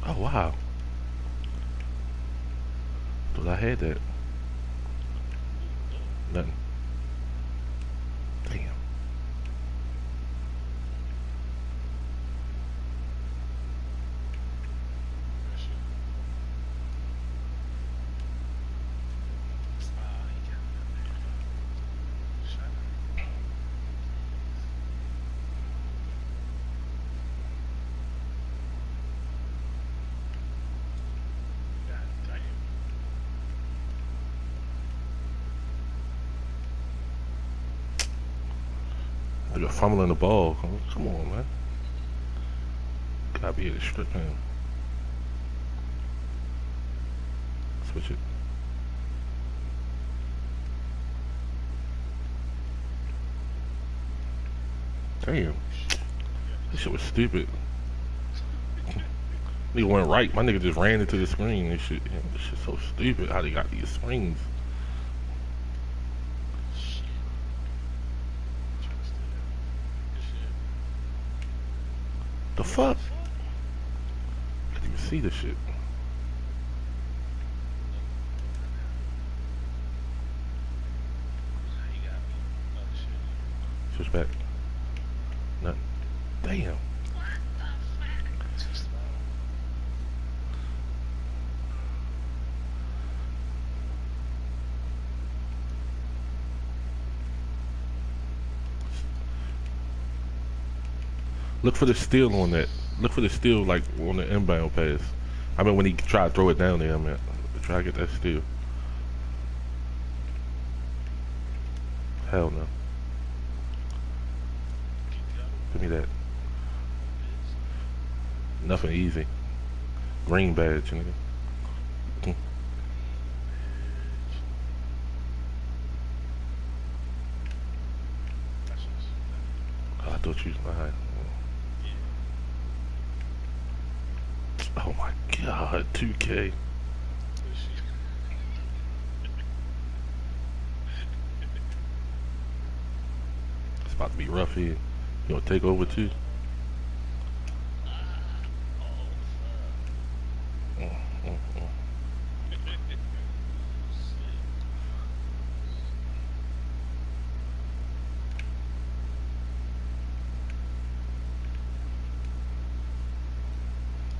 Oh wow. Thought I had that. Nothing. Damn. Nigga fumbling the ball. Come on, man. Gotta be able to strip him. Switch it. Damn. This shit was stupid. Nigga went right. My nigga just ran into the screen. This shit so stupid. How they got these screens? The fuck? I didn't even see this shit. Switch back. Nothing. Damn. Look for the steal on that. Look for the steal like on the inbound pass. I mean when he tried to throw it down there, I mean try to get that steal. Hell no. Give me that. Nothing easy. Green badge, nigga. Oh, I thought you was behind. Oh my god, 2K. It's about to be rough here. You gonna take over too? Mm, mm, mm.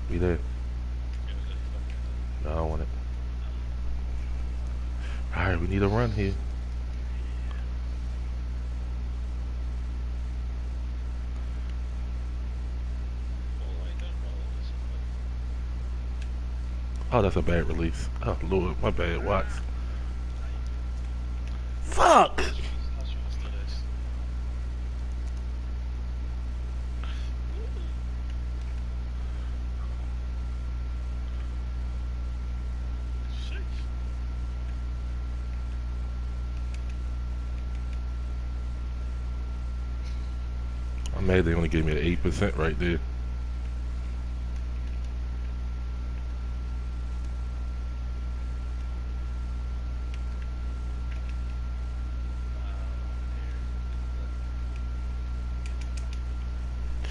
Be there. No, I don't want it. Alright, we need a run here. Oh, that's a bad release. Oh, Lord, my bad, Watts. Fuck! I'm mad they only gave me the 8% right there.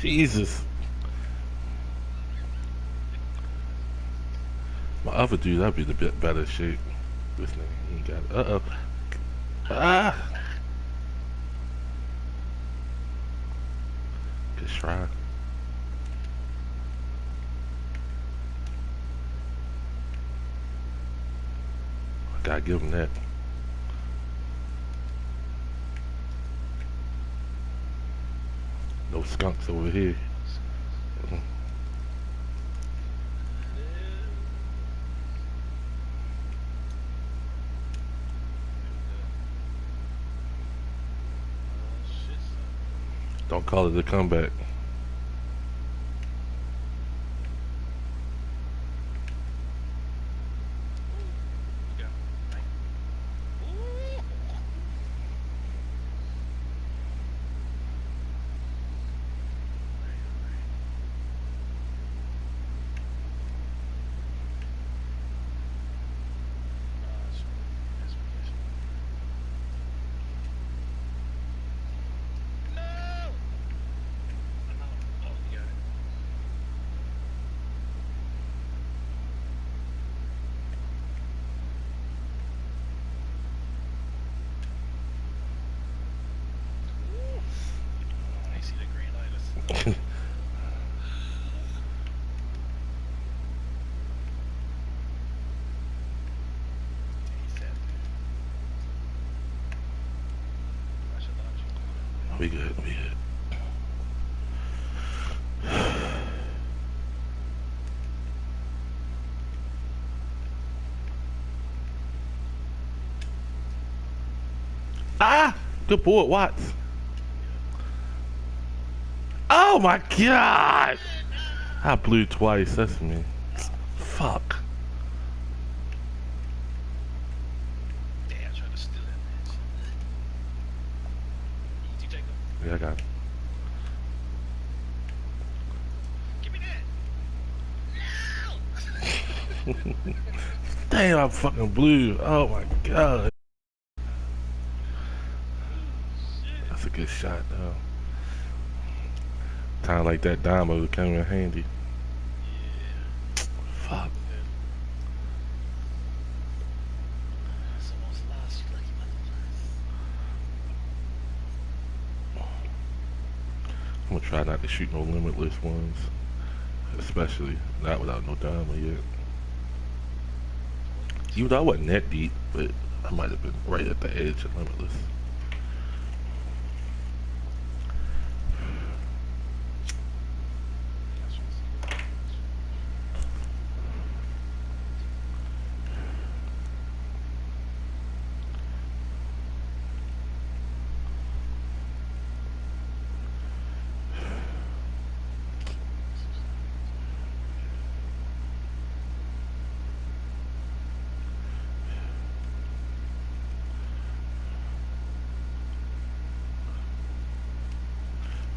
Jesus. My other dude, that'd be the bit better shape. This nigga, he ain't got it. Uh-oh. Ah! Good try. I gotta give him that. No skunks over here. Don't call it a comeback. We good. We good. Ah! Good boy, Watts. Oh my god! I blew twice. That's me. Fuck. Damn, trying to steal that bitch. Easy, Jacob. Yeah, I got it. Give me that. No! Damn, I fucking blew. Oh my god. Shit. That's a good shot, though. Time like that, Dynamo would come in handy. Yeah. Fuck. That's almost lost, you lucky motherfuckers. I'm gonna try not to shoot no limitless ones. Especially not without no Dynamo yet. Even though I wasn't that deep, but I might have been right at the edge of limitless.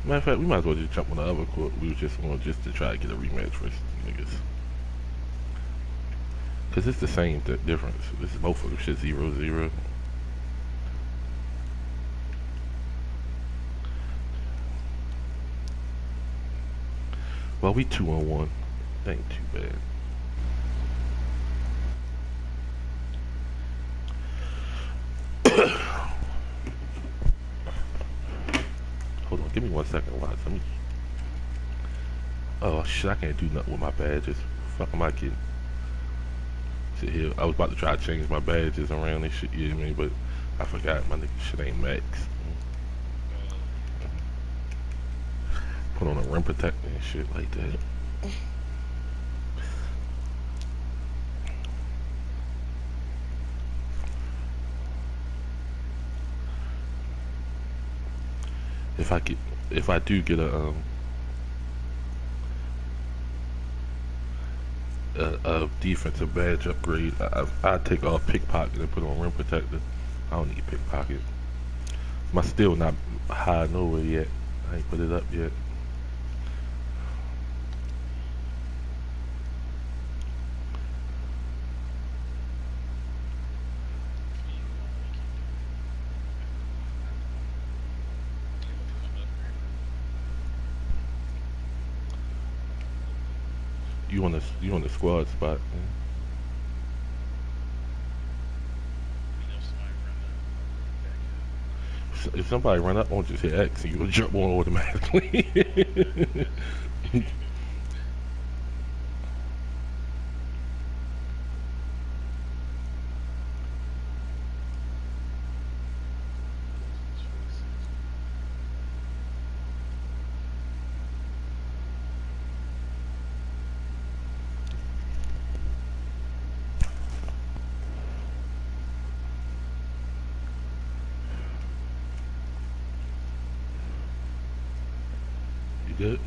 Matter of fact, we might as well just jump on the other court. We was just on just to try to get a rematch for niggas. Cause it's the same difference. This is both of them shit 0-0. Well, we 2-1. That ain't too bad. Hold on, give me 1 second, Watts. Let me. Oh shit, I can't do nothing with my badges. Fuck am I kidding? Sit here. I was about to try to change my badges around and shit, you know what I mean? But I forgot my nigga shit ain't max. Put on a rim protector and shit like that. If I do get a defensive badge upgrade, I'd take off pickpocket and put on rim protector. I don't need pickpocket. My still not high nowhere yet. I ain't put it up yet. You on the squad spot, man. If somebody run up on just hit X and you'll jump on automatically. You good?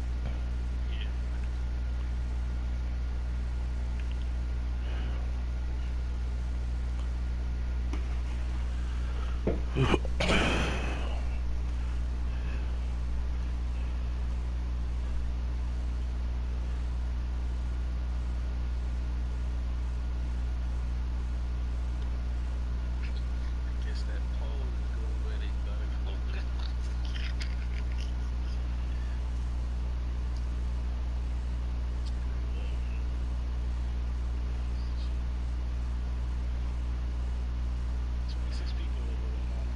Guess that pole is going where they thought it was going. People over there, man.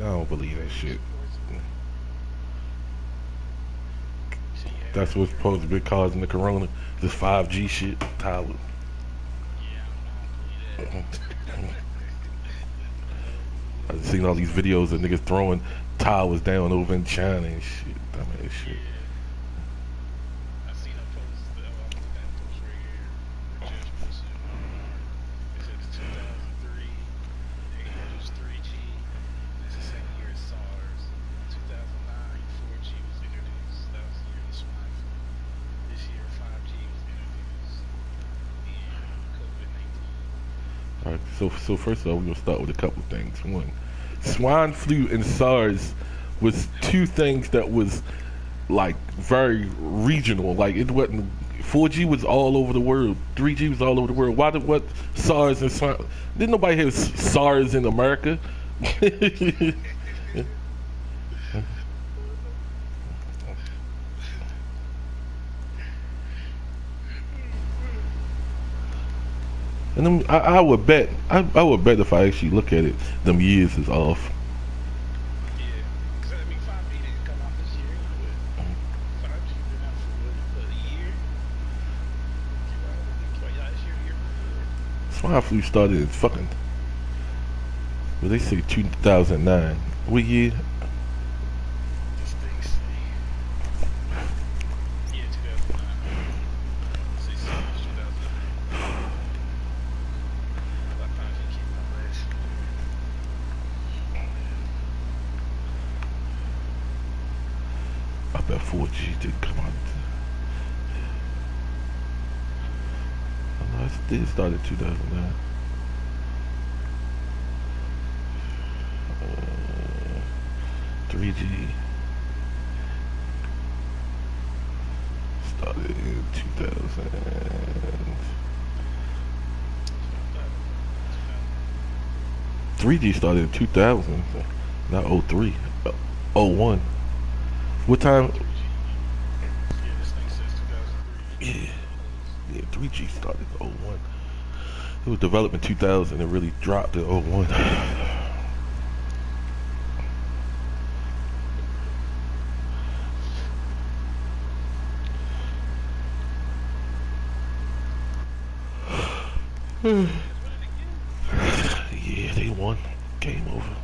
don't believe that shit. See, That's what's supposed to be causing the corona. This 5G shit, Tyler. yeah, I don't believe that. I've seen all these videos of niggas throwing towers down over in China and shit. Dumbass shit. Yeah. I seen a post, I'm looking at a post right here where Judge posted. It said it's 2003, they introduced 3G. It's the same year as SARS. 2009, 4G was introduced. That was the year of the swine flu. This year, 5G was introduced. And COVID-19. All right, so first of all, we're gonna start with a couple things. One, swine flu and SARS was two things that was like very regional. Like it wasn't. 4G was all over the world. 3G was all over the world. Why did what SARS and swine? Didn't nobody have SARS in America? And them, I would bet, I would bet if I actually look at it, them years is off. Yeah. Because, I mean, 5G didn't come out this year anyway. 5G been out for what, a year? Last year, the year before. Swine flu started in fucking, well, they say 2009. What year? This thing say. Yeah, 2009. Say SARS 2009. That 5G came out last year. I bet 4G did come out. Oh, no, it did start in 2009. 3G started in 2000. 3G started in 2000, not '03, '01. What time? Yeah, this thing says 2003. Yeah, 3G started in '01. It was developed in 2000 and really dropped in '01. Yeah, they won. Game over.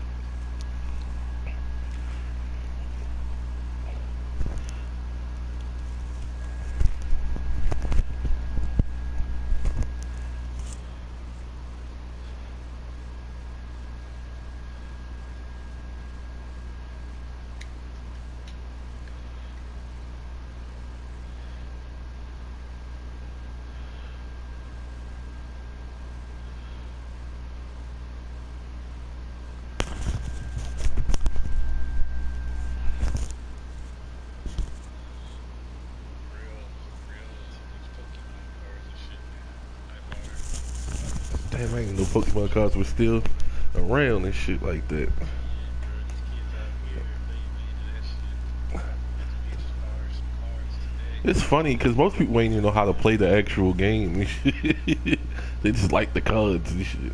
Damn, I ain't no Pokemon cards were still around and shit like that. It's funny because most people ain't even know how to play the actual game and shit. They just like the cards and shit.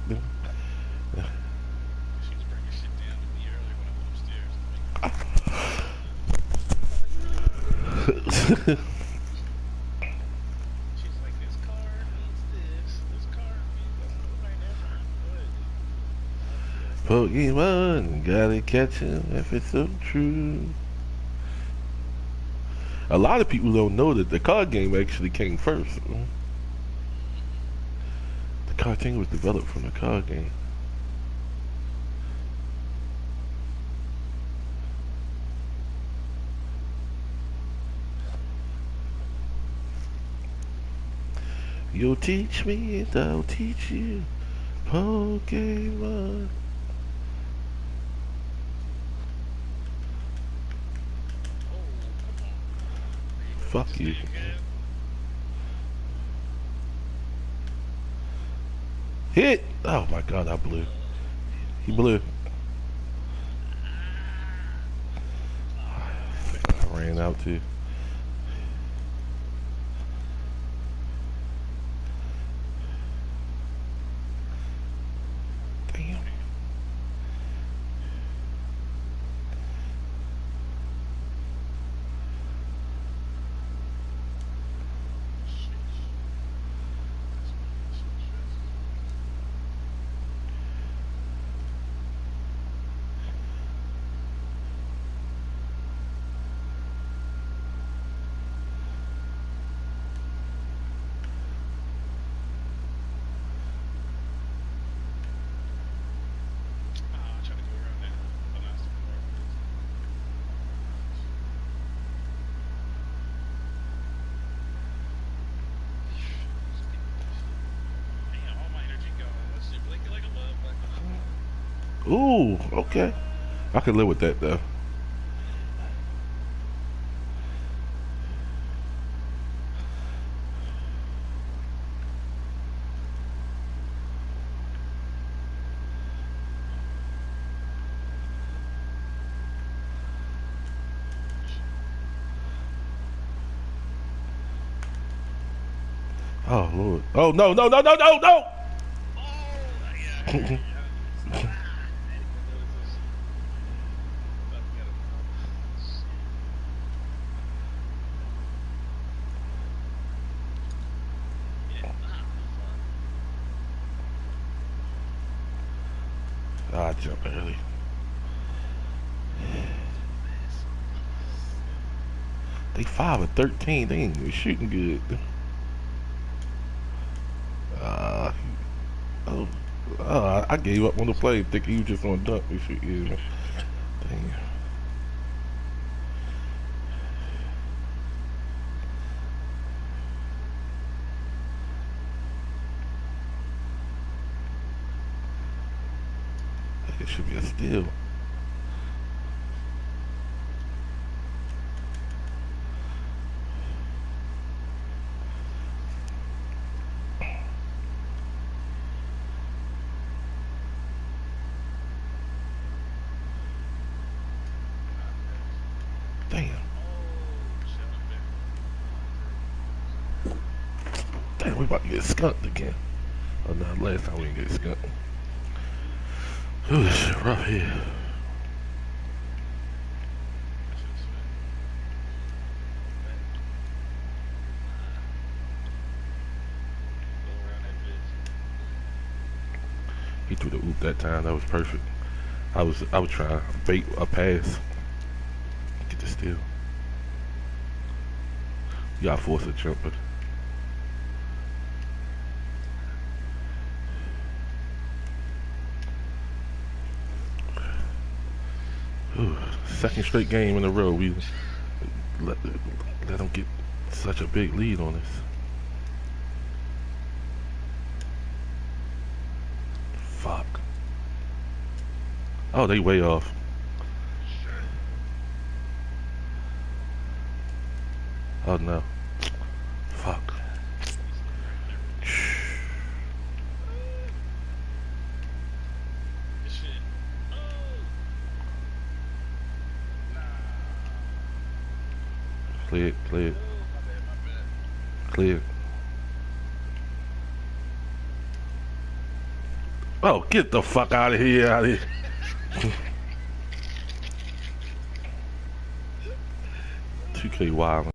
Pokemon, gotta catch him if it's so true. A lot of people don't know that the card game actually came first. The card game was developed from the card game. You'll teach me and I'll teach you Pokemon. Fuck you. Hit! Oh my god, I blew. He blew. I ran out too. Damn. Ooh, okay. I can live with that though. Oh Lord. Oh no no no no no no. Oh, yeah, I hear you. I didn't even notice that shit. Thought we got a foul. Shit. Yeah, fuck. I jump early. Dumbass. They 5 of 13. They ain't even shooting good. Uh, oh, I gave up on the play, thinking you just gonna dunk me. Shit, yeah. Dang. It should be a steal. Damn. Oh, shit, I'm back. Damn, we about to get skunked again. Oh no, last time we didn't get skunked. Ooh, this shit rough here. Shit's fat. Fat. Go around that bitch. He threw the oop that time. That was perfect. I was trying to bait a pass. Get the steal. You gotta force a jump, but ooh, second straight game in a row. We let let them get such a big lead on us. Fuck. Oh, they way off. Oh no. Fuck. He's right there. Good shit. Oh! Nah. Clear, clear, Oh, my bad, my bad. clear. Oh, get the fuck out of here, out of here. 2K wild.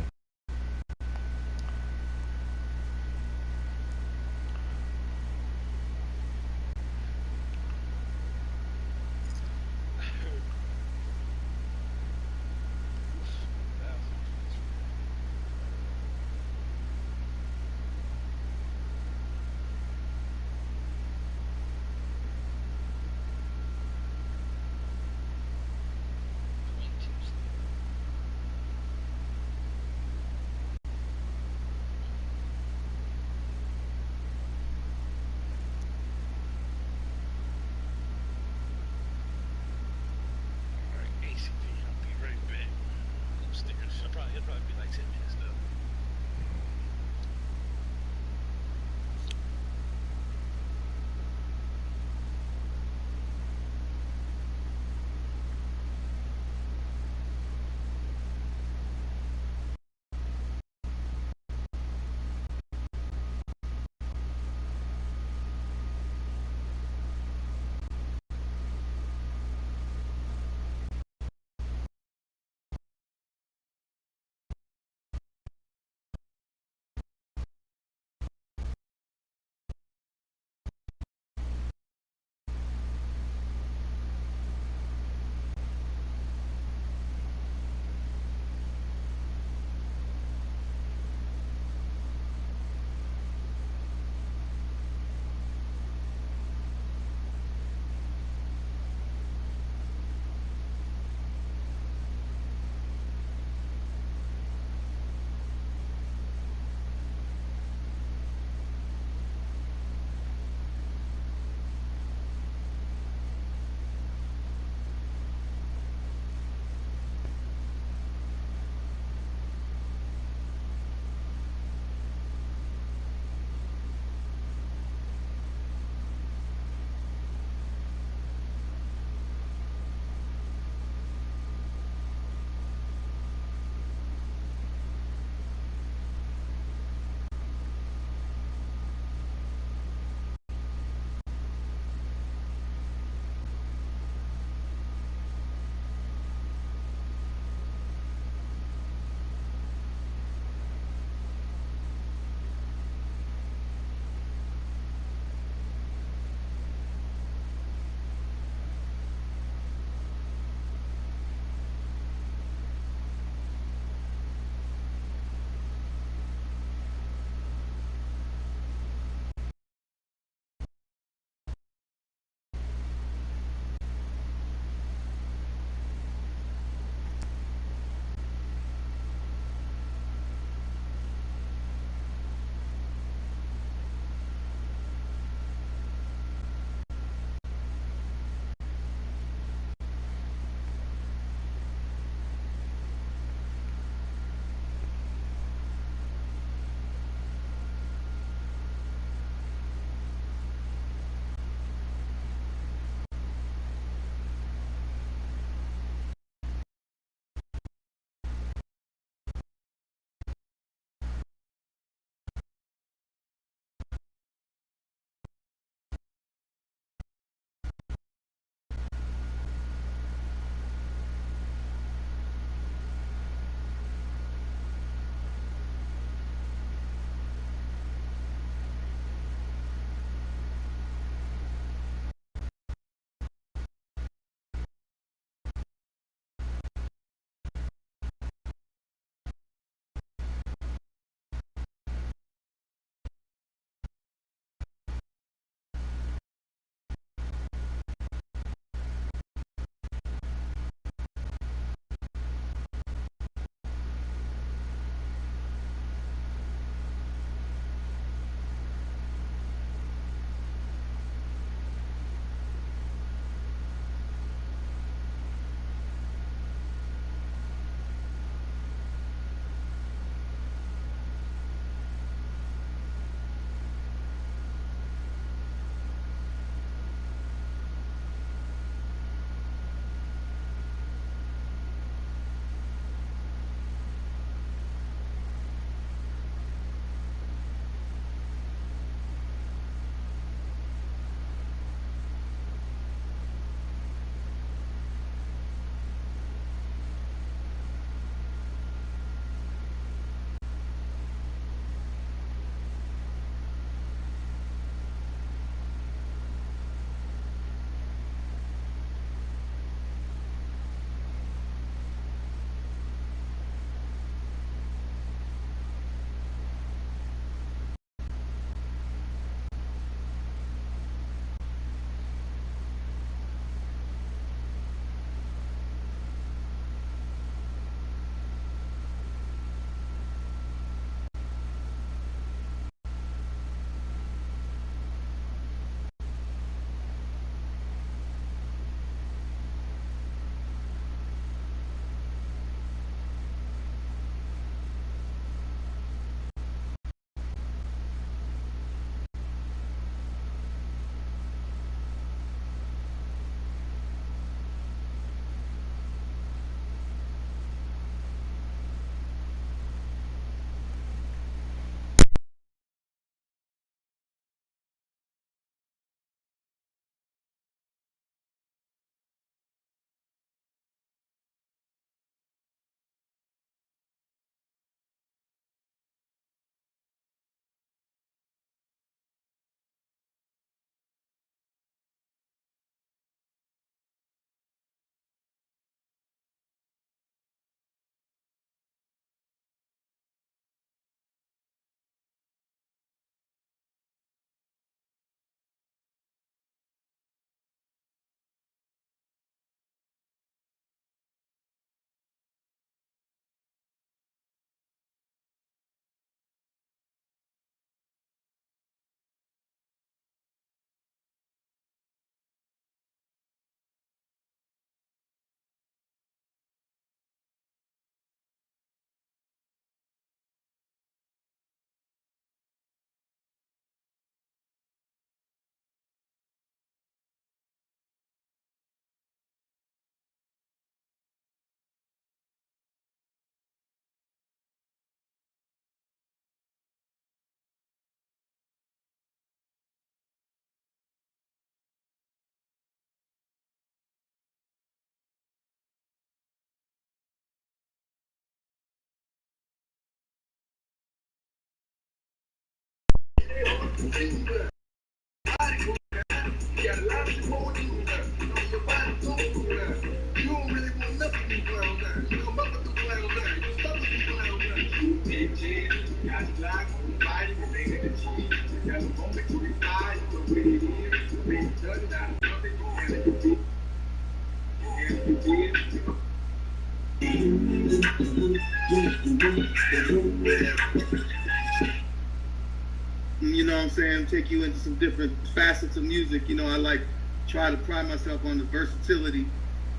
You know what I'm saying? Take you into some different facets of music. You know, I like try to pride myself on the versatility.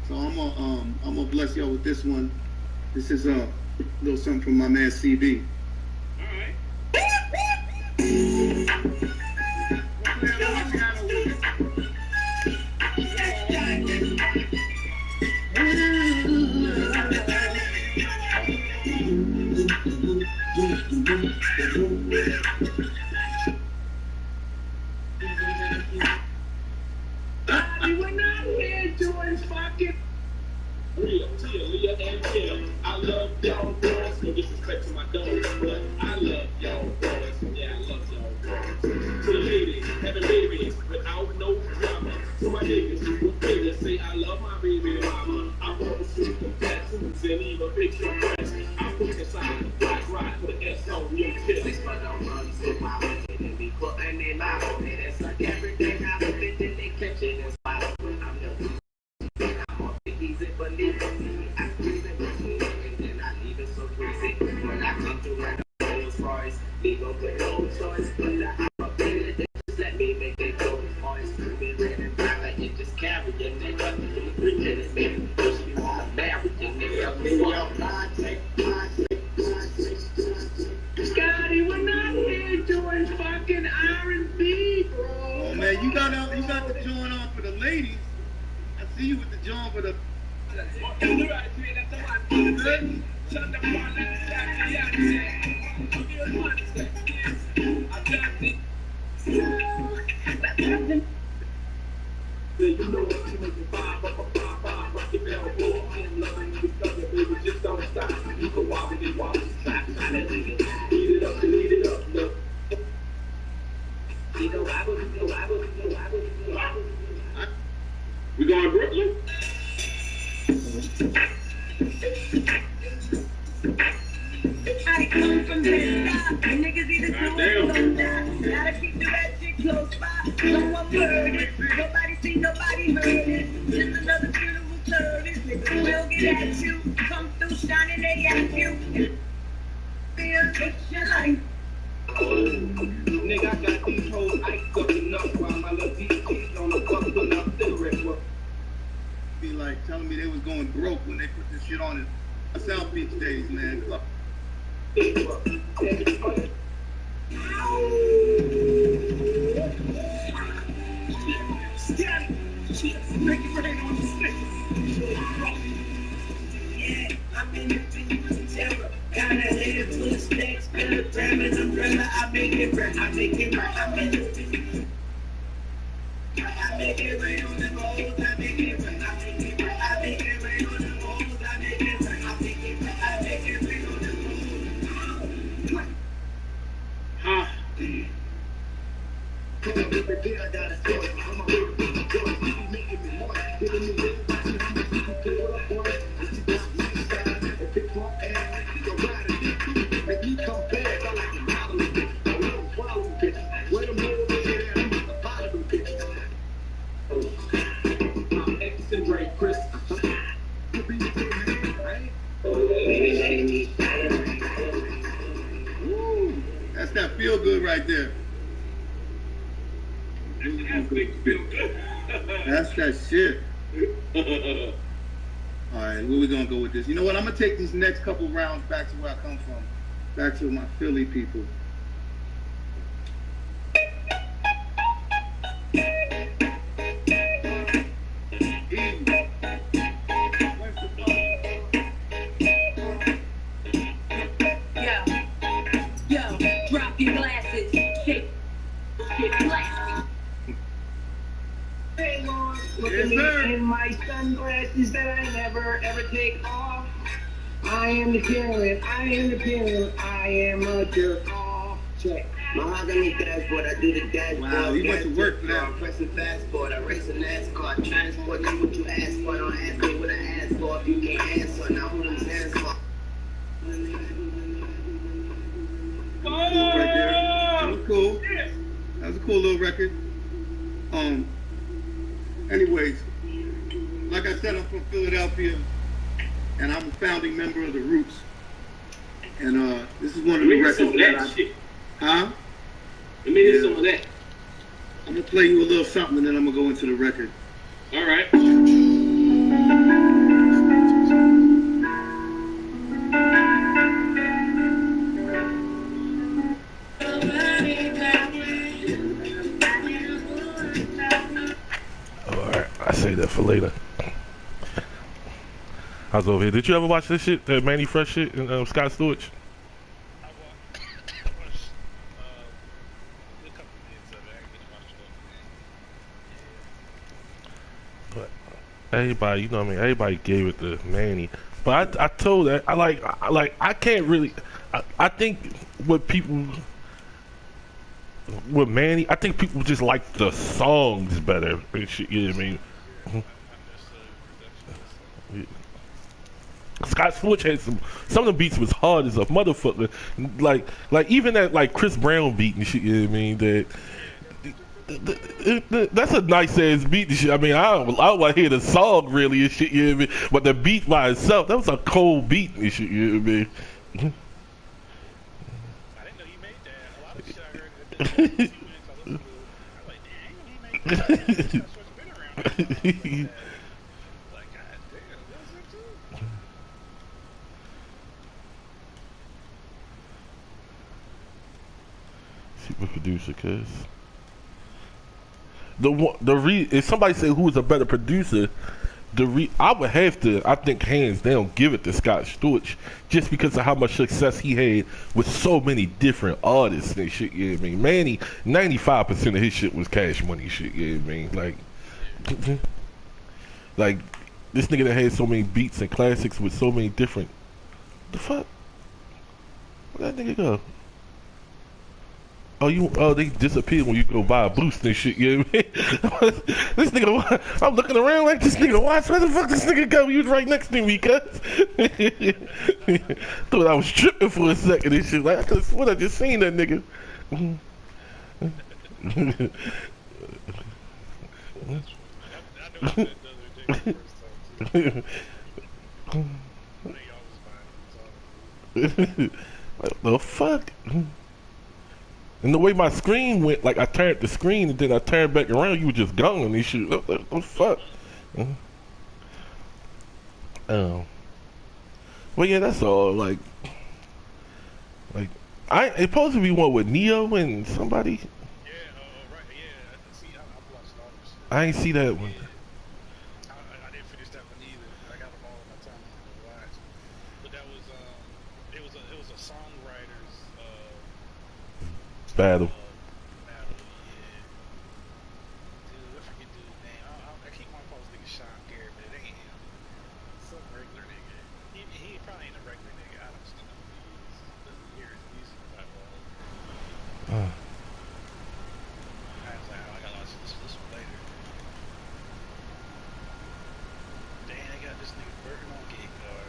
So I'm gonna bless y'all with this one. This is a little something from my man CB. All right. We're not here doing fucking Real, Leah and Kim. I love y'all boys. No disrespect to my dogs, but I love y'all boys. Yeah, I love y'all boys. To the ladies, having babies without no drama. To my niggas who figure say I love my baby mama. I want to see the tattoos and even picture breasts. I put inside the black rock with an S on your chest. This but don't run so my and be putting in my own. It's like everything I put in they catching is wild when I'm young. I'm off the easy, believe me. I breathe it with me, and then I leave it so greasy. When I come to random Rolls Royce, leave up with no choice. But I'm a baby, they just let me make it go. Boys, moving red and black, like it just carry your nigga. Pretend it's me, push me while I'm married, your nigga. Me up, Scotty, we're not here doing fucking R&B, bro. Oh man, you got the joint on for the ladies. I see you with the joint for the. You know what you make me vibe up, rock your bell, boy. I'm loving you, baby, just don't stop. You can wobble it, try to lead it up, lead it up, look. You know, wobble. We going Brooklyn? I come from the top. Niggas either do or don't die. Gotta keep the red chick close by. No one heard it. Nobody seen, nobody heard it. Just another funeral service. Niggas will get at you. Come through shining, they at you. Feel it's your life. Nigga, I got these hoes iced up enough while my little DJ's on the bus putting up cigarette. Be like telling me they was going broke when they put this shit on it. South Beach days, man. Yeah, I'm in the thing terror. Gotta head to the snakes, pentagram and umbrella. I make it right, I'm in the thing. I make it right on the road, I make it right, I make it right on the road, I make it right, I make it right on the road. Huh? That's that feel good right there. That's that shit. Alright, where we gonna go with this? You know what? I'm gonna take these next couple rounds back to where I come from. Back to my Philly people. Yo, drop your glasses, shake, get blasted. Hey, Lord, look at me in my sunglasses that I never ever take off. I am the killer, I am a jerk off. Check. Mahogany dashboard, I do the dashboard. Wow, he went to work for that. I'm pressing fast forward, I race a NASCAR. Transport, that's what you ask for. Don't ask me what I asked for if you can't answer. Now who them stands for? Right there. That was cool. That was a cool little record. Anyways, like I said, I'm from Philadelphia, and I'm a founding member of the Roots. And this is one of the records that Huh? Let me hear some of that. I'm gonna play you a little something, and then I'm gonna go into the record. All right. Alright, I say that for later. I was over here. Did you ever watch this shit? That Manny Fresh shit and Scott Storch? I watched a couple minutes of it. I didn't watch it. But everybody, you know what I mean? Everybody gave it to Manny. But I told that I can't really. I think what people with Manny, I think people just like the songs better and shit. You know what I mean? Scott Storch had some of the beats was hard as a motherfucker. Like even that like Chris Brown beat and shit. You know what I mean? That's a nice ass beat and shit. I mean, I don't want to hear the song really and shit. You know what I mean? But the beat by itself, that was a cold beat and shit. You know what I mean? I didn't know he made that. A lot of shit I heard that few minutes I listened to, I'm like, dang, he made that. That's what's been around. Like, god damn, that's it too. Super producer, cuz. If somebody said who was a better producer, I would have to, I think hands down, give it to Scott Storch just because of how much success he had with so many different artists and shit. You know what I mean? Manny, 95% of his shit was Cash Money shit. You know what I mean? Like this nigga that had so many beats and classics with so many different. The fuck? Where'd that nigga go? Oh, they disappear when you go buy a boost and shit, you know what I mean? This nigga, I'm looking around like this nigga, watch, where the fuck this nigga go? You was right next to me, cuz. Thought I was tripping for a second and shit, like, I could've sworn I just seen that nigga. I know that the other day the first time too. I know y'all was buying it. What the fuck? And the way my screen went, like I turned the screen and then I turned back around, you were just gone and shit. What the fuck? Well, yeah, that's all. Like, it's supposed to be one with Neo and somebody. Yeah, right, yeah. See, I watched all this shit. I ain't see that one. I didn't finish that one either. I got them all on my timeline to watch. But that was it was a songwriters Battle. battle, yeah. Dude, I forget dude's name. I keep wanting to post nigga Sean Garrett, but it ain't him. Some regular nigga. He probably ain't a regular nigga. I don't know who he is. Doesn't hear his music like I was like, oh, I gotta watch this one later. Dang, I got this nigga Burton on gig card.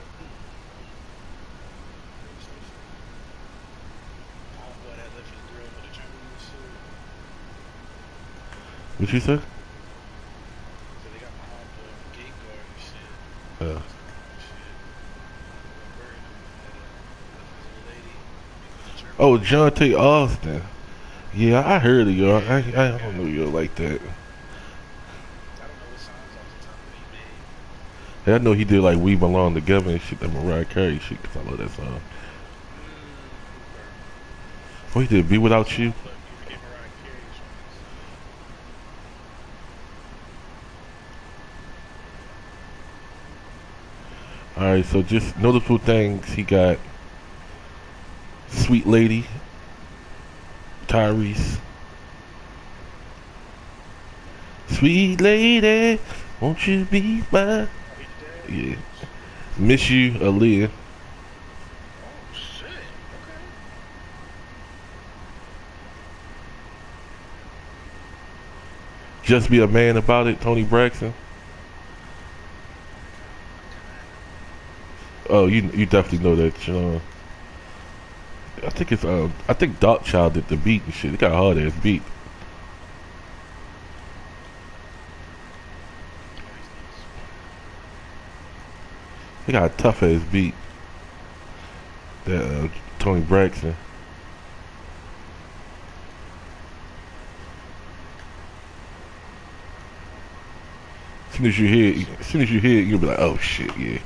Homeboy that left his girl for the trampoline and shit. What you say? So they got my homeboy on gig card and shit. Uh, oh, John T. Austin. Yeah, I heard of y'all. I don't know y'all like that. I don't know what songs off the top of he made. Yeah, I know he did like We Belong Together and shit, that Mariah Carey shit, cause I love that song. Oh, he did Be Without You. Look, you forget Mariah Carey's songs. Alright, so just noticeable things. He got Sweet Lady, Tyrese. Sweet lady, won't you be mine? Yeah. Miss You, Aaliyah. Oh shit. Okay. Just Be a Man About It, Tony Braxton. Oh, you definitely know that. I think it's I think Darkchild did the beat and shit. It got a hard ass beat. It got a tough ass beat. That Tony Braxton. As soon as you hear it, you'll be like, oh shit, yeah.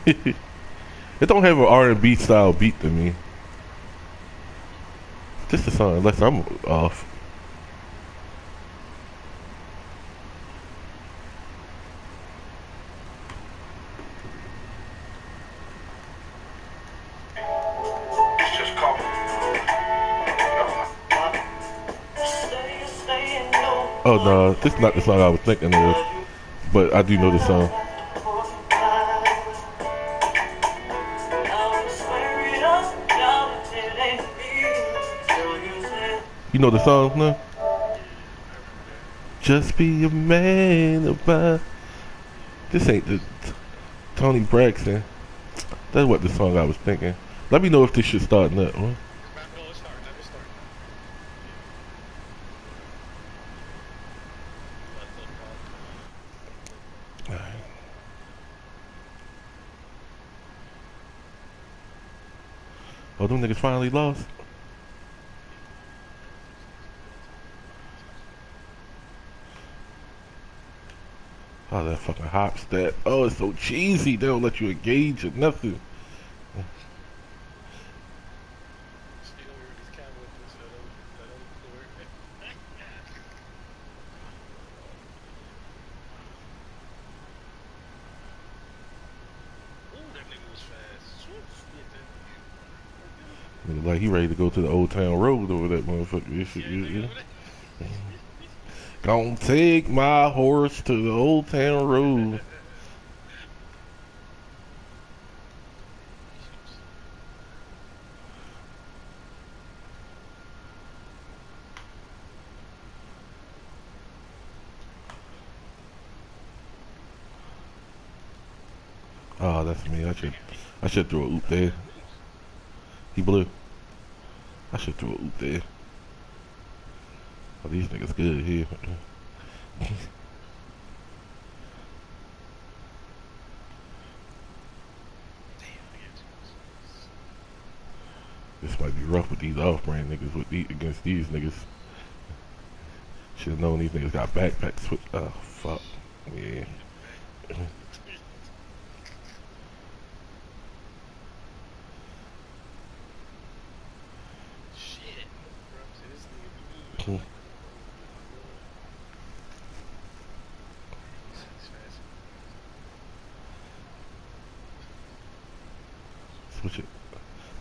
It don't have an R&B style beat to me. Just a song, unless I'm off. Oh no, this is not the song I was thinking of, but I do know the song. You know the song, no? Just be a man about. This ain't the Tony Braxton. That's what the song I was thinking. Let me know if this shit starting up, huh? No, it's starting. It's starting. Oh, them niggas finally lost. Oh, that fucking hop step. Oh, it's so cheesy. They don't let you engage or nothing. Still hear these Cowboys do that other court. Ooh, that nigga was fast. Nigga, like he ready to go to the Old Town Road over that motherfucker. This shit, Yeah, Gonna take my horse to the Old Town Road. Oh, that's me. I should throw a oop there. He blew. I should throw a oop there. Oh, these niggas good here. This might be rough with these off-brand niggas against these niggas. Should've known these niggas got backpacks. Oh, fuck. Yeah. shit. This nigga be moving. Switch it.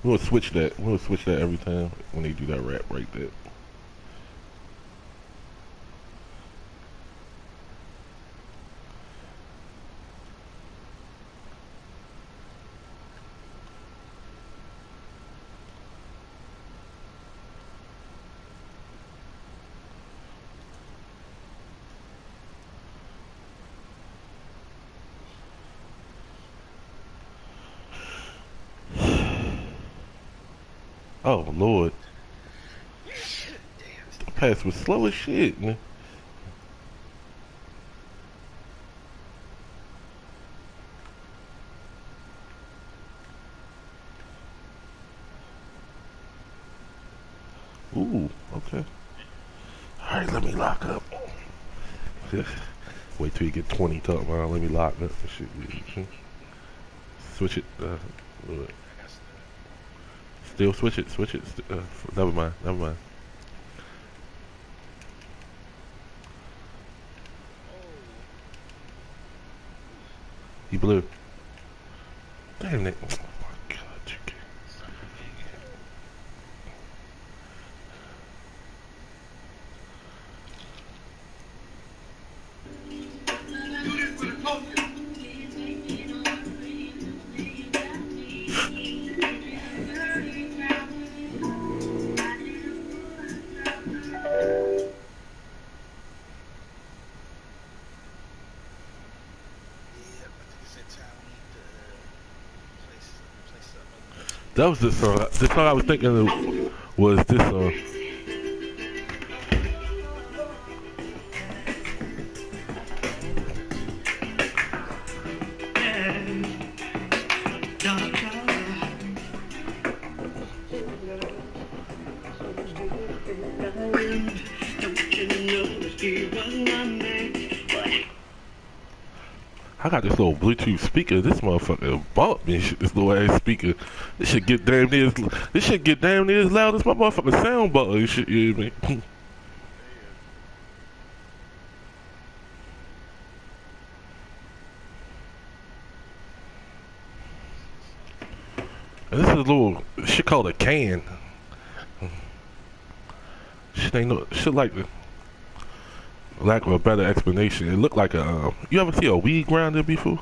We'll switch that. We'll switch that every time when they do that rap right there. Oh Lord. The pass was slow as shit, man. Ooh, okay. Alright, let me lock up. Wait till you get 20 talk about let me lock up and shit. Switch it. Still switch it. Never mind. He blew. Damn it. Oh my god, you can't. That was the song. The song I was thinking of was this song. I got this little Bluetooth speaker. This motherfucker bump me. This little ass speaker. This shit get damn near. This shit get damn near as loud as my motherfucking sound bar. This shit, you hear me? And this is a little shit called a can. Shit ain't no shit like the lack of a better explanation. It looked like a. You ever see a weed grinder before?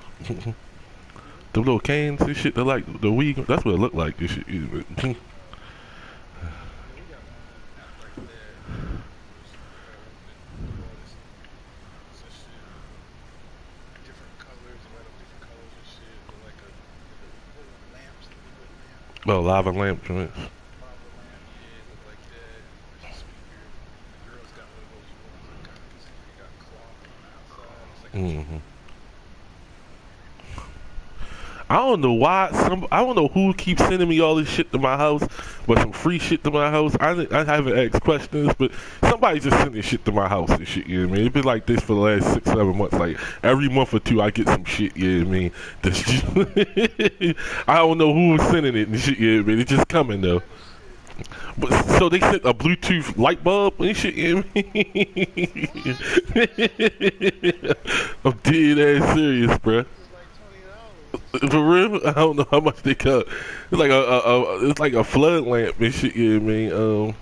The little cans and shit. They're like the weed. That's what it looked like. This shit. Well, lava lamp joints. Mm-hmm. I don't know why I don't know who keeps sending me all this shit to my house, but some free shit to my house. I haven't asked questions, but somebody just sending shit to my house and shit. You know what I mean? It's been like this for the last 6-7 months. Like every month or two, I get some shit. You know what I mean? That's just I don't know who's sending it and shit. You know what I mean? It's just coming though. But so they sent a Bluetooth light bulb and shit. You know what I mean? I'm dead ass serious, bruh. For real? I don't know how much they cut. It's like it's like a flood lamp and shit, you know what I mean?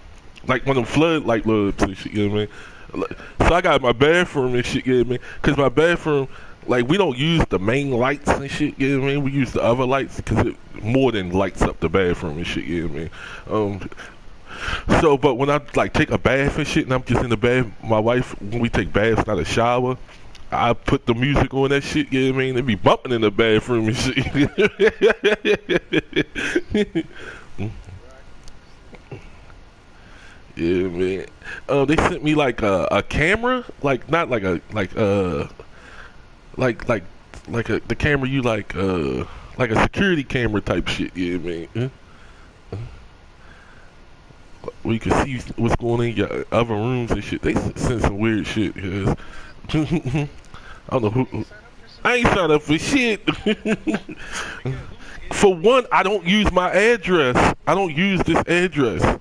Like one of them flood light bulbs and shit, you know what I mean? So I got my bathroom and shit, you know what I mean? Cause my bathroom, like we don't use the main lights and shit, you know what I mean? We use the other lights cause it more than lights up the bathroom and shit, you know what I mean? So, but when I like take a bath and shit and I'm just in the bath, my wife, when we take baths, not a shower, I put the music on that shit, you know what I mean? They be bumping in the bathroom and shit. Yeah, man. They sent me like a camera, like not like a the camera you like a security camera type shit, you know what I mean? Where you can see what's going on in your other rooms and shit. They sent some weird shit. Yes. I don't know who. I ain't signed up for shit. For one, I don't use my address. I don't use this address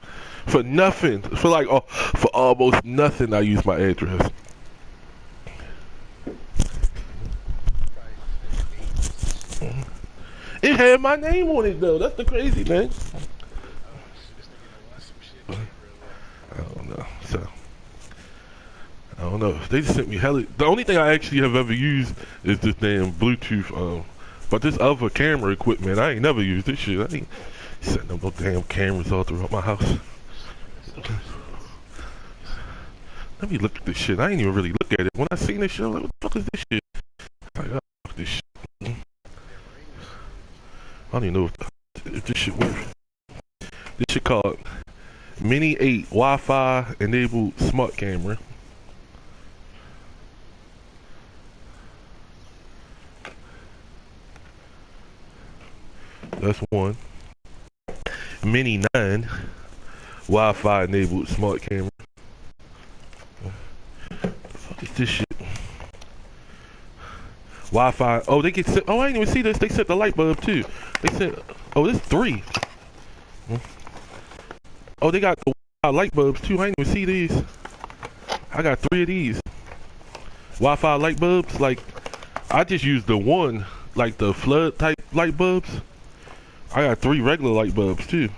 for nothing. For almost nothing, I use my address. It had my name on it though. That's the crazy thing. I don't know. So. I don't know. They just sent me hella. The only thing I actually have ever used is this damn Bluetooth. But this other camera equipment, I ain't never used this shit. I ain't setting up no damn cameras all throughout my house. Let me look at this shit. I ain't even really look at it. When I seen this shit, I'm like, what the fuck is this shit? Like, oh, fuck this shit. I don't even know if this shit works. This shit called Mini 8 Wi-Fi enabled smart camera. That's one. Mini 9 Wi-Fi enabled smart camera. What the fuck is this shit? Wi-Fi. Oh, they get sent. Oh, I didn't even see this. They sent the light bulb too. They sent. Oh, this 3. Oh, they got the Wi-Fi light bulbs too. I didn't even see these. I got 3 of these Wi-Fi light bulbs. Like, I just used the one, like the flood type light bulbs. I got 3 regular light bulbs too.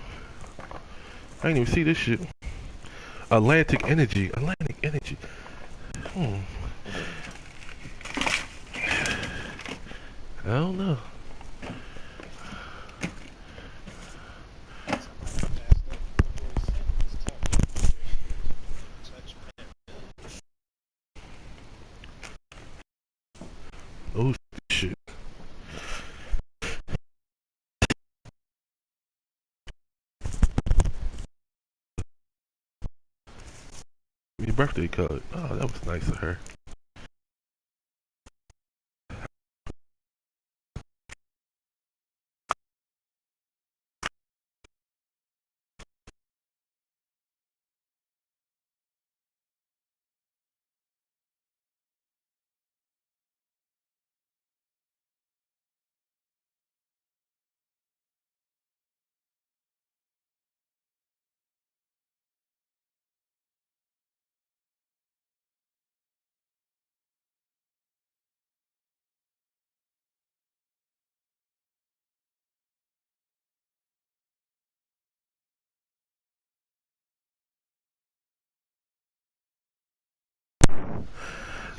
I didn't even see this shit. Atlantic Energy. Atlantic Energy. I don't know. Oh shit. me a birthday card. Oh, that was nice of her.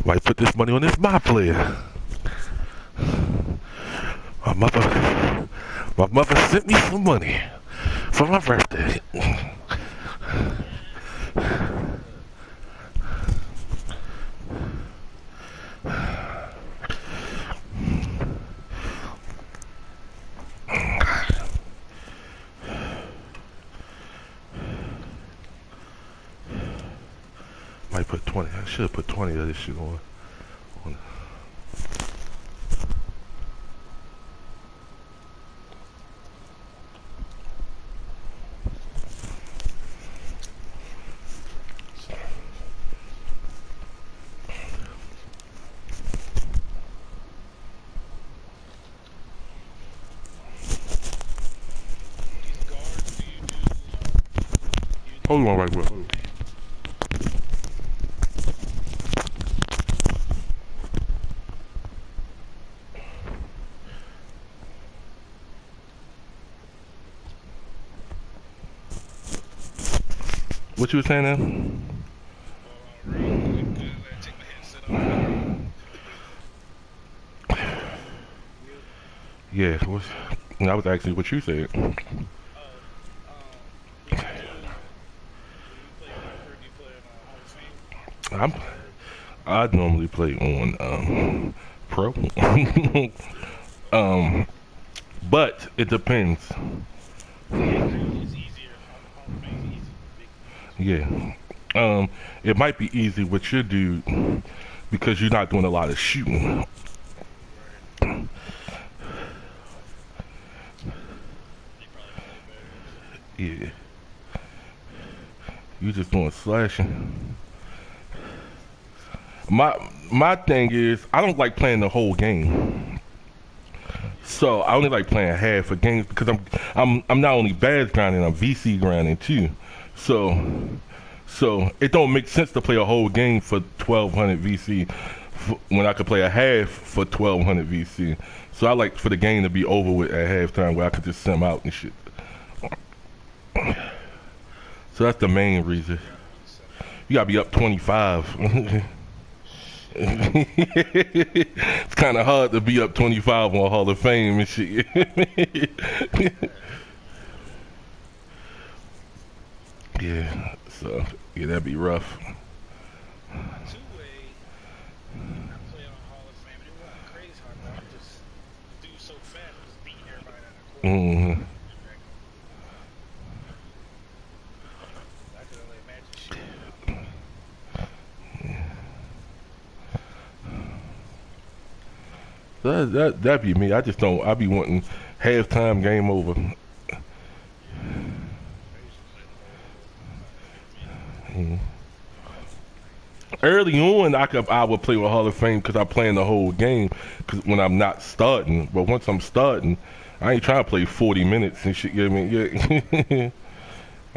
Might put this money on this my player. My mother sent me some money for my birthday. Might put 20. I should have put 20 of this shit on. These guards, do you do, Hold on right quick. What you were saying now? real quick, good, I take my headset off. Yeah, I was asking what you said. When you play poker, do you play on Hall of Fame? I normally play on pro. But it depends. It's easier. Hall of Fame is easy. Yeah. It might be easy with your dude because you're not doing a lot of shooting. Yeah. You just doing slashing. My thing is I don't like playing the whole game. So I only like playing half of games because I'm not only badge grinding, I'm VC grinding too. So it don't make sense to play a whole game for 1200 VC when I could play a half for 1200 VC. So I like for the game to be over with at halftime where I could just sim out and shit. So that's the main reason. You gotta be up 25. It's kind of hard to be up 25 on Hall of Fame and shit. Yeah, so yeah, that'd be rough. Two-way, I play on Hall of Fame, and it wasn't crazy hard, but I could just do so fast, just beating everybody out of the court. Hmm. I could only imagine shit. That'd be me. I just don't. I be wanting halftime, game over. Mm. Early on, I would play with Hall of Fame because I'm playing the whole game. Cause when I'm not starting, but once I'm starting, I ain't trying to play 40 minutes and shit. You know what I mean? Yeah.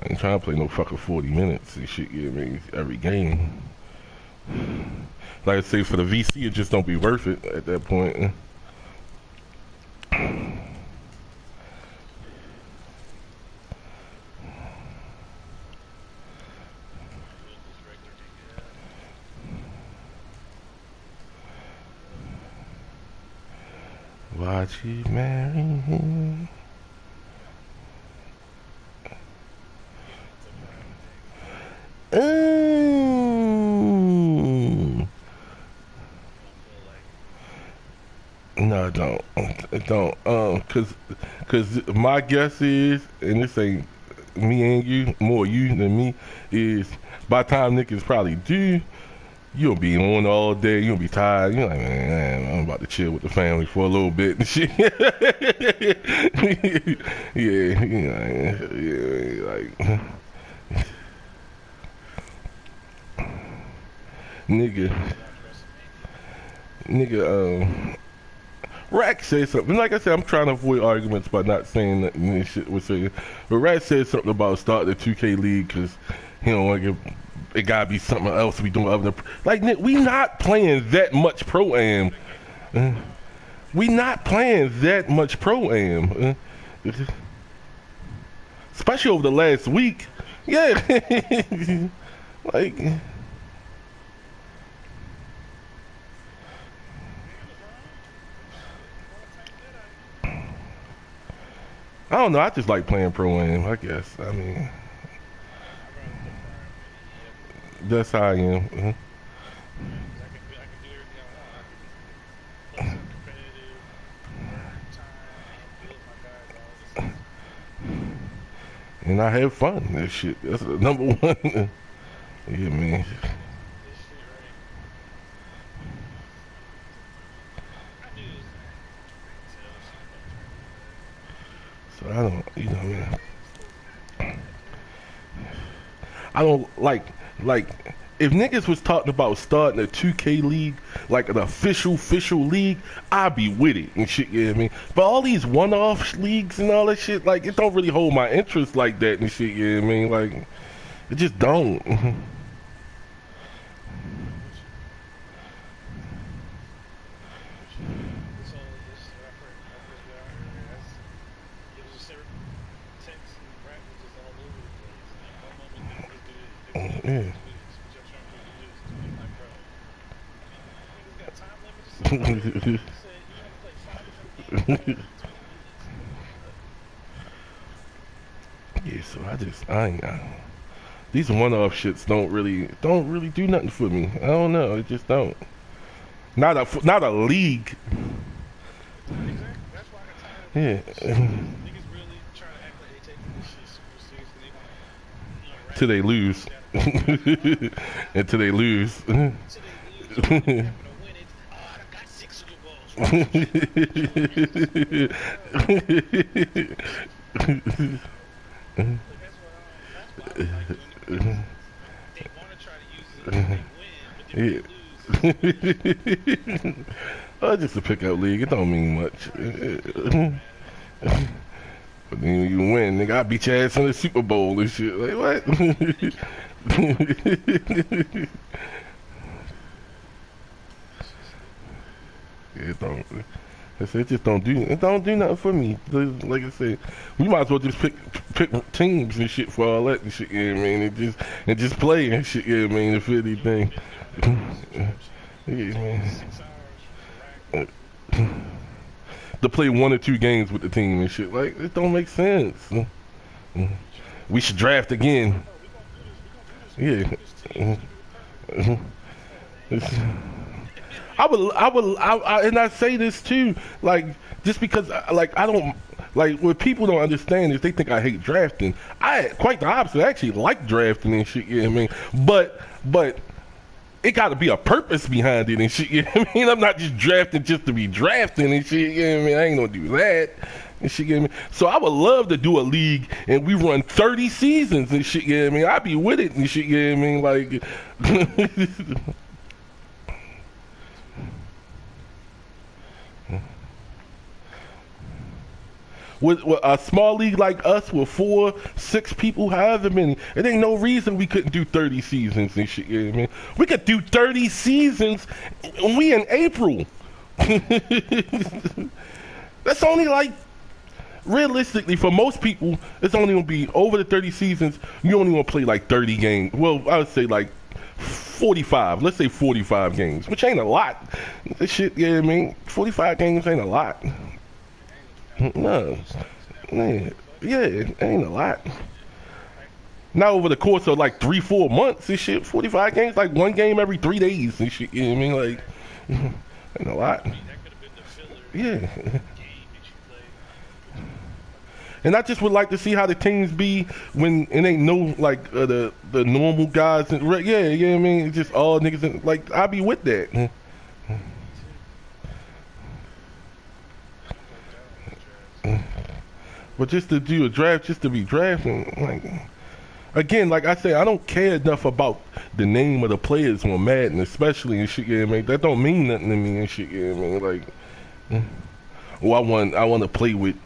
I ain't trying to play no fucking 40 minutes and shit. You know what I mean? Every game. Like I say, for the VC, it just don't be worth it at that point. Watch you marry him. No, I don't. I don't. Cause my guess is, and this ain't me and you, more you than me, is by the time niggas probably do, you'll be on all day, you'll be tired, you're like, man, I'm about to chill with the family for a little bit and shit. Yeah, like nigga, Rack said something. Like I said, I'm trying to avoid arguments by not saying nothing and shit was saying. But Rack said something about starting the 2K league because he don't want to give. It gotta be something else we doing other than like we not playing that much pro-am. We not playing that much pro-am. Especially over the last week. Yeah. Like I don't know, I just like playing pro-am, I guess. I mean that's how I am. I can do everything I want. I can competitive, time, build my guys, all this. And I have fun. That shit. That's the number one. Yeah, man. This shit right. I knew it was So I don't, you know, man. I don't like if niggas was talking about starting a 2K league, like an official league, I'd be with it and shit, you know what I mean? But all these one-off leagues and all that shit, like, it don't really hold my interest like that and shit, you know what I mean? Like, it just don't. So this is what I first got out here. It was just certain text and rap was just all over the place. Like one moment niggas do this, Yeah. but you're trying to do this. I'm like, bro, niggas got time limits. You said you want to play 5 different games. Yeah, so I ain't, these one-off shits don't really do nothing for me. I don't know, it just don't. Not a league. Exactly. That's why I got tired of Yeah. niggas really trying to act like they taking this shit super serious and they want to Till they lose. Until they lose. So they lose, happen to win it. Oh, I got 6 Super Bowls. They want to try to use it if they win, but then when they lose, Just a pickup league, it don't mean much. But then when you win, nigga, I beat your ass in the Super Bowl and shit. Like, what? It don't. I said, it just don't do nothing for me. Like I said, we might as well just pick teams and shit for all that and shit. Yeah, I mean, and just play and shit. Yeah, I mean, if anything. Yeah, man. 6 hours from rack. To play 1 or 2 games with the team and shit, like it don't make sense. We should draft again. Yeah. And I say this too, like just because, like I don't, like what people don't understand is they think I hate drafting. Quite the opposite. I actually like drafting and shit. You know what I mean? But it got to be a purpose behind it and shit. You know what I mean? I'm not just drafting just to be drafting and shit. You know what I mean? I ain't gonna do that and shit. You know what I mean? So I would love to do a league and we run 30 seasons and shit. You know what I mean? I'd be with it and shit. You know what I mean? Like. With a small league like us with 4, 6 people, however many, it ain't no reason we couldn't do 30 seasons and shit. You know what I mean? We could do 30 seasons and we in April. That's only like, realistically, for most people, it's only gonna be over the 30 seasons. You only gonna play like 30 games. Well, I would say like 45. Let's say 45 games, which ain't a lot. This shit, yeah, I mean, 45 games ain't a lot. No, man, yeah, it ain't a lot. Now over the course of like 3-4 months and shit, 45 games, like 1 game every 3 days and shit. You know what I mean? Like, ain't a lot. I mean, that could have been the filler Yeah. game that you played. And I just would like to see how the teams be when it ain't no like the normal guys and yeah, I mean it's just all niggas and, like I be with that. Me too. It worked out in the draft. But just to do a draft, just to be drafting, like again, like I say, I don't care enough about the name of the players on Madden, especially and shit. Yeah, man, that don't mean nothing to me and shit. Yeah, man, like, oh, I want to play with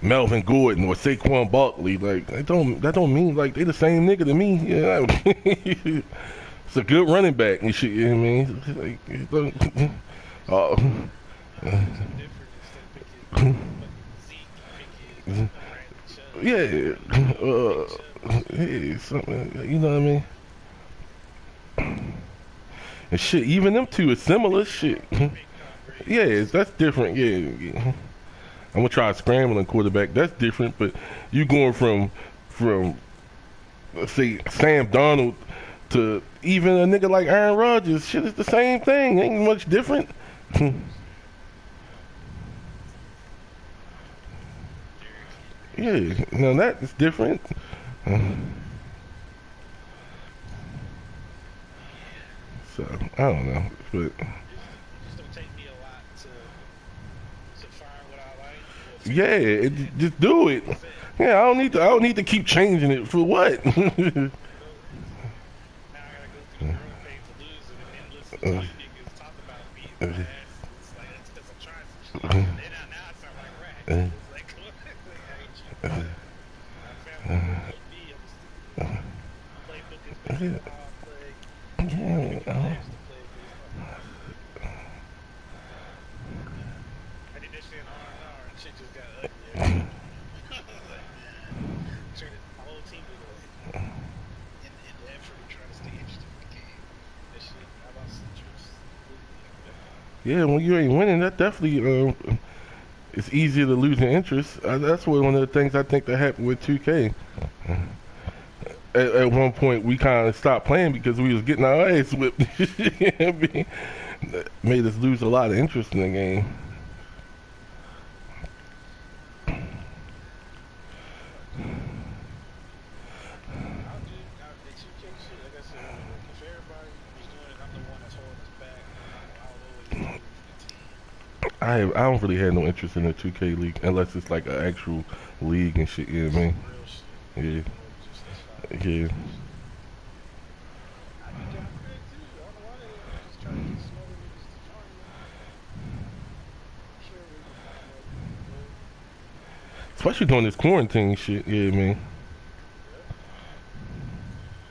Melvin Gordon or Saquon Barkley. Like, that don't mean like they the same nigga to me. Yeah, it's a good running back and shit. You know what I mean? Like, it don't- It's different instead of picking fucking Zeke, picking Brandon Chubb. yeah, something, you know what I mean? And shit, even them two is similar shit. Yeah, that's different. Yeah. I'm gonna try a scrambling quarterback. That's different, but you going from let's say Sam Donald to even a nigga like Aaron Rodgers. Shit, it's the same thing. Ain't much different. Yeah, now that is different. So I don't know, but It just don't take me a lot to find what I like. Or yeah, just do it. Yeah, I don't need to keep changing it for what. now I gotta go through the growing pains of losing and then listen to you niggas talk about beating my ass. It's like that's because I'm trying some shit. And now I sound like rap. It's like, like I ain't you. I found what me. I'm playbook is baseball. I play games to play baseball. I did that shit in R&R and shit just got ugly. Turned it, my whole team was away. In the effort of trying to stay interested in the game. That shit, I lost interest. Yeah, when you ain't winning, that definitely it's easier to lose an interest. That's one of the things I think that happened with 2K. At one point, we kind of stopped playing because we was getting our ass whipped. That made us lose a lot of interest in the game. I'll do, now, the 2K shit, like I said earlier, if everybody was doing it, I'm the one that's holding us back. I'll always do it for the team. I don't really have no interest in the 2K league unless it's like an actual league and shit. Yeah, man. Real shit. Yeah, More just that's fine. yeah. I be down for that too. I don't know why they just trying to get some other niggas to join them. I'm sure we can find other people. Especially during this quarantine shit. Yeah, man.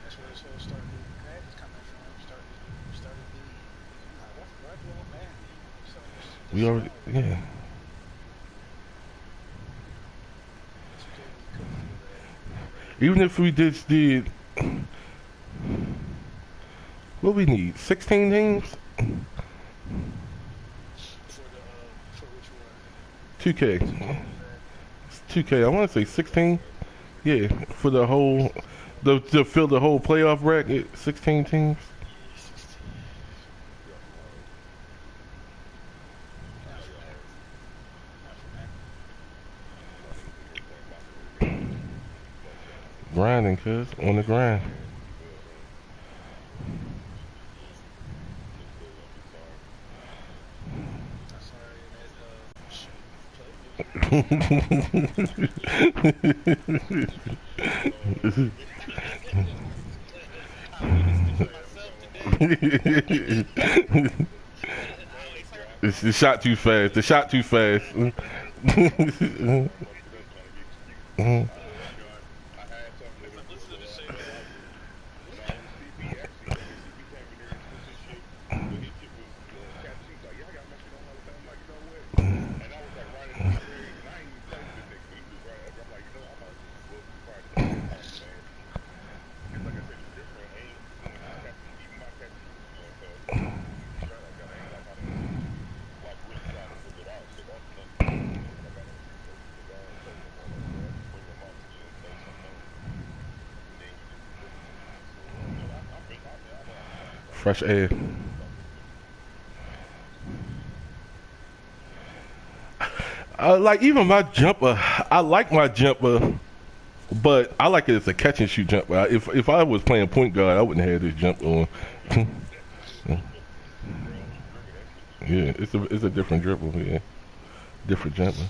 That's where this whole started doing madness coming from. Started the like, why do all madness? We already, yeah. Even if we just did, what we need, 16 teams? For which one? 2K. It's 2K, I want to say 16. Yeah, for the whole, to fill the whole playoff bracket, 16 teams. Grinding, cuz, on the grind. The shot too fast. The shot too fast. Fresh air. Like even my jumper, I like my jumper, but I like it as a catch and shoot jumper. If I was playing point guard, I wouldn't have this jumper on. Yeah, it's a different dribble. Yeah, different jumper.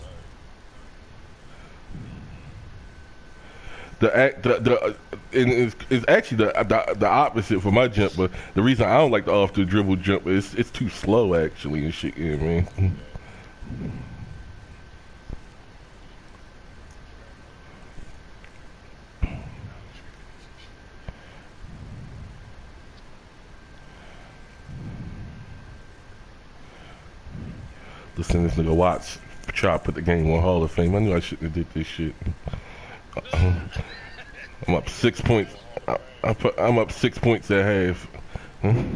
And it's actually the opposite for my jumper. The reason I don't like the off the dribble jumper is it's too slow actually and shit. Yeah, man. Listen, this nigga Watts try to put the game on Hall of Fame. I knew I shouldn't have did this shit. I'm up 6 points. I'm up 6 points at half. Who you play?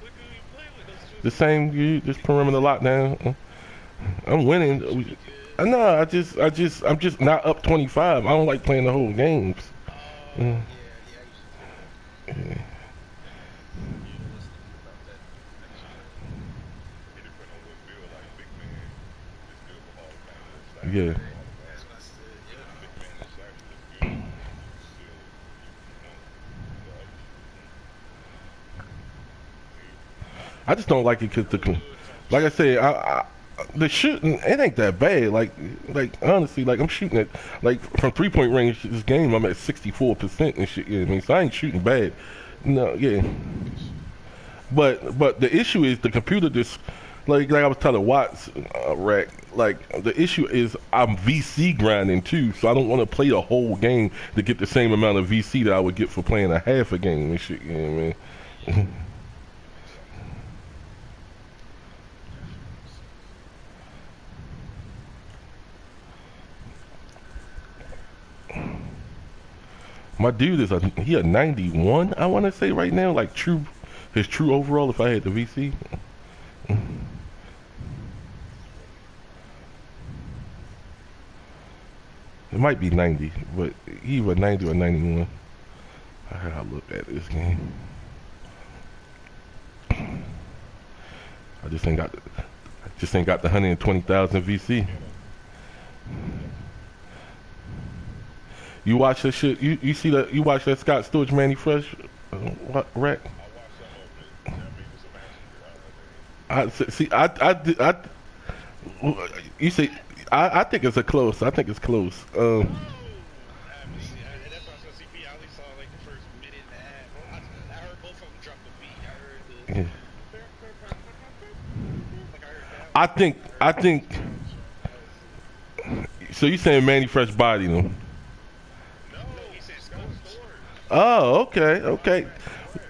What do you play with? The same, you just perimeter lockdown. I'm winning. No, I'm just not up 25. I don't like playing the whole games. Mm. Yeah. Yeah. I just don't like it because like I said, the shooting it ain't that bad. Like honestly, like I'm shooting at like from 3-point range this game I'm at 64% and shit. Yeah, I mean, so I ain't shooting bad. No, yeah. But the issue is the computer just like I was telling Watts Rack. Like the issue is I'm VC grinding too, so I don't want to play the whole game to get the same amount of VC that I would get for playing a half a game and shit. You know what I mean? My dude is he a 91, I want to say right now, like his true overall if I had the VC. It might be 90, but either 90 or 91. I gotta look at this game. I just ain't got the 120,000 VC. You watch that shit. You see that? You watch that Scott Storch Manny Fresh Rack? You see. I think it's a close. I think it's close. That's why I saw CP. I only saw like the first minute and a half. I heard both of them drop the beat. I heard the. Yeah. I think. So you saying Manny Fresh bodied him? No, he said Scott Storch. Oh, okay.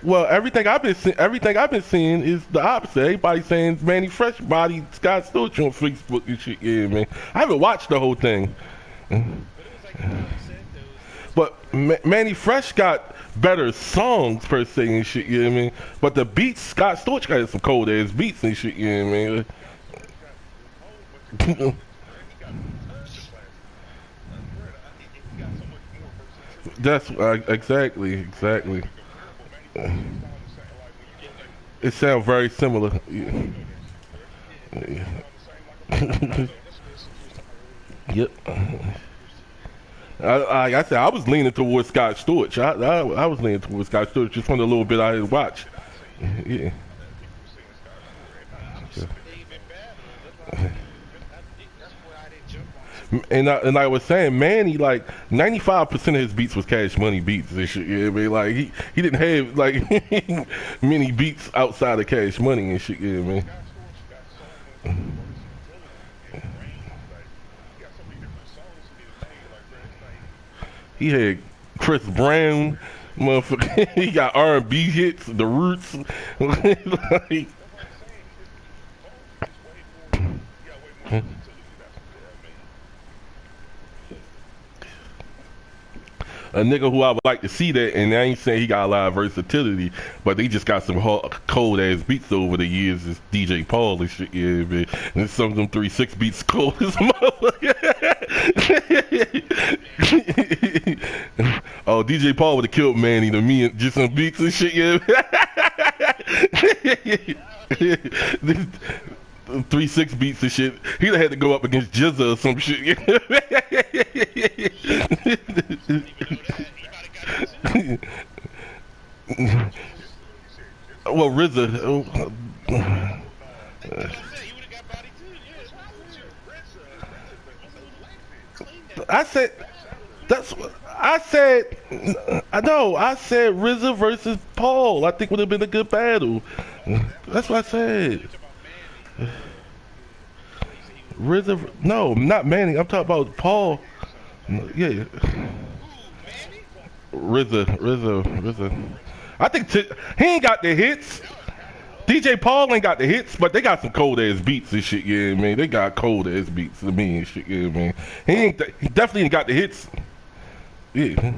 Well, everything I've been seeing is the opposite. Everybody saying Manny Fresh body Scott Storch on Facebook and shit. Yeah, man. I haven't watched the whole thing. But it was like But Manny Fresh got better songs per se and shit. You know what I mean? But the beats, Scott Storch got some cold ass beats and shit. You know what I mean? That's exactly. It sounds very similar. Yeah. Yep. Like I said, I was leaning towards Scott Storch. I was leaning towards Scott Storch just from the little bit I had watched. Yeah. And I was saying, Manny, like 95% of his beats was Cash Money beats and shit. Yeah, I mean, like he didn't have like many beats outside of Cash Money and shit. Yeah, man. He had Chris Brown, motherfucker. He got R&B hits, The Roots. Like, a nigga who I would like to see that, and I ain't saying he got a lot of versatility, but they just got some cold ass beats over the years. Is DJ Paul and shit, yeah, man. And some of them 3-6 beats cold as a motherfucker. Oh, DJ Paul would have killed Manny to me and just some beats and shit, yeah. 3-6 beats and shit. He'd have had to go up against Jizza or some shit. He might have got his Well, RZA. he would have got body too, yeah. I said that's what I said. I know. I said RZA versus Paul. I think would have been a good battle. That's what I said. RZA. No, not Manny. I'm talking about Paul. Yeah. RZA. I think he ain't got the hits. DJ Paul ain't got the hits, but they got some cold ass beats and shit. Yeah, man, they got cold ass beats to me and shit. Yeah, man, he definitely ain't got the hits. Yeah.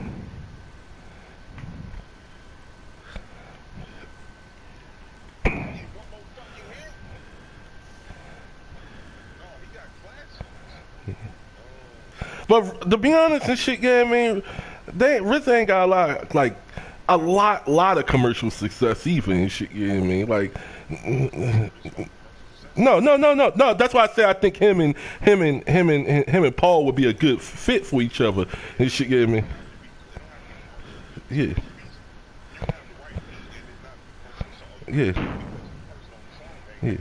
But to be honest and shit, yeah, I mean, RZA ain't got a lot of commercial success even and shit. Yeah, I mean, like, no. That's why I say I think him and Paul would be a good fit for each other and shit. Yeah, I mean, yeah, yeah.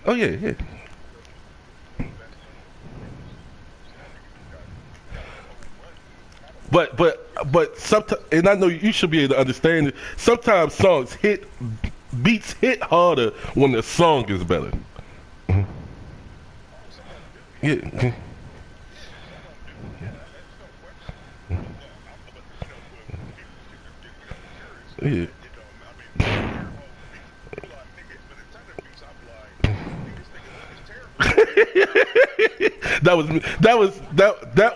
Oh yeah. But sometimes, and I know you should be able to understand it. Sometimes beats hit harder when the song is better. Yeah. Yeah. That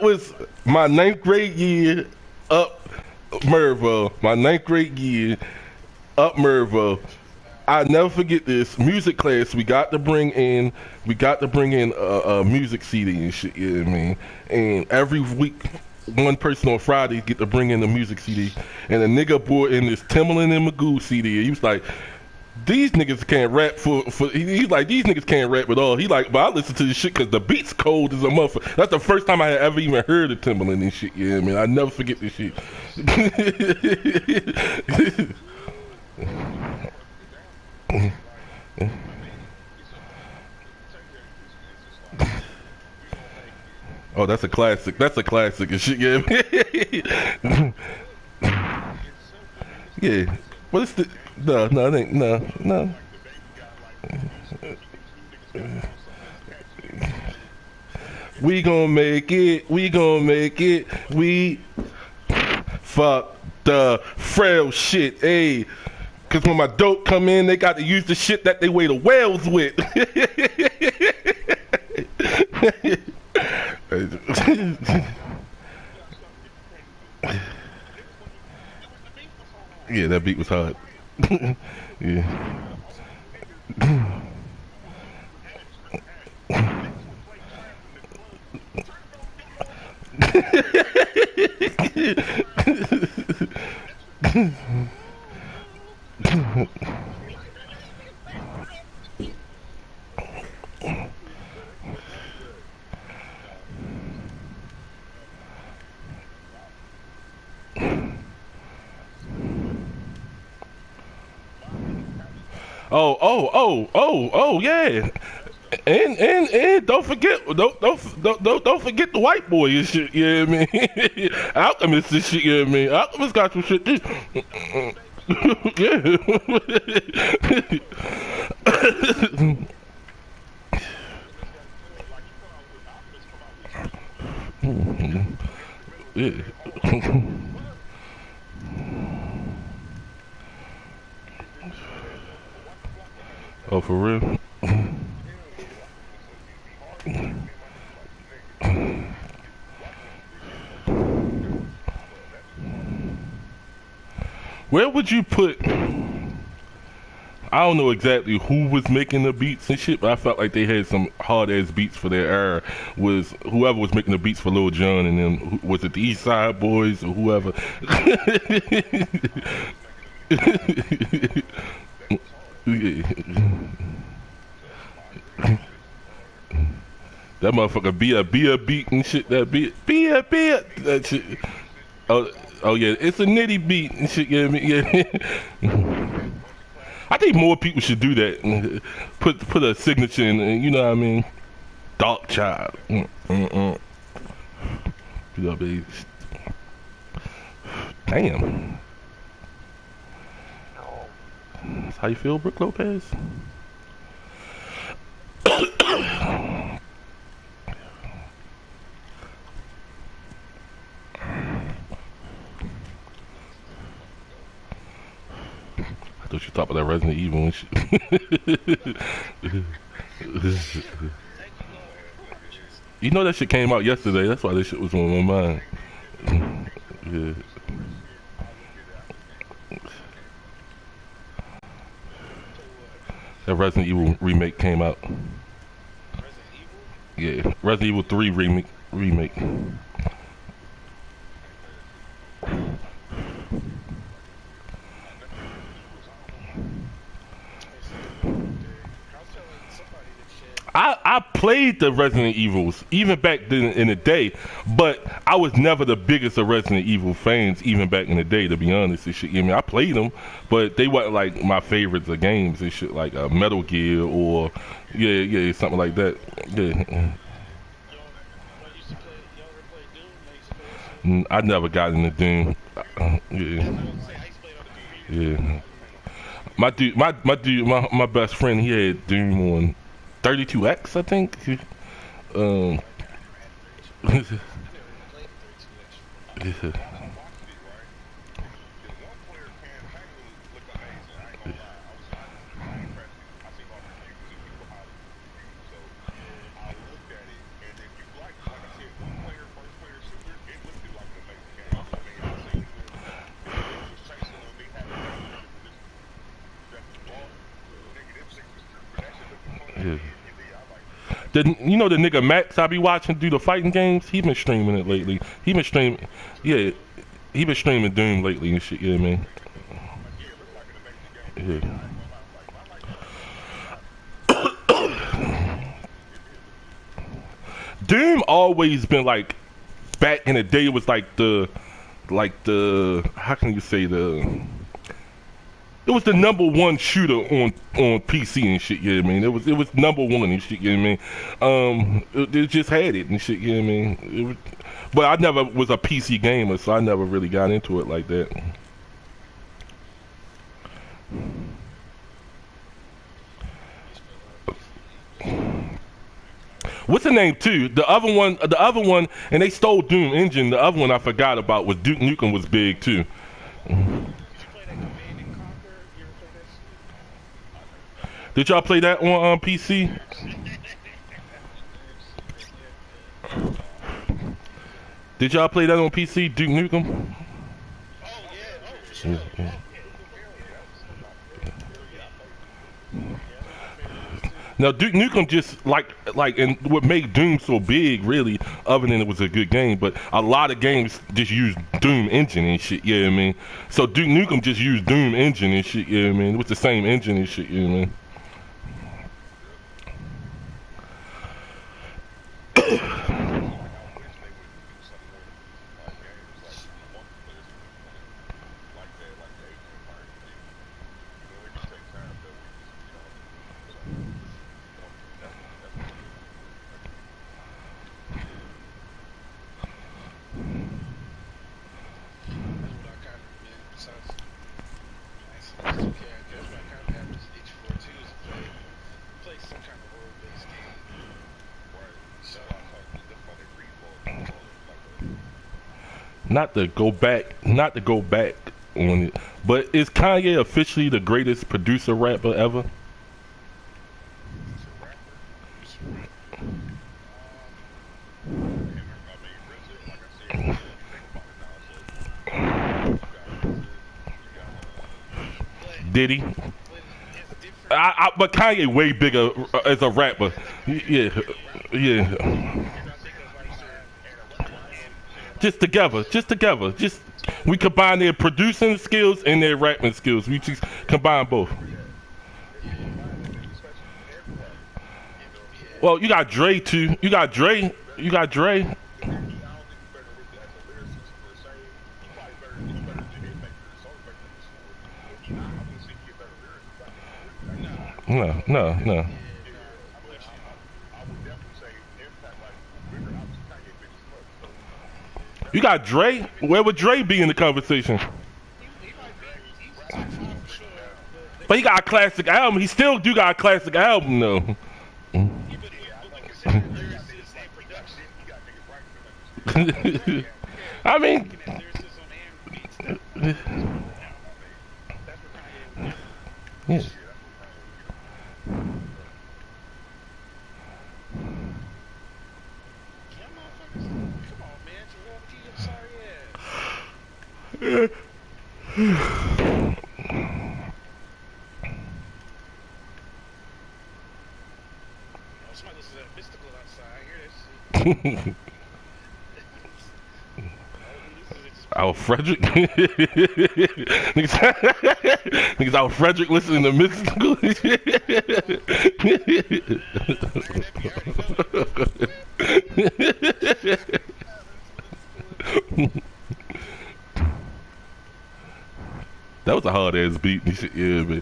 was my 9th grade year up Mervo. My 9th grade year up Mervo. I never forget this music class. We got to bring in a music CD and shit. Yeah, I mean, and every week one person on Friday get to bring in a music CD, and a nigga brought in this Timbaland and Magoo CD. He was like, these niggas can't rap he's like, these niggas can't rap at all. He like, but I listen to this shit because the beat's cold as a motherfucker. That's the first time I had ever even heard of Timbaland and shit. Yeah, man, I never forget this shit. Oh, that's a classic. That's a classic and shit. Yeah. Yeah. What is the? No, it ain't. No. We gonna make it. We fuck the frail shit. Hey, cause when my dope come in, they got to use the shit that they weigh the whales with. Yeah, that beat was hard. Yeah. Oh, yeah. And don't forget the white boy and shit, yeah, I mean. Alchemist and shit, yeah, I mean. Alchemist got some shit too. Yeah. Yeah. Oh, for real? Where would you put? I don't know exactly who was making the beats and shit, but I felt like they had some hard ass beats for their era. Was whoever was making the beats for Lil Jon, and then was it the East Side Boys or whoever? That motherfucker be a beat and shit. That be a that shit. Oh yeah, it's a nitty beat and shit. Yeah, yeah. I think more people should do that. Put a signature in. You know what I mean? Dark Child. You know, baby. Damn. That's how you feel, Brook Lopez? I thought you talked about that Resident Evil and shit. You know that shit came out yesterday. That's why this shit was on my mind. Yeah. That Resident Evil remake came out. Yeah, Resident Evil 3 remake. I played the Resident Evils even back then in the day, but I was never the biggest of Resident Evil fans even back in the day, to be honest and shit. I mean, I played them, but they weren't like my favorites of games and shit, like Metal Gear or yeah, something like that. Yeah. I never got into Doom. Yeah. My best friend, he had Doom on 32X, I think. Yeah. Yeah. You know the nigga Max I be watching do the fighting games? He been streaming it lately. He been streaming Doom lately and shit, yeah, man. Yeah. Doom always been like, back in the day it was like the how can you say it was the #1 shooter on PC and shit, yeah, I mean. It was #1 and shit, yeah, I mean. It just had it and shit, yeah, I mean. But I never was a PC gamer, so I never really got into it like that. What's the name too? The other one, and they stole Doom Engine. The other one I forgot about was Duke Nukem was big too. Did y'all play that on PC? Did y'all play that on PC, Duke Nukem? Yeah. Now Duke Nukem just like and what made Doom so big really, other than it was a good game, but a lot of games just use Doom engine and shit, yeah, I mean. So Duke Nukem just used Doom engine and shit, yeah, I mean. It was the same engine and shit, yeah, I mean. Not to go back on it, but is Kanye officially the greatest producer rapper ever? Did he? But Kanye way bigger as a rapper. Yeah. Just together. We combine their producing skills and their rapping skills. We just combine both. Well, you got Dre too. You got Dre. You got Dre. No, no, no. You got Dre. Where would Dre be in the conversation? But he got a classic album. He still do got a classic album though. I mean, yeah. Somebody listens to that Mystical outside. I hear that shit. Our Frederick. Niggas out Frederick listening to Mystical. That was a hard ass beat and shit, yeah, man.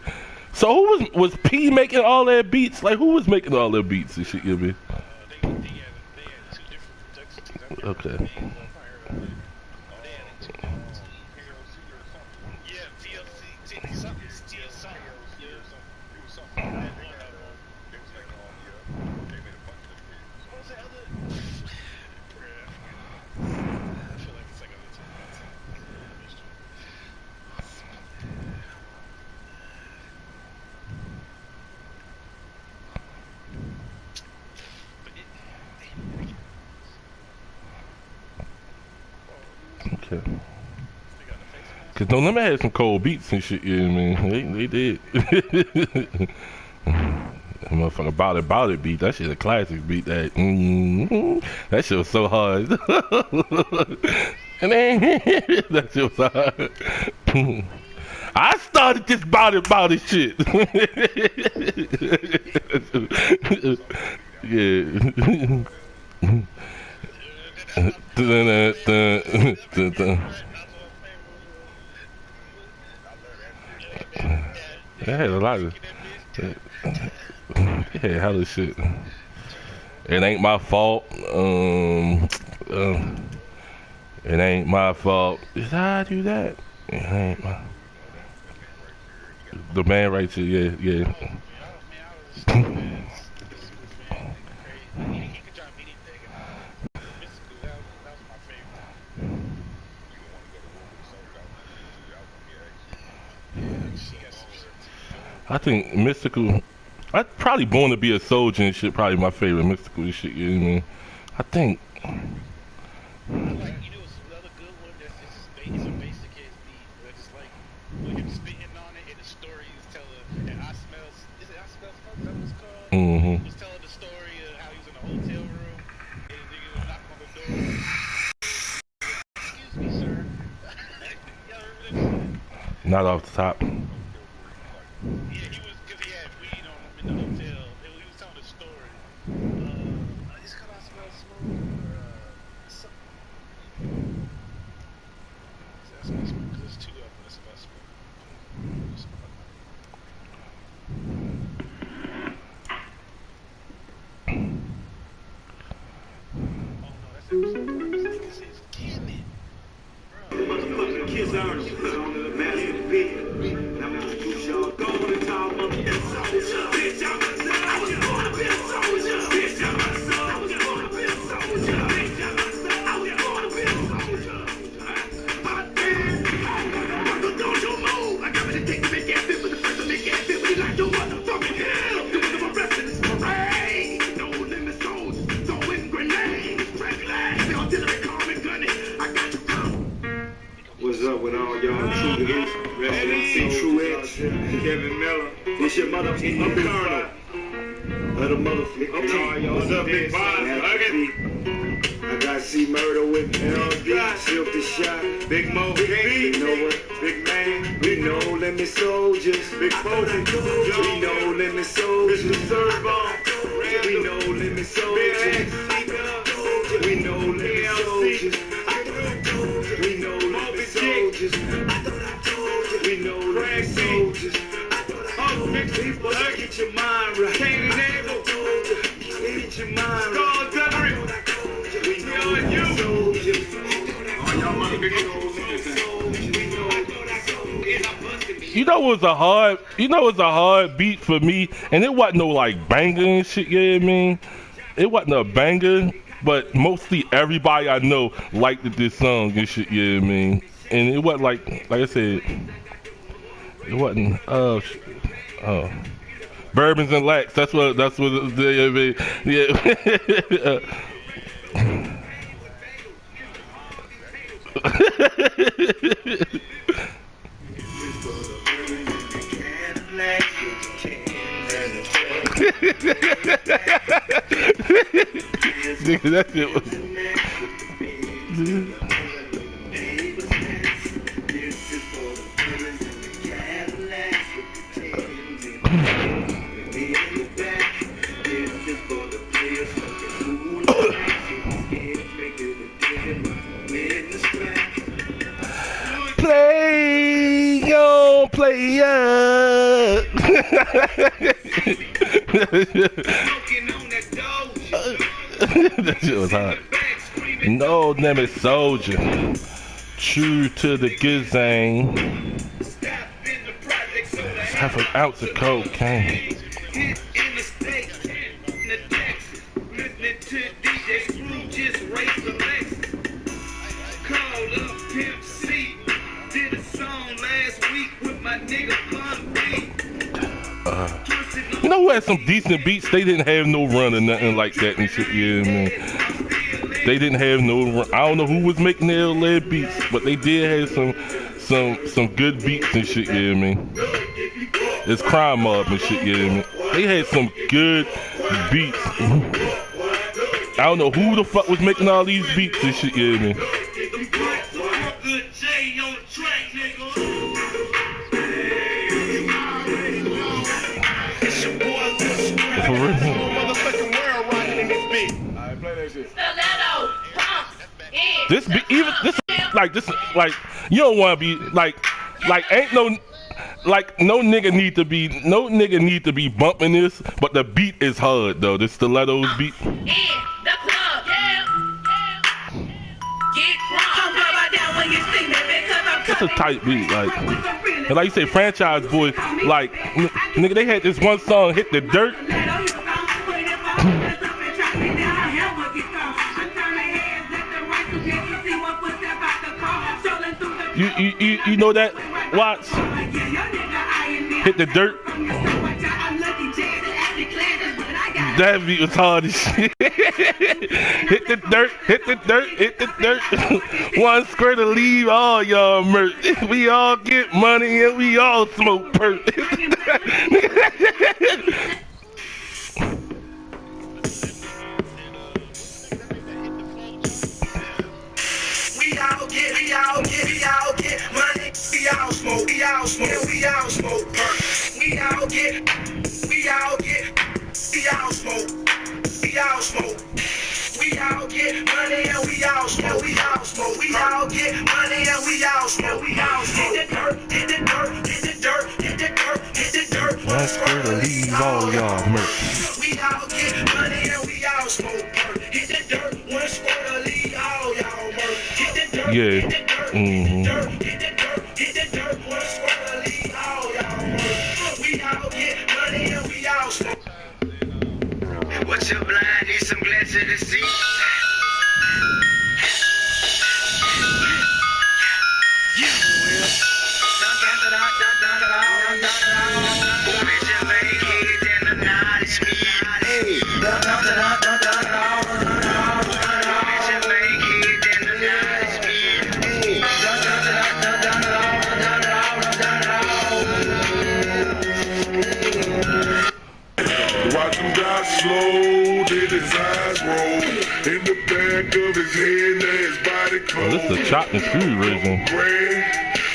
So who was P making all that beats? Like who was making all that beats and shit, yeah, man? They had two different production teams. Okay. Yeah, TLC, something, TLC. Yeah, what was the other? I feel like it's like other time. Okay. Cause No Limit had some cold beats and shit, yeah, man. They did. That motherfucker Bout It beat. That shit a classic beat. That shit was so hard. And then that shit was hard. I started this Bout It shit. Yeah. They had a lot of. They had hella shit. It ain't my fault. It ain't my fault. Did I do that? It ain't my. The man right here, yeah. I think Mystical. I probably Born to Be a Soldier and shit. Probably my favorite Mystical shit. You know what I mean? I think. Like, you know, it's another good one that's it's a basic ass beat, but it's like when him spitting on it and the story is telling. And I Smell, is it I Smell Smoke? Is that what it's called? Mm-hmm. He's telling the story of how he was in a hotel room and the nigga was knocking on the door. Excuse me, sir. Y'all remember that shit? Not off the top. Yeah, he was, because he had weed on him in the hotel. And he was telling the story. It's because I smell smoke or something. I smell smoke because there's two of them that smell smoke. Oh no, that's episode 1. This nigga says, damn it. Bro. Kids are on the master beat. I'm gonna introduce y'all. Go on the top of the soldier. Bitch, I'm a soldier. I was born to be a soldier. Bitch, I'm a soldier. I was born to be a soldier. Bitch, I'm a soldier. I was born to be a soldier. Hot man. Don't you move. I got me to take the big ass bit with the first big ass bit when you like your motherfucking hell. You was my rest in this parade. No limit soldiers. Throwing grenades. Regular. The artillery coming gunning. I got you covered. What's up with all y'all true hits? Residency, True Edge, Kevin Miller. This your motherfucking Colonel. Other motherfucking what's up, Big Boss? I got C Murder with me. LD, Silky Shot, Big Mo, Big you know what? Big Man, we know limit soldiers. Big Post, we know limit soldiers. We know limit people, get your mind right. Can't enable, get your mind right. We know you. All y'all motherfucking old niggas. You know it was a hard beat for me, and it wasn't no like banger and shit, you know what I mean? It wasn't a banger, but mostly everybody I know liked this song and shit, you know what I mean? And it wasn't like I said, it wasn't Bourbons and Lax, that's what it was, yeah. Nigga, that shit was. Play on, player. That shit was hot. No limit soldier. True to the gizang. Half an ounce of cocaine. You know who had some decent beats? They didn't have no run or nothing like that and shit, yeah, man. They didn't have no run. I don't know who was making their lead beats, but they did have some good beats and shit, yeah, man. It's Crime Mob and shit, yeah, man. They had some good beats. I don't know who the fuck was making all these beats and shit, yeah, man. For real. This be even this like you don't want to be like ain't no like no nigga need to be bumping this, but the beat is hard though. This Stilettos beat. It's a tight beat, like, and like you say, Franchise Boy, like, nigga, they had this one song, Hit the Dirt. You know that? Watch. Hit the Dirt. That beat was hard as shit. Hit the dirt, hit the dirt, hit the dirt. One squirt to leave all y'all murk. We all get money and we all smoke perk. We all get money. We all smoke, we all smoke, we all smoke perk. We all get we all smoke, we all smoke. We all get money and we all smoke, we all smoke. We all get money and we all smoke, we all smoke. Hit the dirt, hit the dirt, hit the dirt, hit the dirt, hit the dirt. One squirt to leave all y'all murk. We all get money and we all smoke perk. Hit the dirt, one squirt to leave all y'all murk. Hit the dirt, Yeah. hit the dirt, hit the dirt, hit the dirt, hit the dirt, one squirt to leave all y'all murk. We all get money and we all smoke. What's your blind? Need some glance in the seat. Watch him die slow, then his eyes roll. In the back of his head, now his body Oh, cold. this is the chopped and screwed version.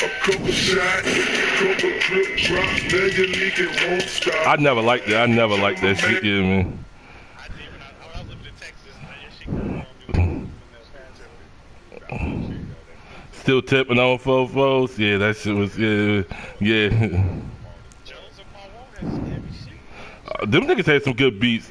A couple shots, couple drip drops, then your leak it won't stop. I never liked that. I never liked that shit, yeah, man. I did when I lived in Texas, man. Your shit going on me. Still tipping on fofos. Yeah, that shit was, yeah. Jones and Paul Walker. Them niggas had some good beats.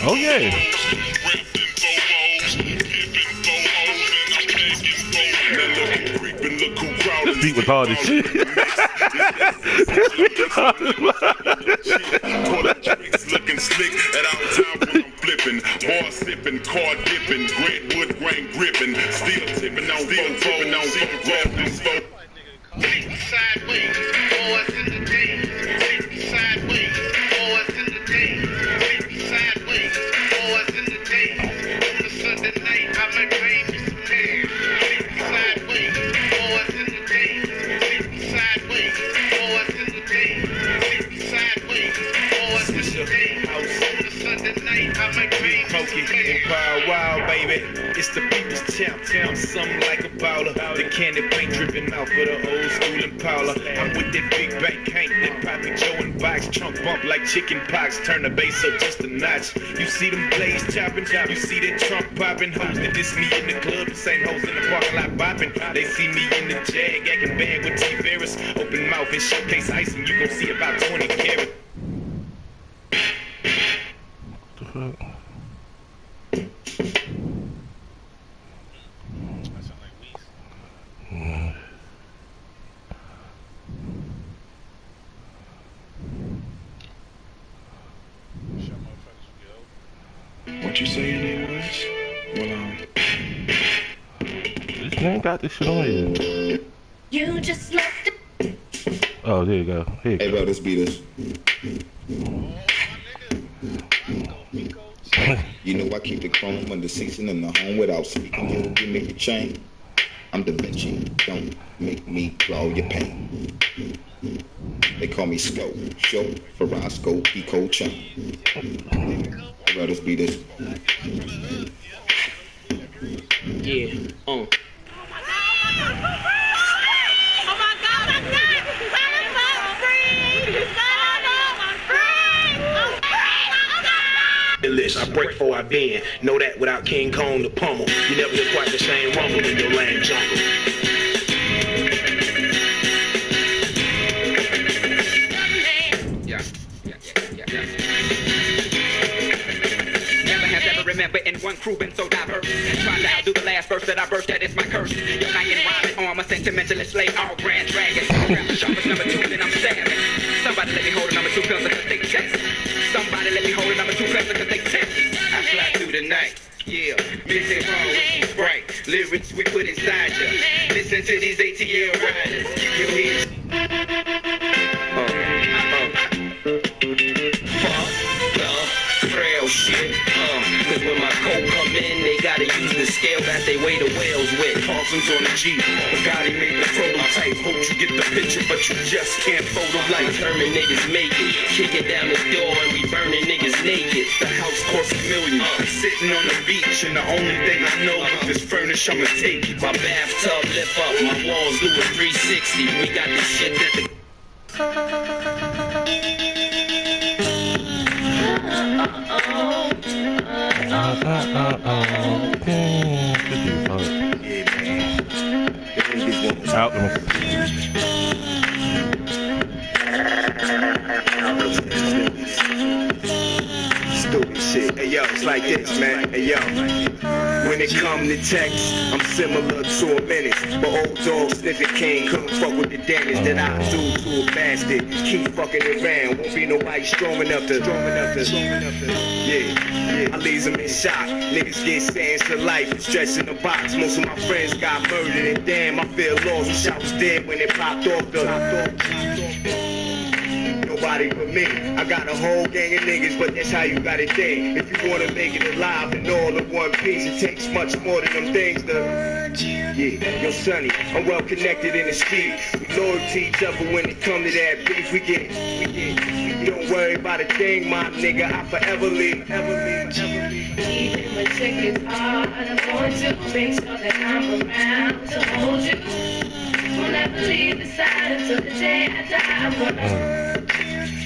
Oh yeah. This beat was hard as shit. Looking slick at our time when I'm flipping, bar sipping, car dipping, Grant wood grain gripping, still tipping on Sideways, boys in the day. Sideways, boys in the day. Sideways, boys in the day. On a Sunday night, I might rain me some hair. Sideways, boys in the day. Sideways, boys in the day. Sideways, boys in the day. On a Sunday night, I might rain me some hair. Empire Wild, baby. It's the people's champ. I'm something like a bowler. The candy paint dripping out for the old school Impala. I'm with that big bank Hank, that Poppy Joe and box. Trunk bump like chicken pox. Turn the bass up just a notch. You see them blades chopping. You see that trunk popping. Hoes that diss me in the club. The same hoes in the parking lot bopping. They see me in the Jag, acting bad with T. Ferris. Open mouth and showcase ice, and you gon' see about 20 carats. What the fuck? What you say your name was? Well, This name got this shit on here. You just left it. Oh, there you go. Here you Hey, go. bro, this beat us. You know I keep the chrome under season in the home without speaking. You'll give me the chain. I'm Da Vinci. Don't make me claw your pain. They call me Scope, Show, Ferrasco, Pico, Chain. Hey, bro, this beat us. Yeah, list, I break before I bend. Know that without King Kong the pummel. You never get quite the same rumble in your lame jungle. Remember in one crew been so diverse. Try to outdo the last verse that I burst, that is my curse. Your night and rhyming armor, sentimentalist slave, all grand dragon. Rap the sharpest number 2, then I'm stabbing. Somebody let me hold a number 2 pencil cause they test. Somebody let me hold a number 2 pencil cause they test. I fly through the night. Yeah, mixing raw with Sprite. Lyrics we put inside you. Listen to these ATL riders. Your ears. Shit, cause when my coat come in, they gotta use the scale that they weigh the whales with. Parsons on the Jeep, Bugatti made the prototype. Hope you get the picture, but you just can't photo light. Determined niggas make it, kicking down the door and we burning niggas naked. The house costs $1 million, sitting on the beach, and the only thing I know if it's furnished, I'ma take it. My bathtub lift up, my walls do a 360. We got this shit that the Stupid shit. Hey yo, it's like this, man. Hey yo. When it come to text, I'm similar to a menace. But old dog sniffing king couldn't fuck with the damage that I do to a bastard. Keep fucking around, won't be nobody strong enough to. Yeah. I leave them in shock. Niggas get sentenced to life, stretched in the box. Most of my friends got murdered, and damn, I feel lost. Wish I was dead when it popped off the. nobody but me. I got a whole gang of niggas, but that's how you got it there. If you wanna make it alive and all in one piece, it takes much more than them things to... Yeah, yo, Sonny, I'm well connected in the street. We loyal to each other when it come to that beef. We get. Don't worry about a thing, my nigga. I forever leave. Even when shit gets hard, I'm going to make sure that I'm around to hold you. Will never leave the side until the day I die. I'm gonna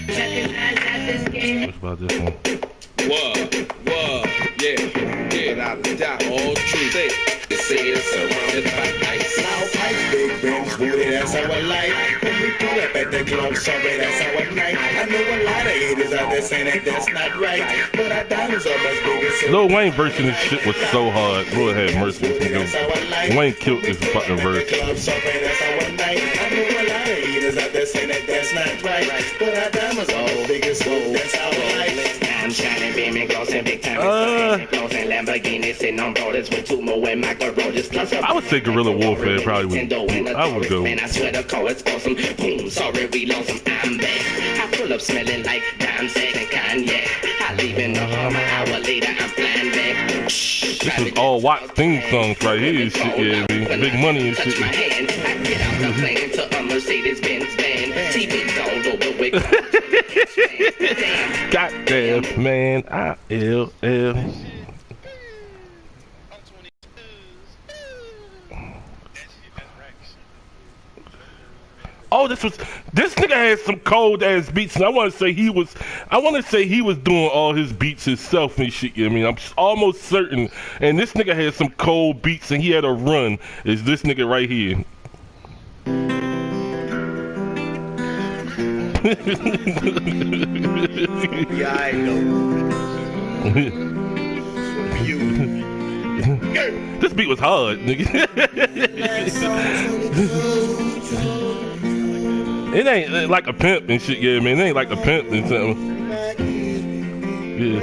recognize that this game. What about this one? Yeah. Without a doubt, all true. They say it's surrounded by nice. Loud pipes, big bands, booty, that's how I like. When we pull up at the club, sorry, that's how I like. I know a lot of haters out there saying that that's not right, but our diamonds are as big as... Lil Wayne verse in this shit was so hard. Lord have mercy. Wayne killed this fucking verse. Sorry, that's how I like. I know a lot of haters out there saying that that's not right, but our diamonds are as big as gold, that's how I like. I'm shining, beaming, glossing, big time, closing Lamborghini, sitting on borders with two more and macaronis. Plus I would say Guerrilla Warfare probably would. I would go. Man, I swear the chorus awesome. Boom, sorry, we lost him. I'm back. I pull up smelling like damn sex and cognac. I leave in the home an hour later, I'm flying back. This is all Watt theme songs right here and shit, yeah, man. Big money and shit. My hand, I get out the plane to a Mercedes-Benz van. TV all over with. Goddamn, man. ILL. Oh, this nigga had some cold ass beats, and I want to say he was doing all his beats himself and shit. You know what I mean, I'm almost certain. And this nigga had some cold beats, and he had a run. Is this nigga right here? Yeah, I know. This beat was hard, nigga. It ain't like a pimp and shit, yeah, man. It ain't like a pimp and something. Yeah.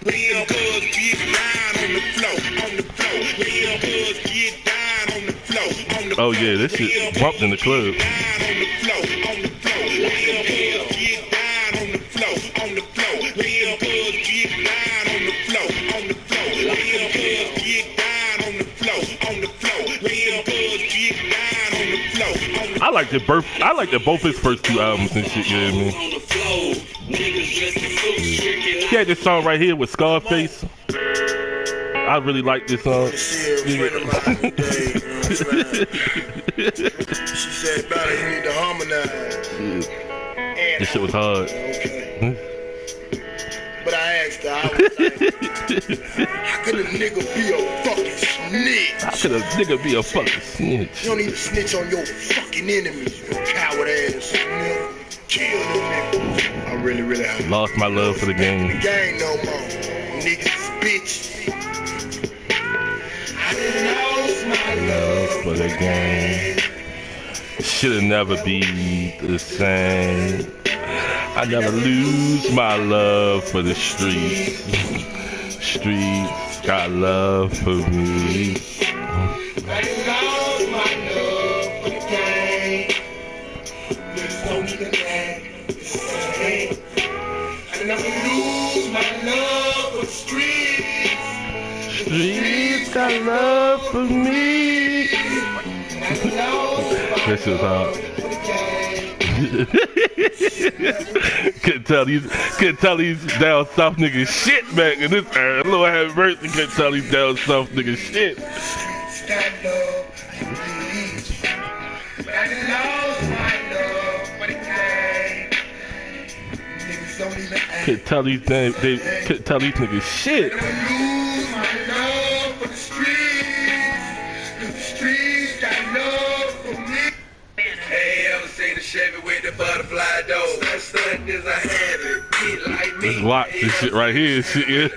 Real good, get down on the floor, on the floor. Real good, get down on the floor, on the floor. Oh yeah, this shit bumped in the club. Down on the floor, on the floor. Real good, get down on the floor, on the floor. Real good, get down on the floor, on the floor. Real good, get down on the floor, on the floor. Real good, get down on the floor, on the floor. I liked both his first two albums and shit, yeah, man. He had this song right here with Scarface. I really like this song. She said, "Better you need to harmonize." This shit was hard. But I asked her, I was like, how could a nigga be a fucking snitch? How could a nigga be a fucking snitch? You don't even snitch on your fucking enemies, you coward ass nigga. Kill them niggas. I really have lost my love for the game. The game no more. Niggas bitch. I lost my love for the game. Should've never be the same. I never lose my love for the streets. Streets got love for me. I lost my love for the game. Niggas don't even act the same. I never lose my love for the streets. Streets got love for me. This is hard. Couldn't tell these down south niggas shit back in this era. Lord have mercy, couldn't tell these down south niggas shit. Couldn't tell these couldn't tell these niggas shit. Chevy with the butterfly door. That stunt is a habit. Get like me. Let's watch this shit right here. Shit, yeah.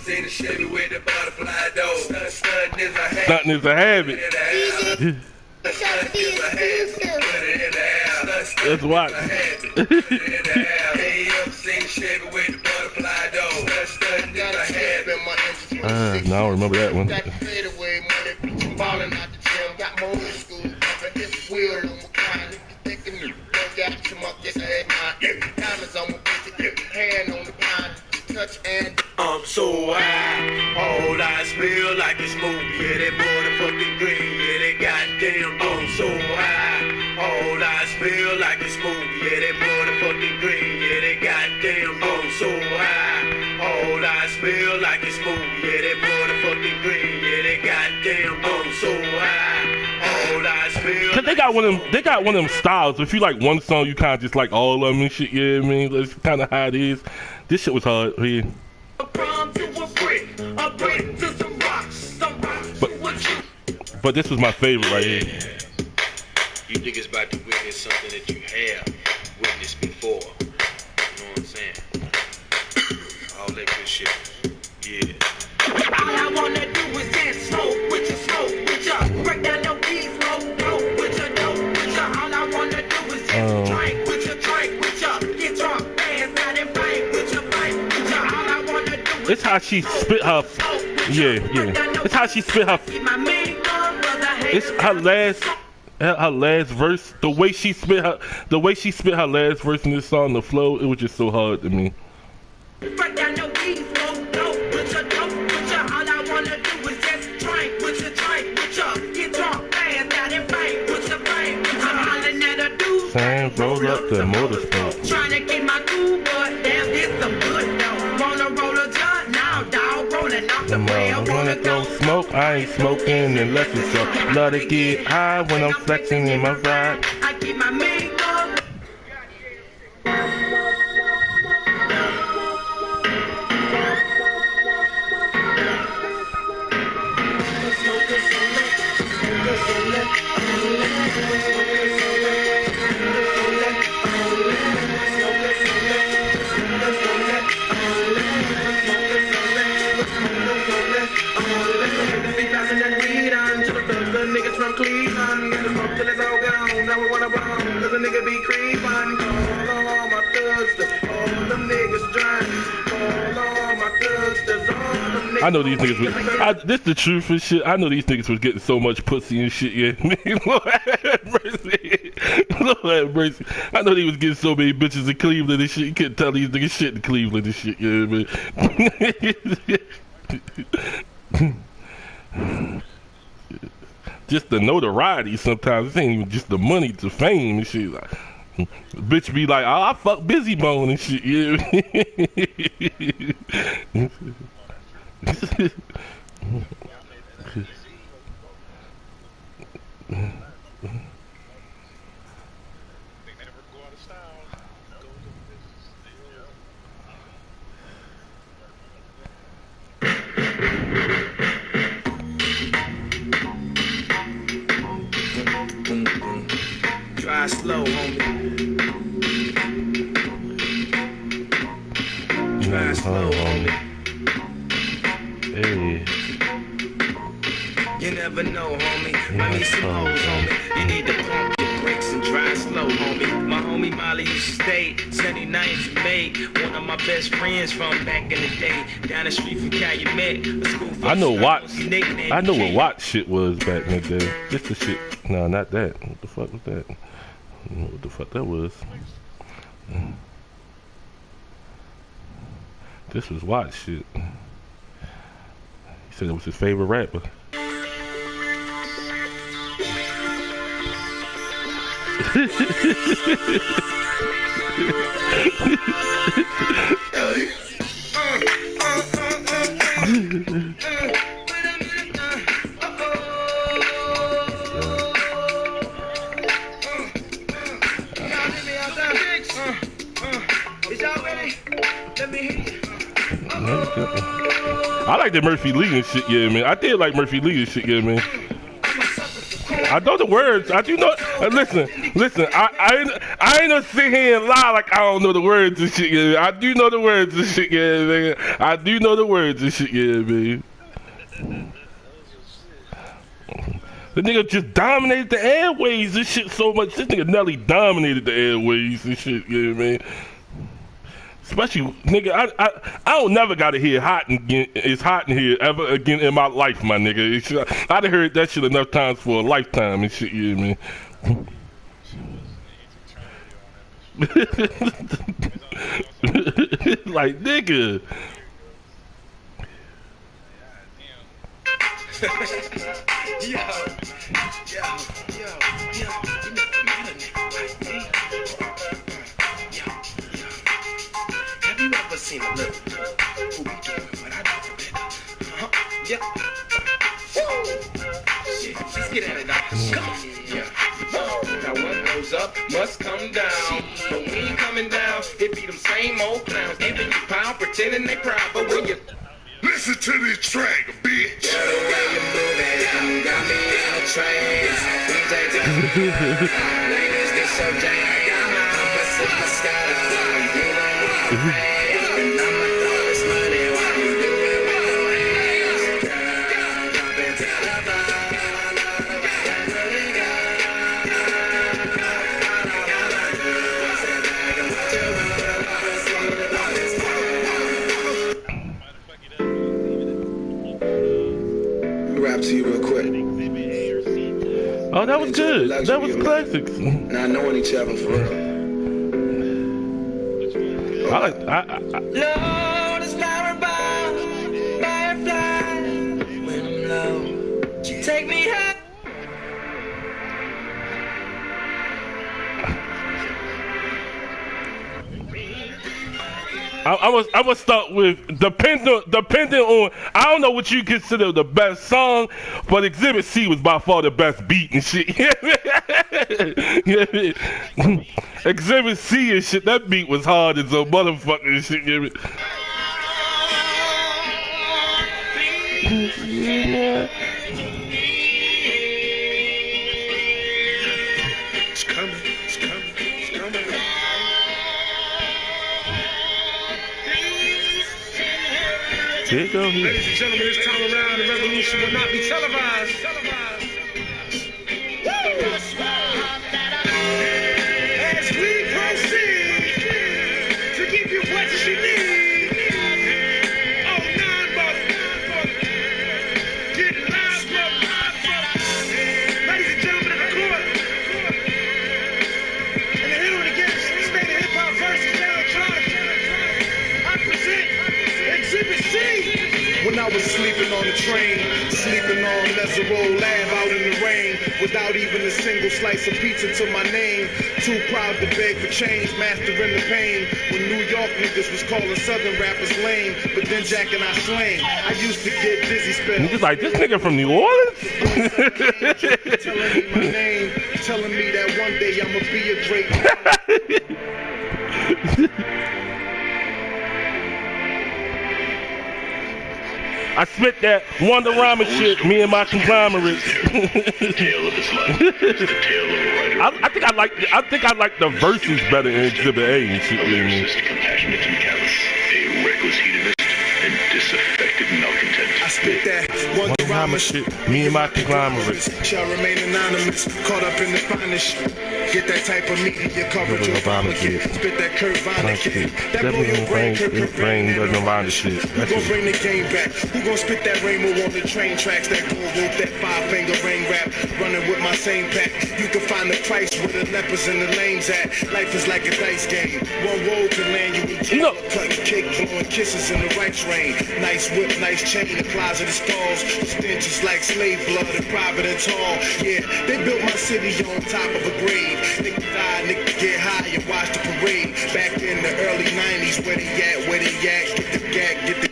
See the Chevy with the butterfly door. Stunt is a habit. Stunt is a habit. Let's watch. No, I don't remember that one. so high. All I smell like is smoke. Yeah, that motherfucking green. Yeah, that goddamn bone so high. All I smell like is smoke. Yeah, that motherfucking green. Yeah, that goddamn bone so high. All I smell like is smoke. Yeah, that motherfucking green. Yeah, that goddamn bone so high. All I smell. Cause they got one of them styles. If you like one song, you kind of just like all of them and shit. Yeah, I mean, that's kind of how it is. This shit was hard. Yeah. But this was my favorite right here. You niggas about to witness something that you have witnessed before. You know what I'm saying? All that good shit. Yeah. All I wanna do is dance, smoke with ya, break down your keys, smoke with ya, all I wanna do is dance, drink with ya, get drunk, dance out and fight with ya, all I wanna do is it's how she spit her. Yeah. It's how she spit her. It's her last verse. The way she spit her last verse in this song, the flow, it was just so hard to me. break down your keys, smoke with ya, all I wanna do is just drink with ya, get drunk, dance out and fight with ya, I'm hollering at a dude. Sam roll up the motorsport. Trying to keep my cool, but damn, this some good though. Wanna roll a joint? Now, dog, rolling off the way. I wanna go smoke. I ain't smoking unless it's so. Love to get high when I'm flexing in my ride. I keep my makeup. Niggas from Cleveland, get the smoke till it's all gone. Now we wanna bomb, cause a nigga be creepin'. Call all my thugs, all them niggas drunk. Call all my thugs, all them niggas. I know these niggas was. This the truth and shit. I know these niggas was getting so much pussy and shit. Yeah, Lord have mercy. Lord have mercy. I know they was getting so many bitches in Cleveland and shit. You couldn't tell these niggas shit in Cleveland and shit. Yeah, man. Just the notoriety sometimes. It ain't even just the money to fame and shit. Like, bitch be like, oh, I fuck Busy Bone and shit. Yeah. Try slow, homie. Try slow, homie. Hey. You never know, homie. Run me some hoes, homie. You need to pump your brakes and drive slow, homie. My homie Molly used to stay 79th May. One of my best friends from back in the day. Down the street from Calumet. I know Watts. I know what Watts shit was back in the day. Just the shit. No, not that. What the fuck was that? I don't know what the fuck that was. This was Watts shit. He said it was his favorite rapper. I like the Murphy Lee and shit, yeah, man. I did like Murphy Lee and shit, yeah, man. I know the words. I do know. Listen. I ain't gonna sit here and lie like I don't know the words and shit, yeah. I do know the words and shit, yeah, man. I do know the words and shit, yeah, man. The nigga just dominated the airways and shit so much. This nigga Nelly dominated the airways and shit, yeah, man. Especially, nigga, I don't never gotta hear hot again. It's hot in here ever again in my life, my nigga. I'd have heard that shit enough times for a lifetime and shit, yeah, man. Like, nigga. Yo, you never met a nigga like me. Yo. Have you ever seen a little who be doing what I do for better? Yeah. Woo! Shit, let's get at it now. Come on. Yeah. Now what goes up must come down. But we ain't coming down. It be them same old clowns. Giving you pound, pretending they proud. But when you listen to this track, bitch. the way you moving, got me in a trace. DJ to ladies, this so Jay. I got my compass in the sky. You don't want to and I'ma throw this money while you do it with your hands. Girl, jump into the vibe. I love the way you really go. All I do is sit back and watch you move. I see the bodies move. Let me rap to you real quick. Oh, that was good. That was classics. Not knowing each other for real. Lord is powered by firefly. When I'm low, take me high. I was start with depending on, I don't know what you consider the best song, but Exhibit C was by far the best beat and shit. Yeah. Exhibit C and shit, that beat was hard as a motherfucker and shit. Yeah. It's coming, it's coming, it's coming. Here you go. Ladies and gentlemen, this time around, the revolution will not be televised. As we proceed to give you what you need. Oh, nine, brother. Get live, brother. Ladies and gentlemen of the court. And the hill of the game, state of hip-hop versus electronic. I present Exhibit C. When I was sleeping on the train, sleeping on Mesereau Lab out in the rain, without even a single slice of pizza to my name, too proud to beg for change, mastering the pain. When New York niggas was calling Southern rappers lame, but then Jack and I slang. I used to get dizzy spells. Niggas like, this nigga from New Orleans? Telling me my name, telling me that one day I'ma be a great I spit that Wonderama shit, me and my conglomerate. The tale of his life is the tale of a writer. I think I like the verses better in Exhibit A and shit. A lyricist, compassionate and callous, a reckless hedonist, and disaffected malcontent. I spit that Wonderama shit, me and my conglomerate. Shall remain anonymous, caught up in the finest shit. Get that type of media coverage of Obamacare. Spit that Kurt Vonnegut. That blow your brain, Kurt brain, doesn't Nirvana shit. Who gon' bring the game back? Who gon' spit that rainbow on the train tracks? That gold rope, that five-finger ring rap. Running with my same pack. You can find the Christ where the lepers and the lames at. Life is like a dice game. One roll can land you in jail. Cutting cake, blowing kisses in the rice rain. Nice whip, nice chain, the closet of stalls. Stench is like slave blood and private and tall. Yeah, they built my city on top of a grave. Niggas die, niggas get high and watch the parade. Back in the early 90s, where they at, where they at? Get the gag, get the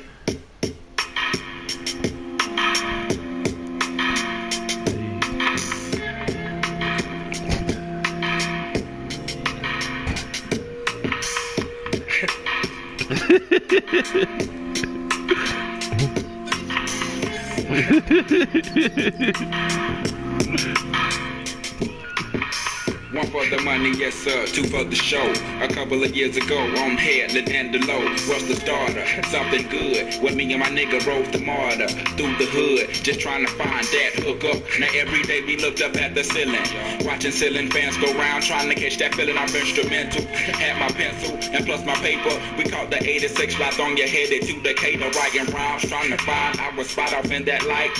One for the money, yes sir, two for the show. A couple of years ago, on Headland and the low was the starter. Something good, when me and my nigga rode the martyr through the hood, just trying to find that hook up. Now every day we looked up at the ceiling, watching ceiling fans go round, trying to catch that feeling of instrumental. Had my pencil and plus my paper, we caught the 86 shots on your head to Decatur, writing rhymes, trying to find our spot off in that light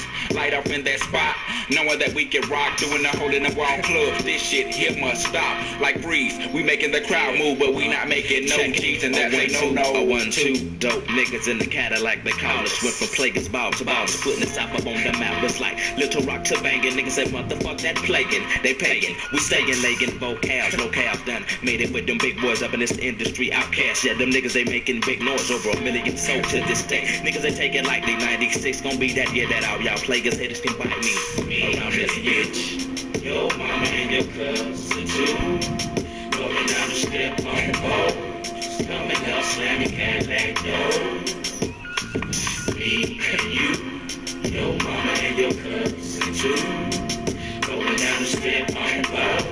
off in that spot, knowing that we can rock doing the hole in the wall club. This shit hip niggas must stop. Like Freeze, we making the crowd move, but we not making no cheese, and that's a no-no. 1-2, dope niggas in the Cadillac, they call us. Went from plaguers ball to ball, putting the South up on the map. It's like Little Rock to banging. Niggas say, what the fuck that plaguing? They paying, we staying legging vocals, locales done. Made it with them big boys up in this industry, outcasts. Yeah, them niggas, they making big noise, over 1 million sold to this day. Niggas, they take it lightly. 96 gon' be that year that all y'all plaguers haters can bite me. Around this bitch, your mama and your cousin too. Rolling down the step on the boat, coming up, slamming Cadillac door. Me and you, your mama and your cousin too. Rolling down the step on the boat,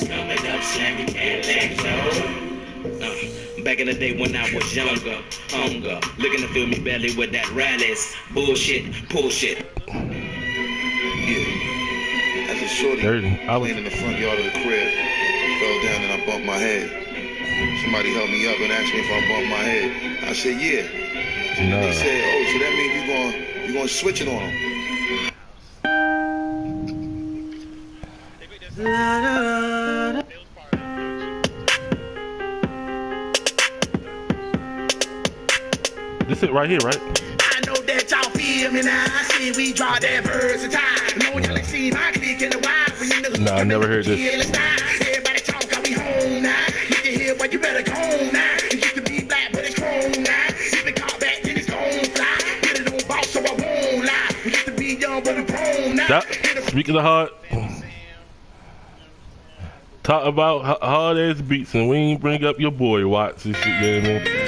coming up, slamming Cadillac door. Back in the day when I was younger, hunger, looking to fill me belly with that rallies, bullshit, bullshit. Yeah, that's a shorty playing in the front yard of the crib. Fell down and I bumped my head. Somebody helped me up and asked me if I bumped my head. I said, yeah. No. He said, oh, so that means you gonna switch it on him. This it right here, right? I know that y'all feel me now. I see we draw that versatile. Know y'all see my clique in the wild. When you niggas Nah, I never heard this. Everybody talk, got me home now. You can hear what you better go home now. It used to be black, but it's chrome now. If it call back, then it's gon' fly. Get it on boss, so I won't lie. We used to be young, but it's grown now. Speaking of hard, talk about hard ass beats, and we ain't bring up your boy Watts and shit, you know what I mean?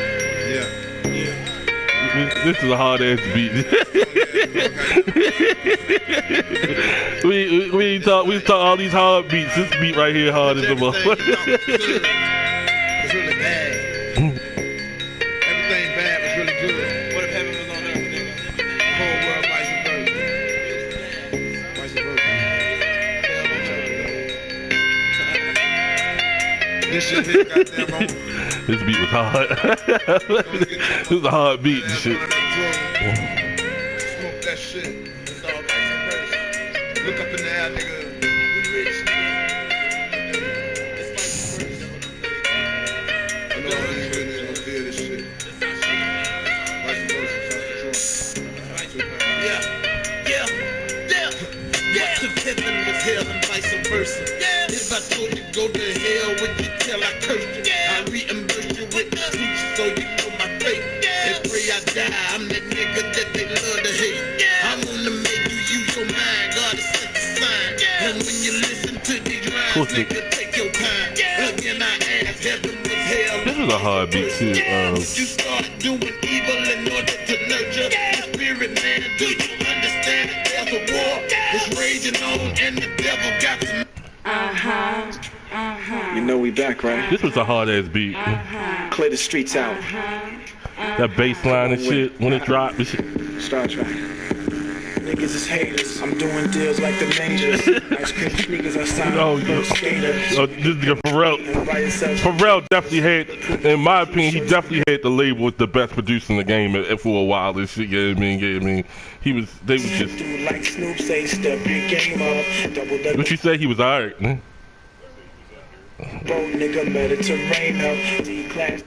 This is a hard ass beat. we talk all these hard beats. This beat right here hard as a motherfucker. It's really bad. Everything bad was really good. What if heaven was on earth, nigga? The whole world vice versa. Vice versa. This shit hit goddamn wrong. This beat was hard. This was a hard beat and shit. Smoke that shit. It's all vice versa. Look up in the air, nigga. We rich. It's vice versa. I know all these niggas gonna feel this shit. Vice versa. Yeah. To heaven was hell and vice versa. If I told you go to hell, would you tell I cursed you? I reimburse you with the truth so you know my fate. And pray I die, I'm that nigga that they love to hate. I wanna make you use your mind, God is such a sign. And when you listen to these rhymes, nigga, take your time. Again, I ask, heaven was hell. This is a hard beat too. You start doing evil in order to nurture the spirit, man. Do you understand that there's a war that's raging on and the devil got some. You know we back, right? This was a hard ass beat. Clear the streets out. That bass line and shit when it dropped and shit. Star Trek. Niggas is haters. I'm doing deals like the majors. Ice cream sneakers, I signed up skaters. Oh, this nigga Pharrell definitely had, in my opinion, he definitely had the label as the best producer in the game for a while and shit, you know what I mean? Yeah, I mean, they was just. Like Snoop say, step your game up. What you say? He was alright, man. Bro, nigga, Mediterranean up. D-class.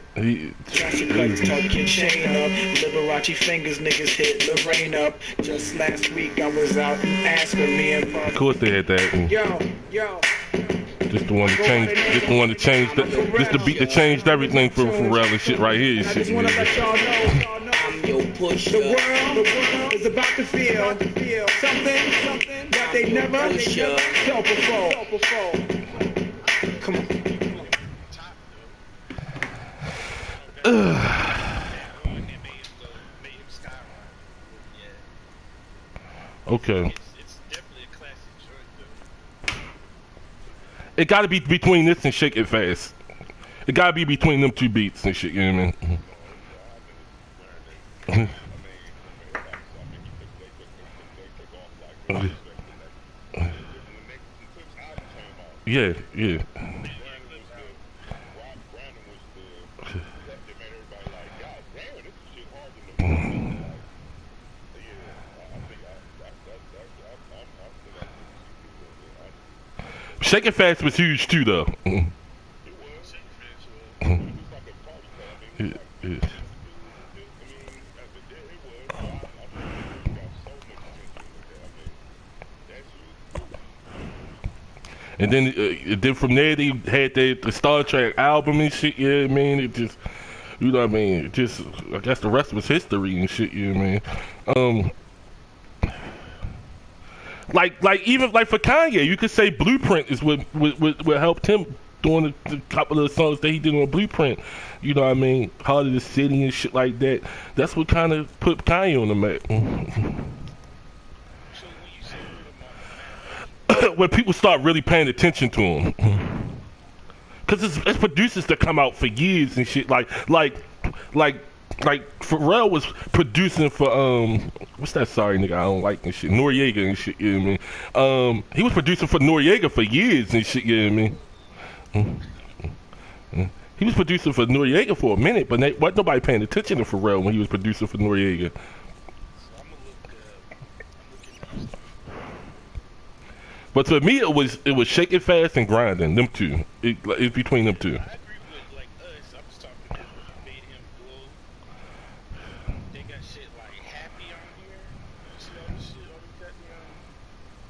Classic lights, tuck your chain up. Liberace fingers, niggas hit Lorraine up. Just last week I was out in Aspen, me and Pop. Of course they had that. Yo. This the one to change. This the one to change. This the beat that changed everything for Pharrell and shit right here. And shit. I'm your push. The world is about to feel something that they never felt before. Come on. Okay. It gotta be between this and Shake It Fast. It gotta be between them two beats and shit, you know what I mean? Yeah. Shake It Fast was huge too, though. And then from there they had the Star Trek album and shit. Yeah, man, it just, you know what I mean. It just, I guess the rest was history and shit. Yeah, man. Like even like for Kanye, you could say Blueprint is what helped him doing the couple of the songs that he did on Blueprint. You know what I mean? Heart of the City and shit like that. That's what kind of put Kanye on the map. When people start really paying attention to him, because it's producers that come out for years and shit. Like Pharrell was producing for what's that sorry nigga I don't like and shit, Noriega and shit. You know what I mean? He was producing for Noriega for years and shit. You know what I mean? He was producing for Noriega for a minute, but wasn't nobody paying attention to Pharrell when he was producing for Noriega. But to me, it was Shake It Fast and Grinding. Them two. It's between them two.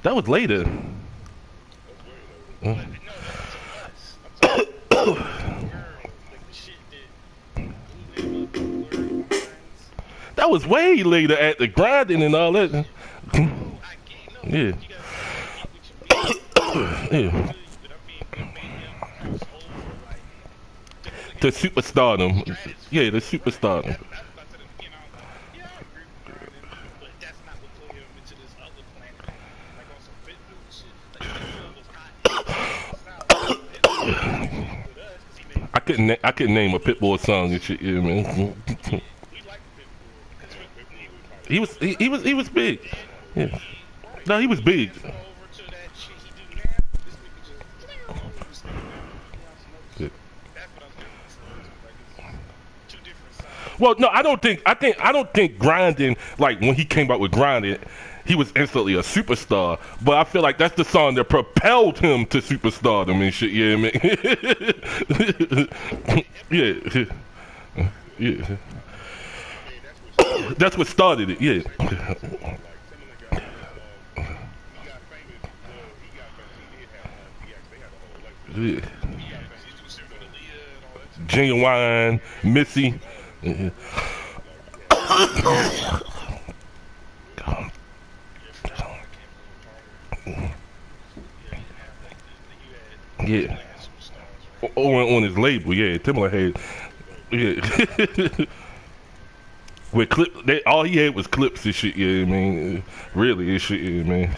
That was later. That was way later at the Grinding and all that. Yeah. Yeah. The superstardom. Yeah, the superstardom. I couldn't name a Pitbull song and shit, yeah, man. He was big. Yeah. No, he was big. Well, no, I don't think Grinding, like when he came out with Grinding, he was instantly a superstar. But I feel like that's the song that propelled him to superstardom and shit. Yeah, man. Yeah, yeah. That's what started it. Yeah. Yeah. Genuine, Missy. Yeah. Yeah. On his label, yeah. Timberlake had, yeah. With clip, all he had was clips and shit. Yeah, I mean, really, and shit, yeah, man.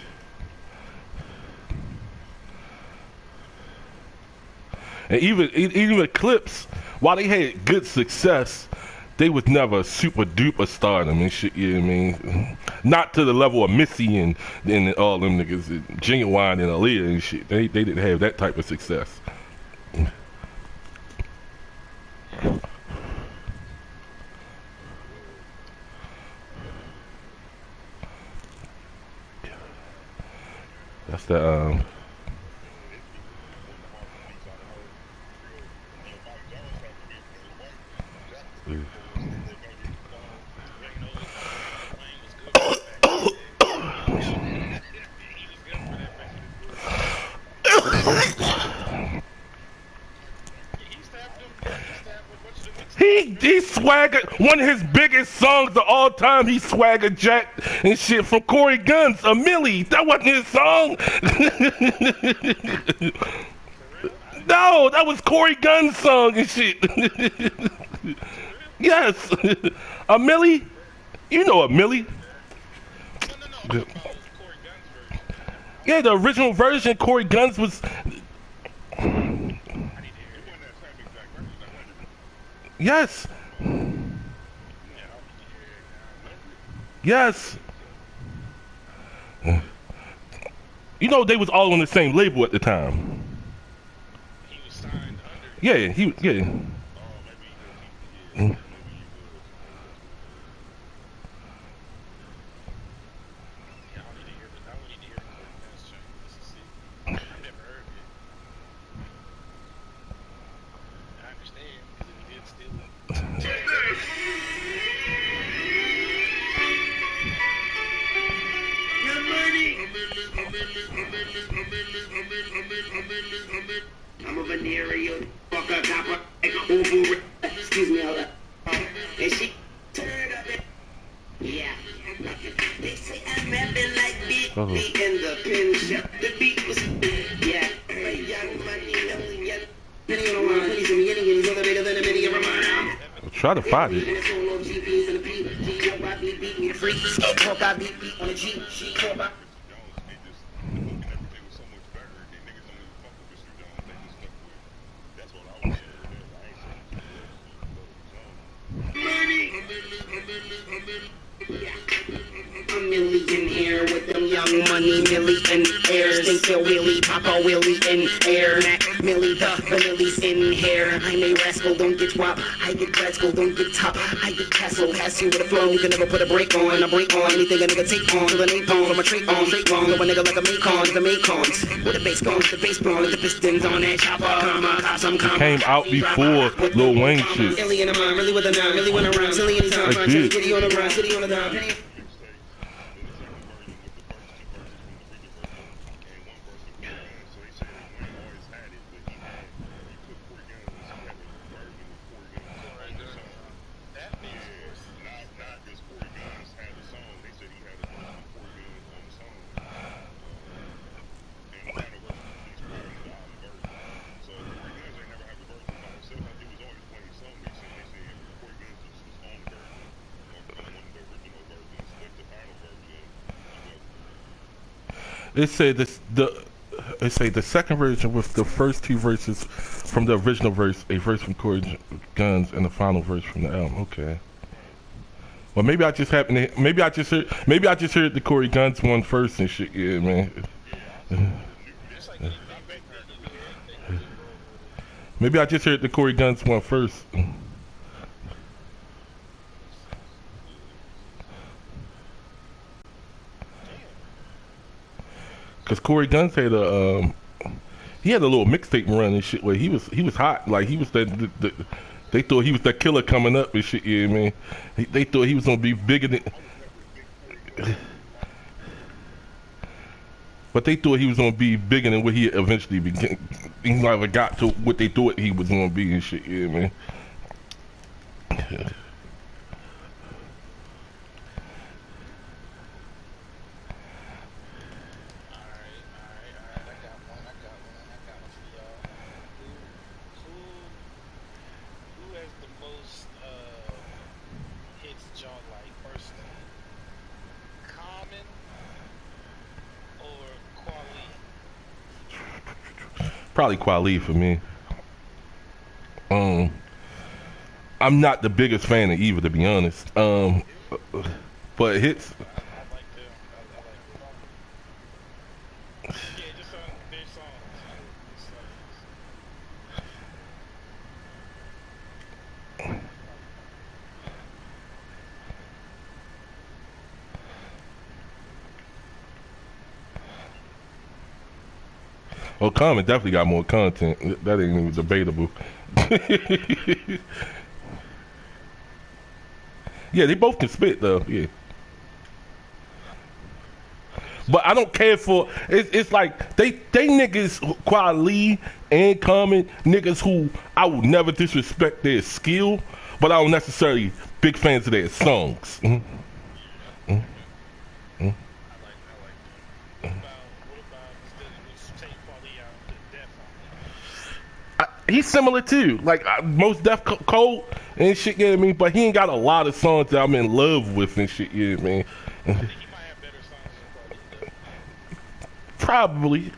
And even clips, while they had good success, they was never super duper stardom and shit. Yeah, I mean, not to the level of Missy and all them niggas, Genuine and Aaliyah and shit. They didn't have that type of success. That's the He swagger, one of his biggest songs of all time, he swagger jacked and shit from Corey Guns, A Millie. That wasn't his song. No, that was Corey Guns' song and shit. Yes. A Millie? You know A Millie. Yeah, the original version, Corey Guns was... Yes. Yes. You know they was all on the same label at the time. Yeah, yeah. I'm a venereal fucker, copper, over. Excuse me, hold up. And she turned up. Yeah. They say I'm rapping like Big B in the pin shop. The beat was yeah. Young money, young. Try to find it. A millionaire with them young money millionaires. Think you're Willie, Papa Willie in air. Mac Millie, the vanillies in hair. I'm a rascal, don't get wop. I get rascal, don't get top. I get castle, pass you with a flow. You can never put a break on. A break on anything a nigga take on. To the napalm, from a trait on, straight wrong. Of a nigga like a Macon, the Macons. With the bass goes, the bass bone, the pistons on that chopper. Comma, cops, I'm comma. Came out before Lil Wayne shit. Illy in the mind, really with a nine, really went around. Silly anytime, Like Chitty kitty on the run, city on the dime. It said the second version with the first two verses from the original verse, a verse from Corey Guns, and the final verse from the album. Okay. Well, maybe I just happened to, maybe I just heard the Corey Guns one first and shit. Yeah, man. Maybe I just heard the Corey Guns one first. Cause Corey Guns had a little mixtape run and shit where he was hot, like he was they thought he was that killer coming up and shit. Yeah, man. They thought he was gonna be bigger than, but they thought he was gonna be bigger than what he eventually became. He never got to what they thought he was gonna be and shit. Yeah, man. Probably Kweli for me. I'm not the biggest fan of either, to be honest. But hits. Well, Common definitely got more content. That ain't even debatable. Yeah, they both can spit though. Yeah, but I don't care for. It's like they niggas Kweli and Common niggas who I would never disrespect their skill, but I don't necessarily big fans of their songs. He's similar too, like most Def Cold and shit. Yeah, I mean, but he ain't got a lot of songs that I'm in love with and shit. Yeah, man. Probably.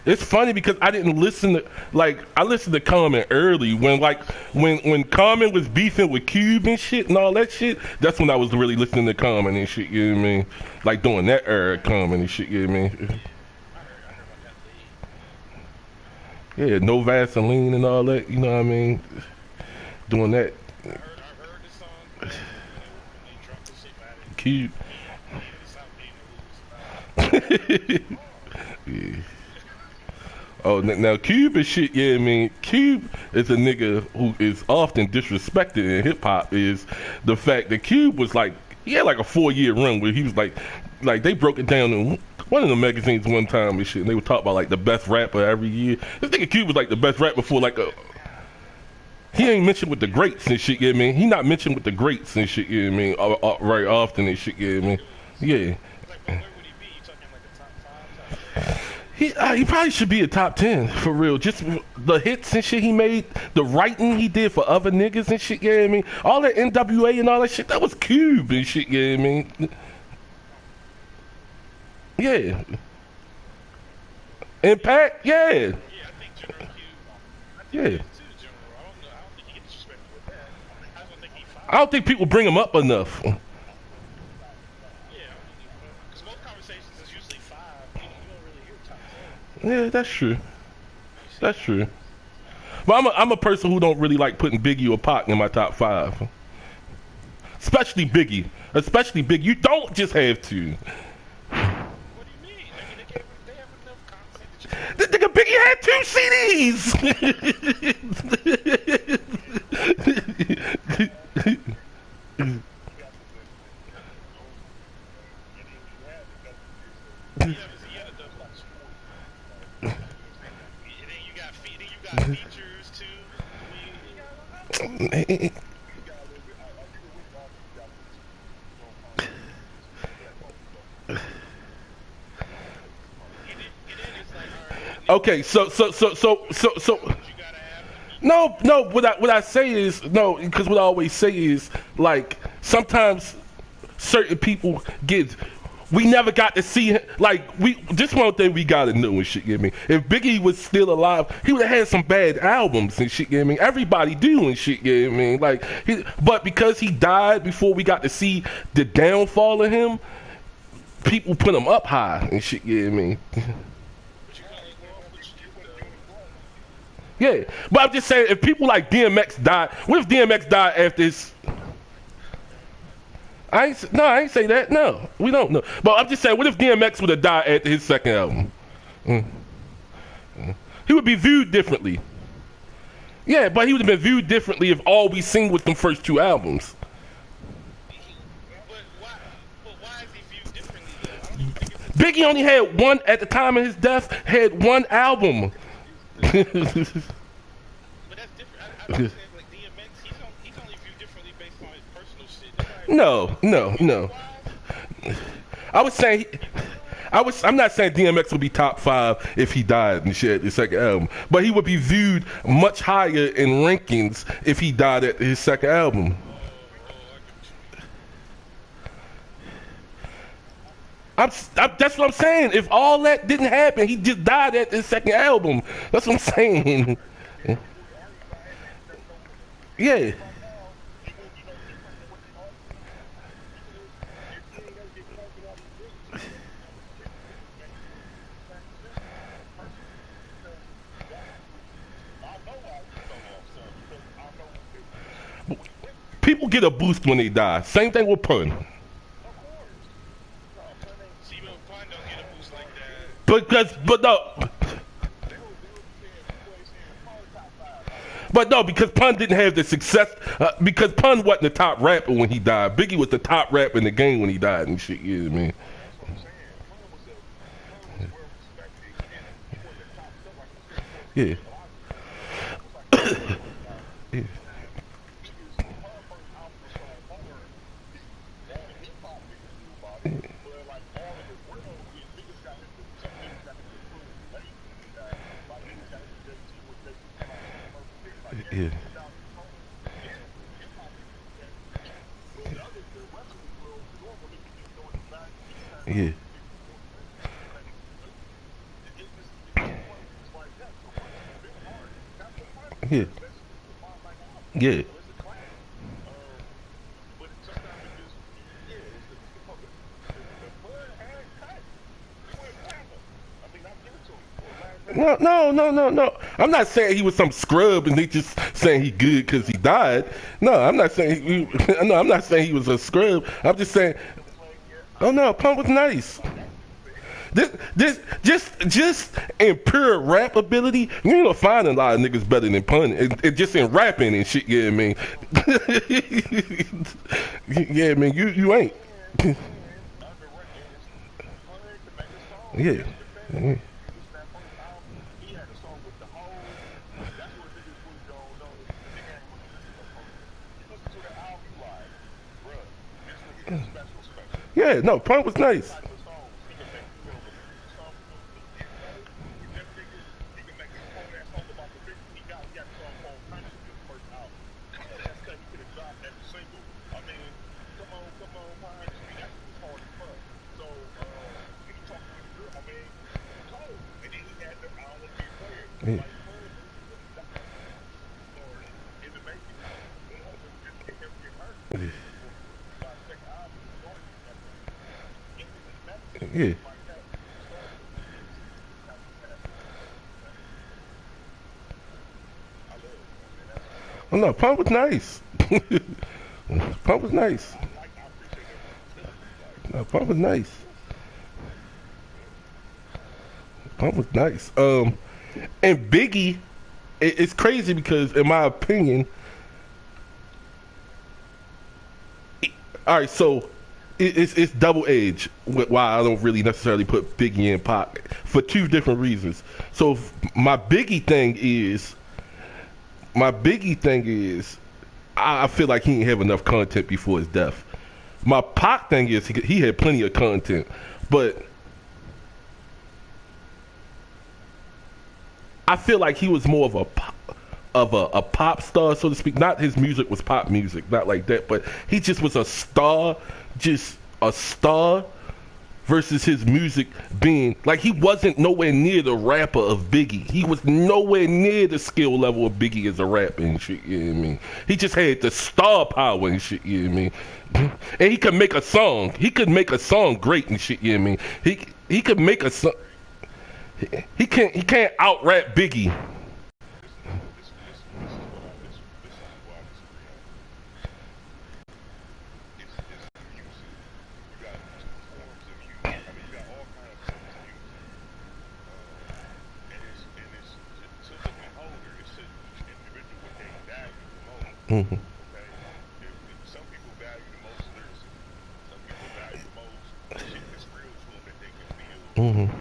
It's funny because I didn't listen to, like, I listened to Common early when Common was beefing with Cube and shit and all that shit. That's when I was really listening to Common and shit, you know what I mean? Like doing that era Common and shit, you know what I mean? Yeah, no Vaseline and all that, you know what I mean? Doing that. Cube. Yeah. Oh, now Cube and shit, yeah, I mean, Cube is a nigga who is often disrespected in hip hop. Is the fact that Cube was like, he had like a 4-year run where he was like they broke it down in one of the magazines one time and shit, and they would talk about like the best rapper every year. This nigga Cube was like the best rapper for like a. He ain't mentioned with the greats and shit, yeah, I mean. He not mentioned with the greats and shit, yeah, I mean, very often and shit, yeah, I mean. Yeah. He probably should be a top 10 for real. Just the hits and shit he made, the writing he did for other niggas and shit. Yeah, I mean, all that NWA and all that shit, that was Cube and shit. Yeah, I mean, yeah. Impact, yeah. Yeah. I don't think people bring him up enough. Yeah, that's true. That's true. But I'm a person who don't really like putting Biggie or Pac in my top 5. Especially Biggie. Especially Biggie. You don't just have to. What do you mean? I mean, they have enough content. The nigga Biggie had 2 CDs. Features too. Okay, so no. What I say is no, because what I always say is like sometimes certain people get. We never got to see him. Like, this one thing we gotta know and shit, you know what I mean? If Biggie was still alive, he would have had some bad albums and shit, you know what I mean? Everybody do and shit, you know what I mean? Like, but because he died before we got to see the downfall of him, people put him up high and shit, you know what I mean? Yeah, but I'm just saying, if people like DMX died, what if DMX died after his... I ain't say that. No, we don't know. But I'm just saying, what if DMX would have died after his second album? He would be viewed differently. Yeah, but he would have been viewed differently if all we seen was them first 2 albums. Biggie only had one, at the time of his death, had 1 album. But that's different. I don't say like DMX, he's only viewed differently based on his personal shit. No. I'm not saying DMX would be top 5 if he died and shit at his second album, but he would be viewed much higher in rankings if he died at his second album. That's what I'm saying. If all that didn't happen, he just died at his second album. That's what I'm saying. Yeah. People get a boost when they die. Same thing with Pun. But no, because Pun didn't have the success. Because Pun wasn't the top rapper when he died. Biggie was the top rapper in the game when he died and shit. You know what I mean? Yeah. Yeah. Yeah. Yeah. Yeah. Yeah. No. I'm not saying he was some scrub and they just saying he good because he died. No, I'm not saying he was a scrub. I'm just saying, oh no, Pump was nice. Just in pure rap ability, you ain't gonna find a lot of niggas better than Pun. It just in rapping and shit. Yeah, man. Yeah, man. You ain't. Yeah. Yeah. Yeah, no, Pun was nice. Yeah. Yeah. Oh no, Pun was nice. Pun was nice. No, Pun was nice. Pun was nice. And Biggie, it's crazy because, in my opinion, all right, so it's double edged. Why I don't really necessarily put Biggie and Pac for two different reasons. So my Biggie thing is, I feel like he didn't have enough content before his death. My Pac thing is he had plenty of content, but I feel like he was more of a pop star, so to speak. Not his music was pop music, not like that, but he just was a star, versus his music being like, he wasn't nowhere near the rapper of Biggie. He was nowhere near the skill level of Biggie as a rapper and shit, you know what I mean? He just had the star power and shit, you know what I mean? And he could make a song. He could make a song great and shit, you know what I mean? He could make a song. He can't out rap Biggie. Mm-hmm. Some people value the most lyrics. Some people value the most shit that's real to them that they can feel. Mm-hmm.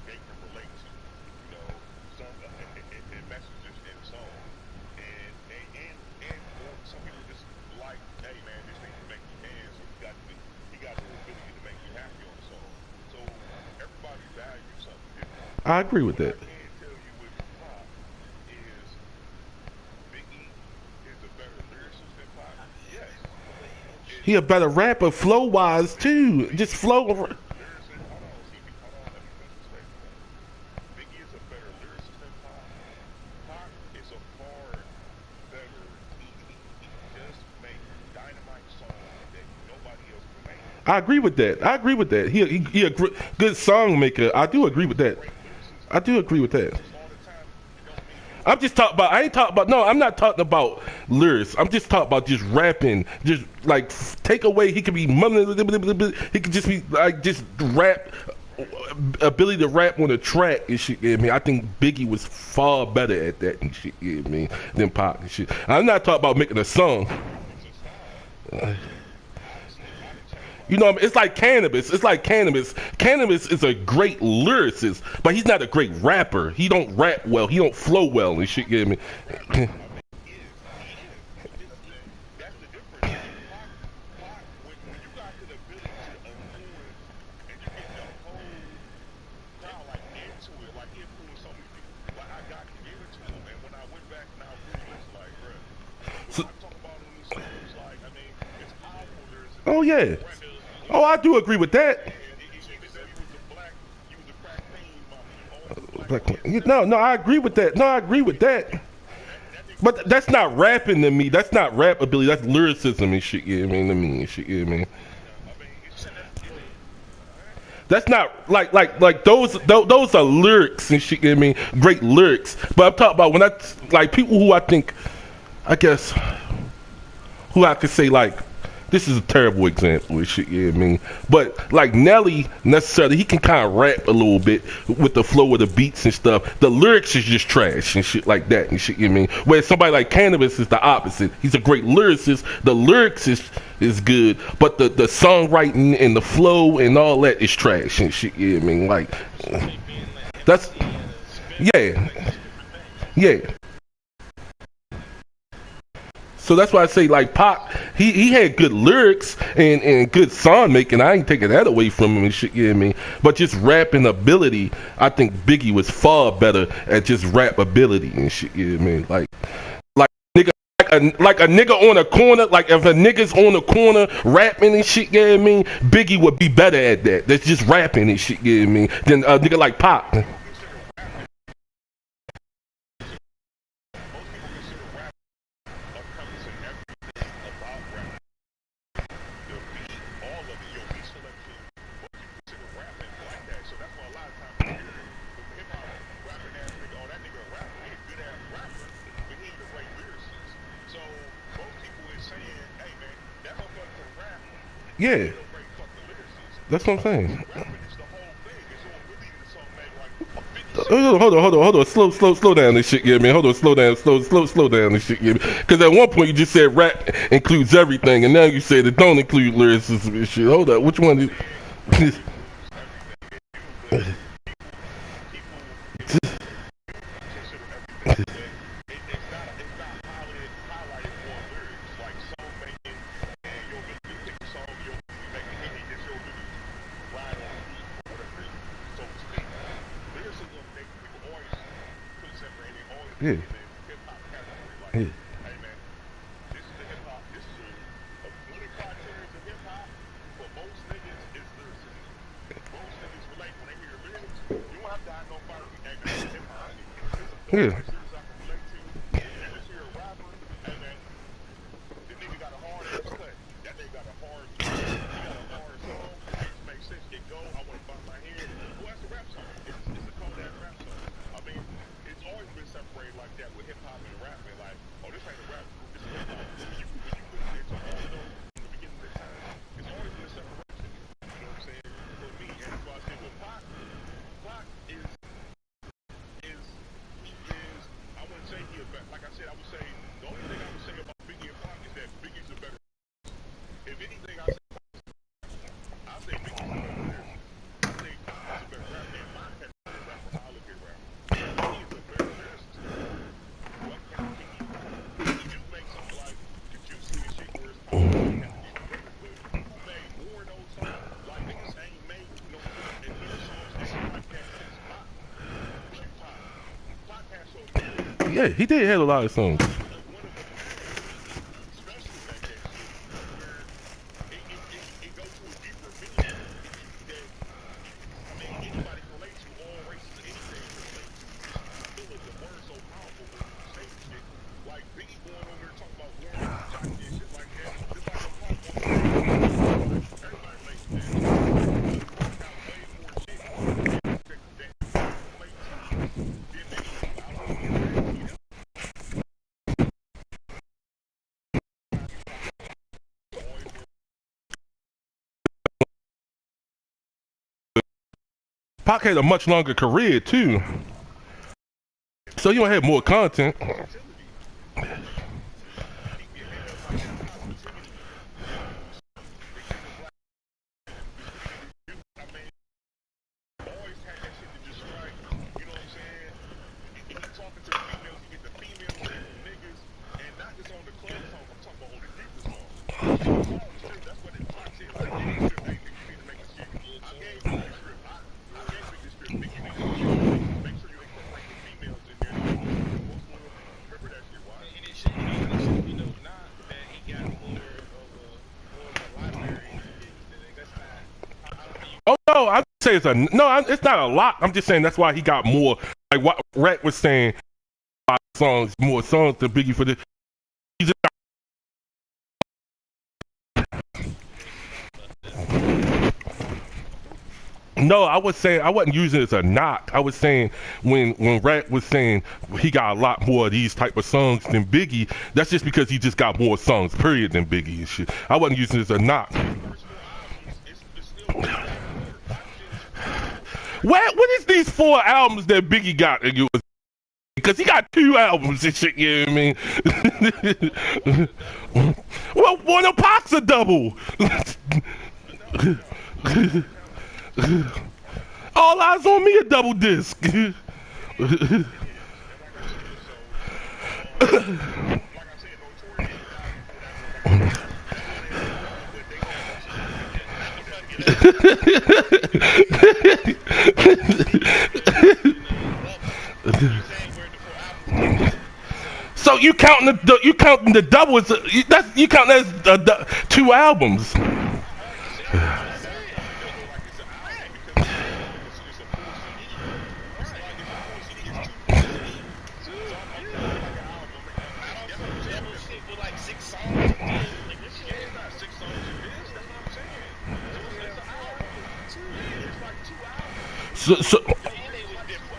They can relate to. You know, some and messages in song. And some people just like, hey man, this thing can make you dance. Or he got the ability to make you happy on the song. So everybody values something different. I agree with that. He a better rapper, flow wise too. Just flow. Biggie is a better lyricist than Pac. Pac is a far better. He just makes dynamite songs that nobody else can make. I agree with that. He a good song maker. I do agree with that. I'm just talking about. I ain't talking about. No, I'm not talking about lyrics. I'm just talking about just rapping. Just like take away. He could be. He could just be like just rap. Ability to rap on a track and shit. You know what I mean, I think Biggie was far better at that and shit. You know what I mean, than Pac and shit. I'm not talking about making a song. You know, it's like Cannabis. Cannabis is a great lyricist, but he's not a great rapper. He don't rap well. He don't flow well and shit. You know what I mean? Oh yeah. Oh, I do agree with that. No, I agree with that. But that's not rapping to me. That's not rap ability. That's lyricism and shit. You know what I mean? Shit. You know what I mean? That's not like those are lyrics and shit. You know what I mean? Great lyrics. But I'm talking about when like people who I think, I guess, who I could say like this is a terrible example and shit, yeah, I mean. But like Nelly, necessarily, he can kind of rap a little bit with the flow of the beats and stuff. The lyrics is just trash and shit like that and shit, you know what I mean. Where somebody like Cannabis is the opposite. He's a great lyricist. The lyrics is good, but the songwriting and the flow and all that is trash and shit, you know what I mean. Like, that's, yeah. So that's why I say, like, Pac, he had good lyrics and good song making. I ain't taking that away from him and shit, you know what I mean? But just rapping ability, I think Biggie was far better at just rap ability and shit, you know what I mean? Like a nigga on a corner, like if a nigga's on the corner rapping and shit, you know what I mean? Biggie would be better at that. That's just rapping and shit, you know what I mean? Than a nigga like Pac. Yeah, that's what I'm saying. Hold on. Slow down this shit, yeah, man. Hold on, slow down this shit, yeah. Because at one point you just said rap includes everything, and now you said it don't include lyricism and shit. Hold up, which one? Yeah. Yeah. Yeah, he did have a lot of songs. Pac had a much longer career too, so you don't have more content. Oh no, I say it's it's not a lot. I'm just saying that's why he got more. Like what Rat was saying, more songs than Biggie for this. He's No, I was saying I wasn't using it as a knock. I was saying when Rat was saying he got a lot more of these type of songs than Biggie, that's just because he just got more songs, period, than Biggie and shit. I wasn't using it as a knock. What is these 4 albums that Biggie got in yours? Because he got 2 albums and shit, you know what I mean? Well, one of Pac's a double. All Eyes on Me a double disc. So you counting the double as you count that as 2 albums.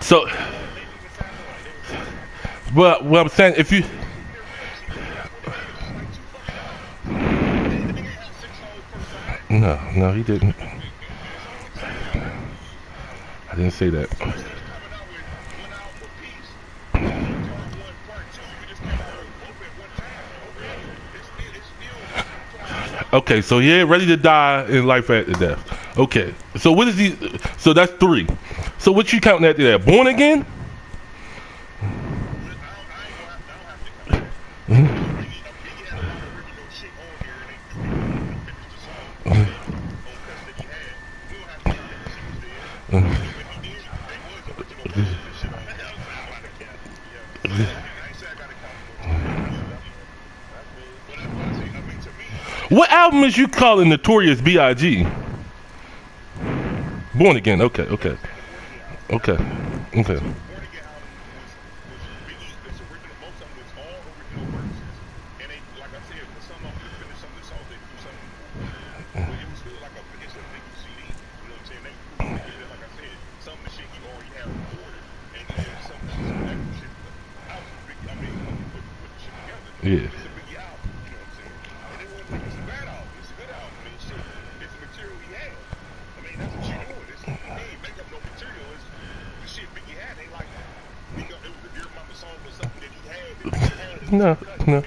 So, but what I'm saying, if you, no, he didn't. I didn't say that. Okay, so yeah, Ready to Die and Life After Death. Okay, so what is he? So that's 3. So what you counting after that? Born Again? What album is you calling Notorious B.I.G.? Born Again. Okay. Yeah. No. No.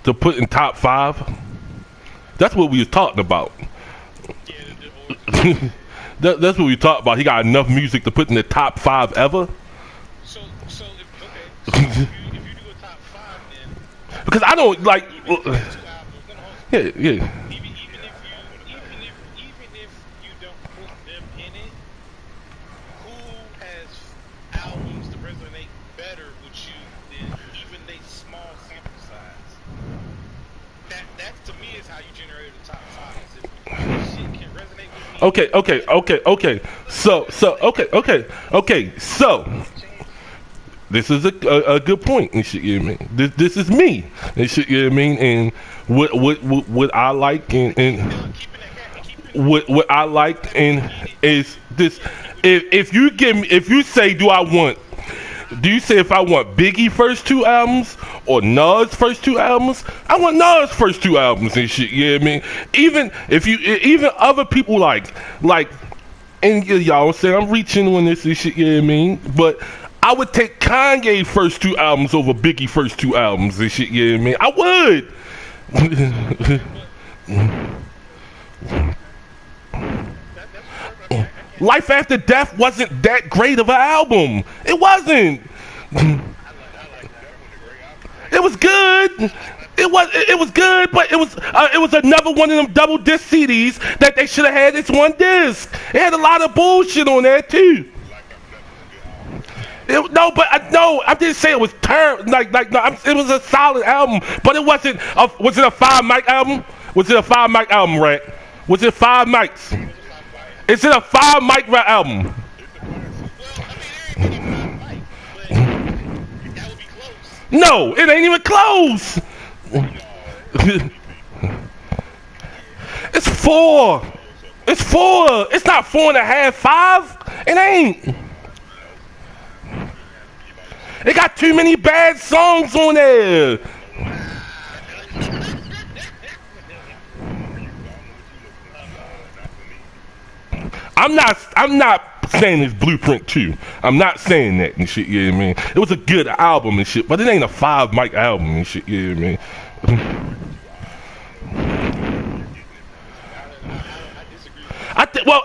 To put in top 5. That's what we was talking about. That's what we talked about. He got enough music to put in the top 5 ever. So if you do a top 5, then because I don't like. Yeah. Even if you don't put them in it, who has albums that resonate better with you than even they small sample size? That to me is how you generate the top 5. If shit can resonate with me. Okay. So this is a good point and shit, you know what I mean? This is me and shit, you know what I mean? And what I like and what I like and is this. If you say do you say if I want Biggie first 2 albums or Nas first 2 albums? I want Nas first 2 albums and shit, you know what I mean? Even other people like and y'all say I'm reaching on this and shit, you know what I mean? But I would take Kanye first 2 albums over Biggie first 2 albums and shit, you know what I mean? I would. Life After Death wasn't that great of an album. It wasn't. It was good. It was good, but it was another one of them double disc CDs that they should have had as one disc. It had a lot of bullshit on there too. No, but I didn't say it was no. It was a solid album, but it wasn't. Was it a 5 mic album? Was it a 5 mic album, Rat? Was it 5 mics? Is it a 5 mic rap album? No, it ain't even close. It's 4. It's 4. It's not 4.5, 5. It ain't. It got too many bad songs on there. I'm not saying it's Blueprint 2. I'm not saying that and shit, you know what I mean? It was a good album and shit, but it ain't a 5 mic album and shit, you know what I mean?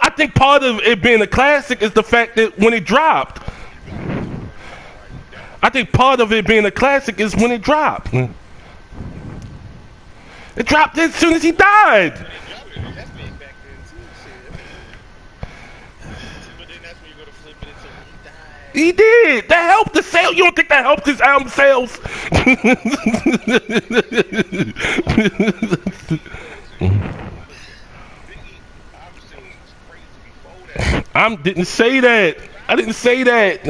I think part of it being a classic is the fact that when it dropped. I think part of it being a classic is when it dropped. It dropped as soon as he died. He did. That helped the sale. You don't think that helped his album sales? I didn't say that. I didn't say that.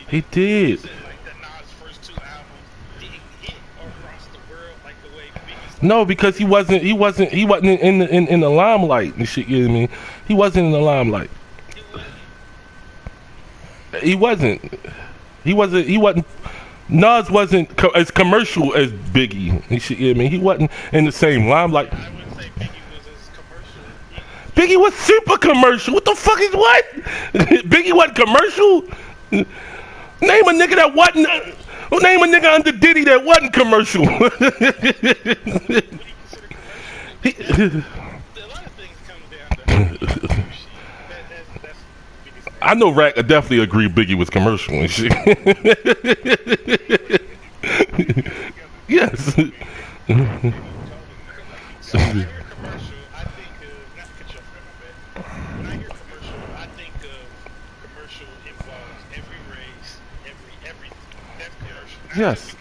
He did. No, because he wasn't in the limelight and shit. You know what I mean? He wasn't in the limelight. He wasn't. Nas wasn't as commercial as Biggie and shit. You know what I mean? He wasn't in the same limelight. Biggie was super commercial. What the fuck is what? Biggie wasn't commercial? Name a nigga that wasn't. Name a nigga under Diddy that wasn't commercial. I know Rack definitely agree Biggie was commercial and shit. Yes.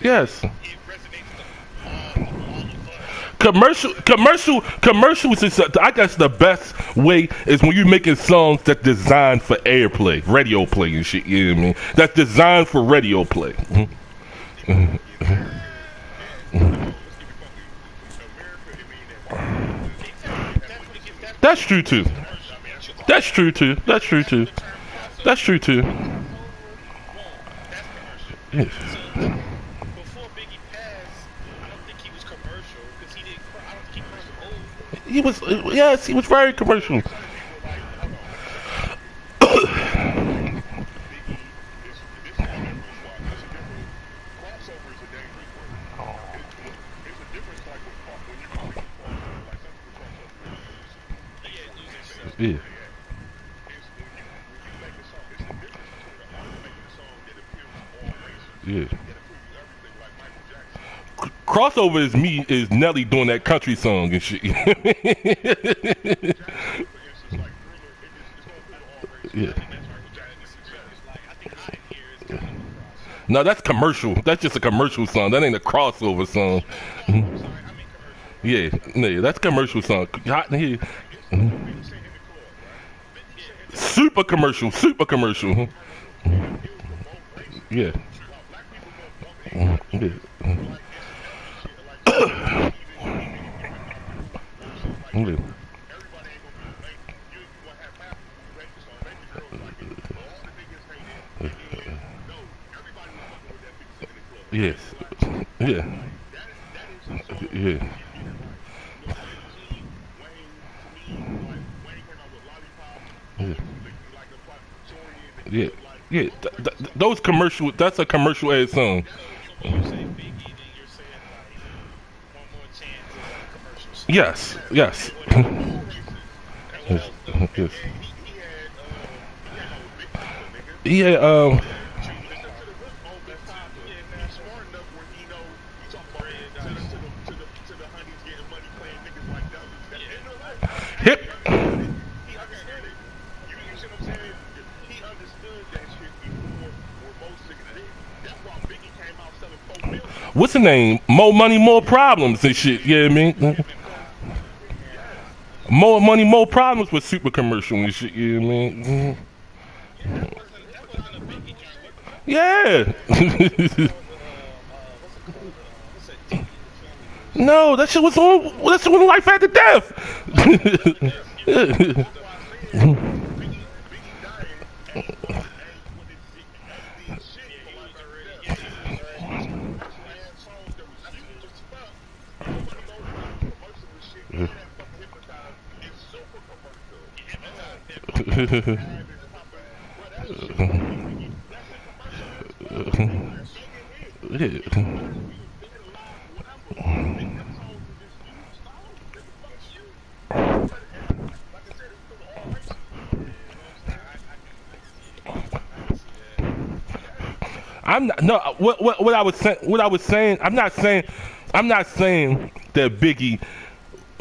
Yes. Commercials is, I guess, the best way is when you're making songs that's designed for airplay, radio play and shit. You know what I mean? That's designed for radio play. That's true too. That's true too. Yes. He was, yes, he was very commercial. Yeah. Yeah. Crossover is Nelly doing that country song and shit. Yeah. No, that's commercial. That's just a commercial song. That ain't a crossover song. Yeah, that's a commercial song. Hot in here. Super commercial. Yeah. Yeah. Yeah. Yes. Yeah. Yeah. Yeah. Yeah. Those commercial. That's a commercial ass song. Yes. Yes. Yes. Yes. Yeah. Hip. What's the name? More money, more problems and shit. Yeah, I mean, more money, more problems with super commercial and shit. Yeah, I mean, yeah. No, that shit was on. That's on Life After Death. I'm not, no. What I was saying. What I was saying. I'm not saying that Biggie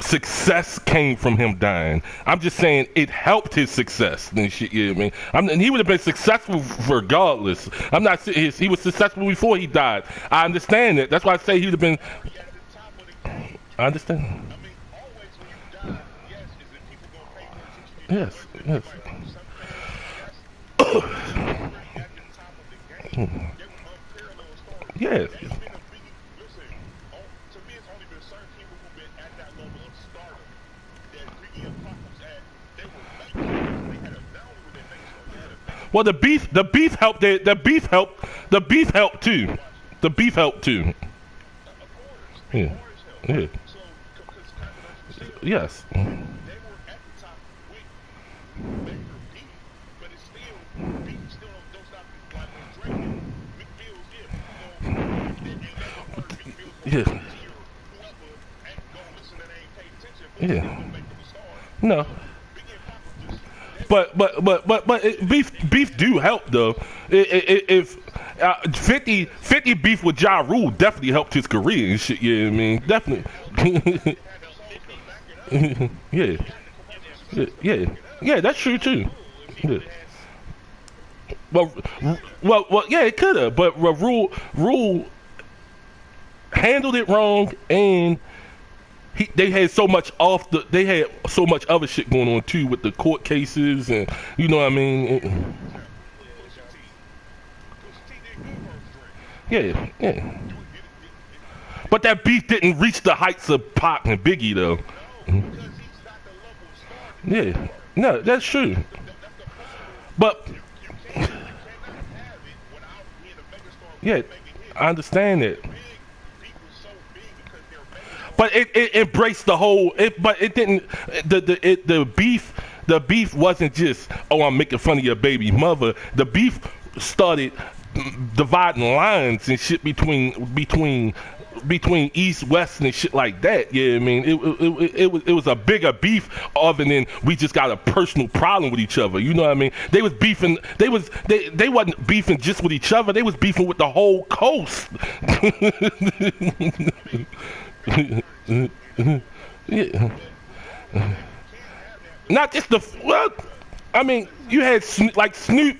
success came from him dying. I'm just saying it helped his success and shit. You know what I mean? And he would have been successful regardless. I'm not saying he was successful before he died. I understand it. That's why I say he would have been. I understand. Yes. Yes. Yes. Well, the beef helped. The beef helped too. The beef helped too. Yeah. Yeah. Yes. Yeah. Yeah. No. But beef do help though. If 50 beef with Ja Rule definitely helped his career and shit. Yeah, I mean definitely. Yeah. That's true too. Yeah. Well, yeah, it could have, but Rule handled it wrong, and they had so much other shit going on too with the court cases, and you know what I mean. Yeah. But that beef didn't reach the heights of Pac and Biggie though. Yeah, no, that's true. But yeah, I understand it. But it embraced the whole. But it didn't. The beef wasn't just, oh, I'm making fun of your baby mother. The beef started dividing lines and shit between East, West, and shit like that. Yeah, I mean, it was a bigger beef other than we just got a personal problem with each other. You know what I mean? They was beefing. They wasn't beefing just with each other. They was beefing with the whole coast. Yeah. Not just I mean, you had like Snoop.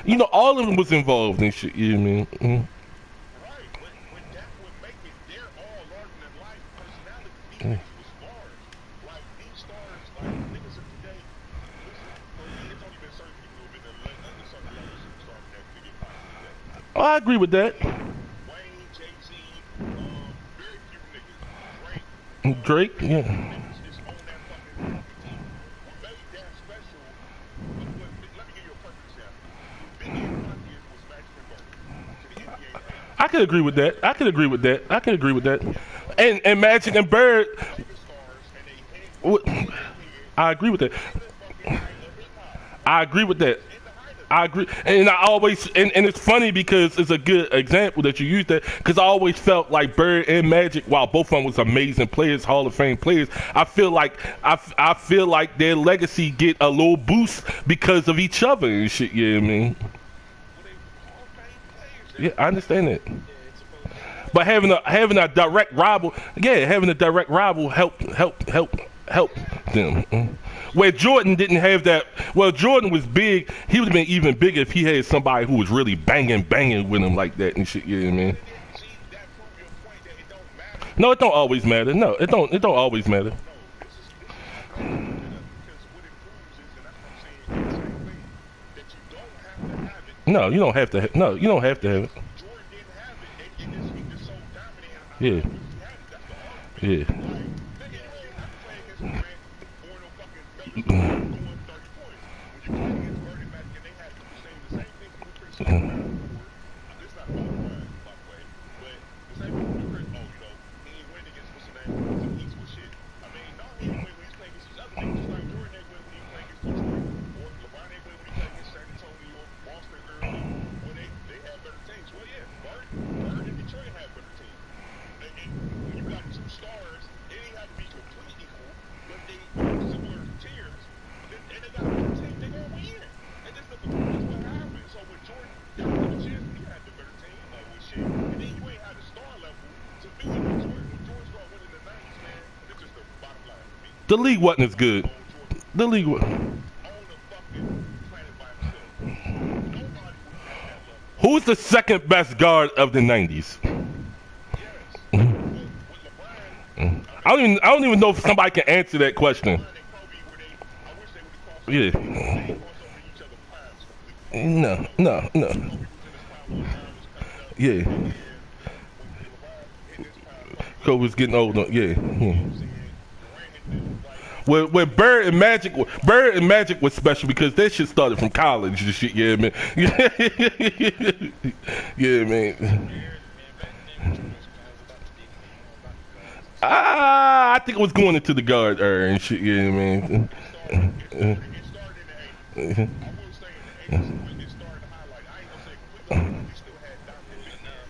You know, all of them was involved in shit. You know what I mean? Oh, I agree with that. Drake, yeah. could agree with that. I could agree with that. I could agree with that. And Magic and Bird. I agree with that. I agree with that. I agree, and I always, and it's funny because it's a good example that you use that, because I always felt like Bird and Magic, while both of them was amazing players, Hall of Fame players, I feel like their legacy get a little boost because of each other and shit. Yeah, I mean, yeah, I understand that. But having a direct rival, having a direct rival help them. Where Jordan didn't have that. Well, Jordan was big. He would have been even bigger if he had somebody who was really banging with him like that and shit. You know what I mean? No, it don't always matter. No, it don't always matter. No, you don't have to. No, you don't have to have it. Yeah. Yeah. The league wasn't as good. The league was. Who's the second best guard of the 90s? I don't even know if somebody can answer that question. Yeah. No. Yeah. Kobe was getting older. Yeah. Where Bird and Magic was special because that shit started from college and shit. Yeah, man. Yeah, man. I think it was going into the guard era and shit. Yeah, man.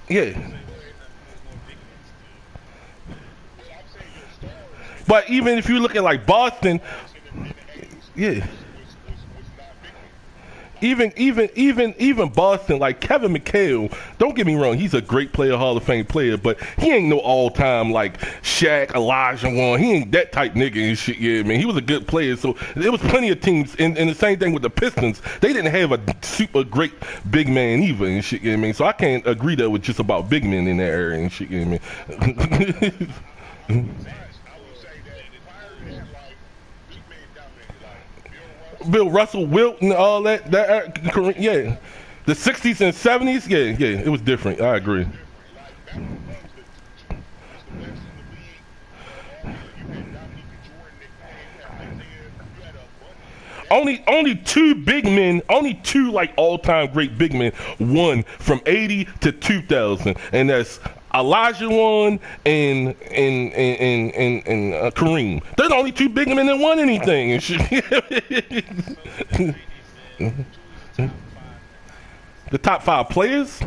Yeah. But even if you look at like Boston, yeah. Even Boston, like Kevin McHale, don't get me wrong, he's a great player, Hall of Fame player, but he ain't no all-time like Shaq, Elijah Wan. He ain't that type nigga and shit. Yeah, man, he was a good player. So there was plenty of teams, and the same thing with the Pistons. They didn't have a super great big man either and shit. You know what I mean? So I can't agree that it was just about big men in that area and shit. You know what I mean? Bill Russell, Wilt, and all that, yeah. The 60s and 70s, yeah, it was different. I agree. Only two big men, only two like all-time great big men won from 80 to 2000, and that's Elijah Wan and Kareem. They're the only two big men that won anything. The top 5 players.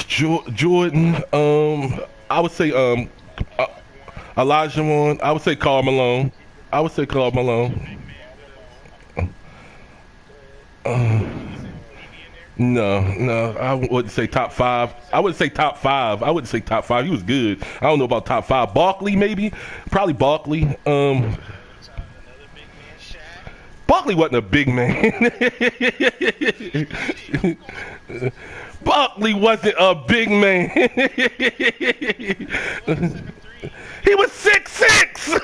Jordan. I would say Elijah Wan. I would say Karl Malone. No, I wouldn't say top 5. I wouldn't say top 5. He was good. I don't know about top 5. Barkley, maybe? Probably Barkley. Barkley wasn't a big man. Barkley wasn't a big man. He was 6'6".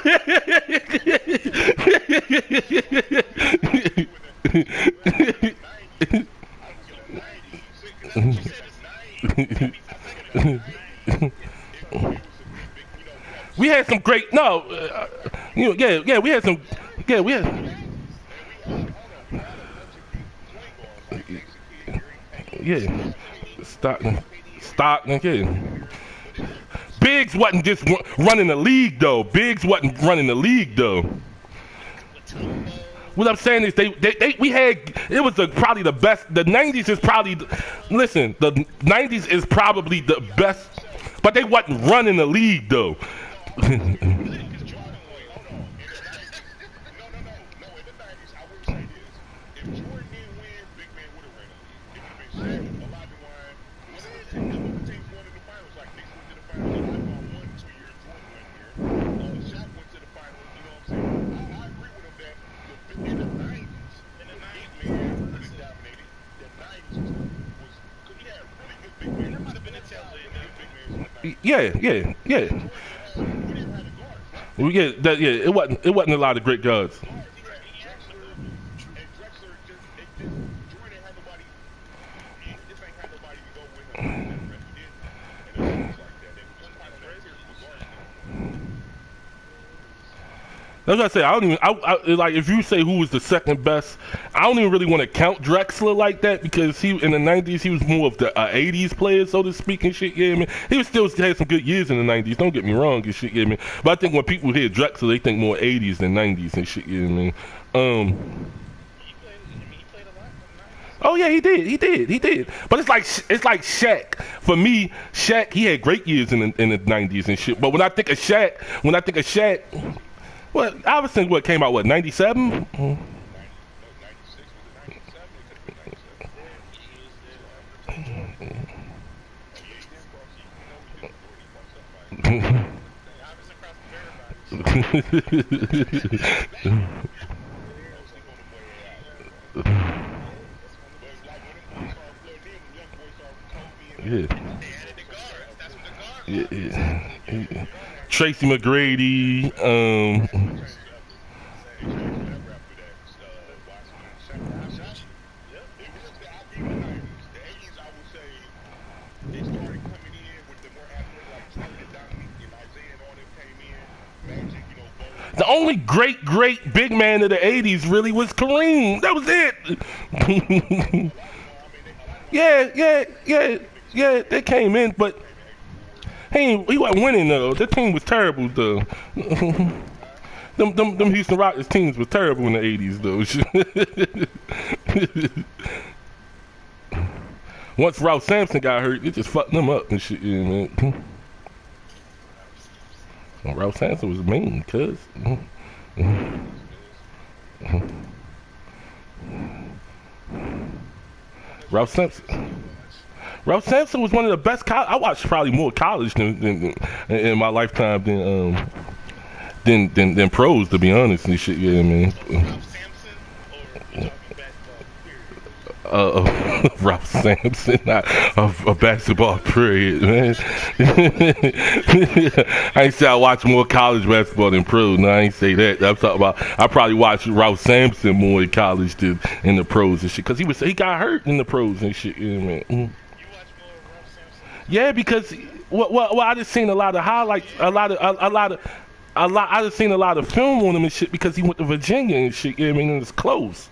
We had some great. We had some. We had. Yeah. Stockton, yeah. Biggs wasn't just running the league though. Biggs wasn't running the league though. What I'm saying is we had, it was probably the best. The 90s is probably, listen, the 90s is probably the best, but they wasn't running the league though. Yeah. We get that. Yeah, it wasn't a lot of great guards. That's what I say. I don't even. I like if you say who was the second best. I don't even really want to count Drexler like that because he in the 90s he was more of the 80s player, so to speak, and shit. Yeah, I mean, he was still had some good years in the 90s. Don't get me wrong, and shit. Yeah, I mean, but I think when people hear Drexler, they think more 80s than 90s and shit. Yeah, I mean, oh yeah, he did. But it's like Shaq. For me, Shaq, he had great years in the 90s and shit. But when I think of Shaq, well, Iverson, what came out? What, 97? Yeah. Tracy McGrady, the only great big man of the 80s really was Kareem. That was it. Yeah, they came in, but he wasn't winning though. The team was terrible though. them Houston Rockets teams was terrible in the 80s though. Once Ralph Sampson got hurt, it just fucked them up and shit. Yeah, man. Well, Ralph Sampson was mean, cuz. Ralph Sampson was one of the best. I watched probably more college than in my lifetime than pros, to be honest and shit. Yeah, man. Ralph Sampson, not a basketball period, man. I ain't say I watch more college basketball than pros. No, I ain't say that. I'm talking about I probably watched Ralph Sampson more in college than in the pros and shit, because he got hurt in the pros and shit. Yeah, man. Yeah, because I just seen a lot of highlights, I just seen a lot of film on him and shit because he went to Virginia and shit. Yeah, I mean, it's close.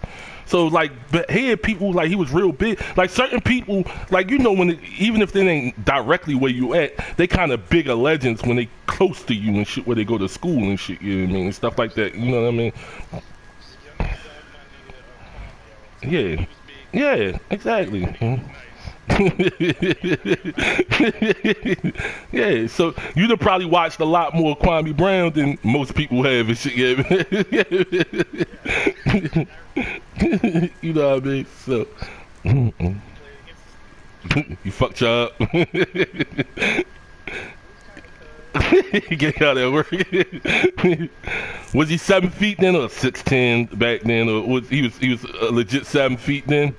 So like, but here people like he was real big. Like certain people, like even if they ain't directly where you at, they kind of bigger legends when they close to you and shit, where they go to school and shit. You know what I mean, and stuff like that. You know what I mean? Yeah, exactly. Yeah, so you'd have probably watched a lot more Kwame Brown than most people have and shit. Yeah. You know what I mean? So you fucked y'all up. Get out of work. Was he 7 feet then, or 6'10" back then, or was he was a legit 7 feet then?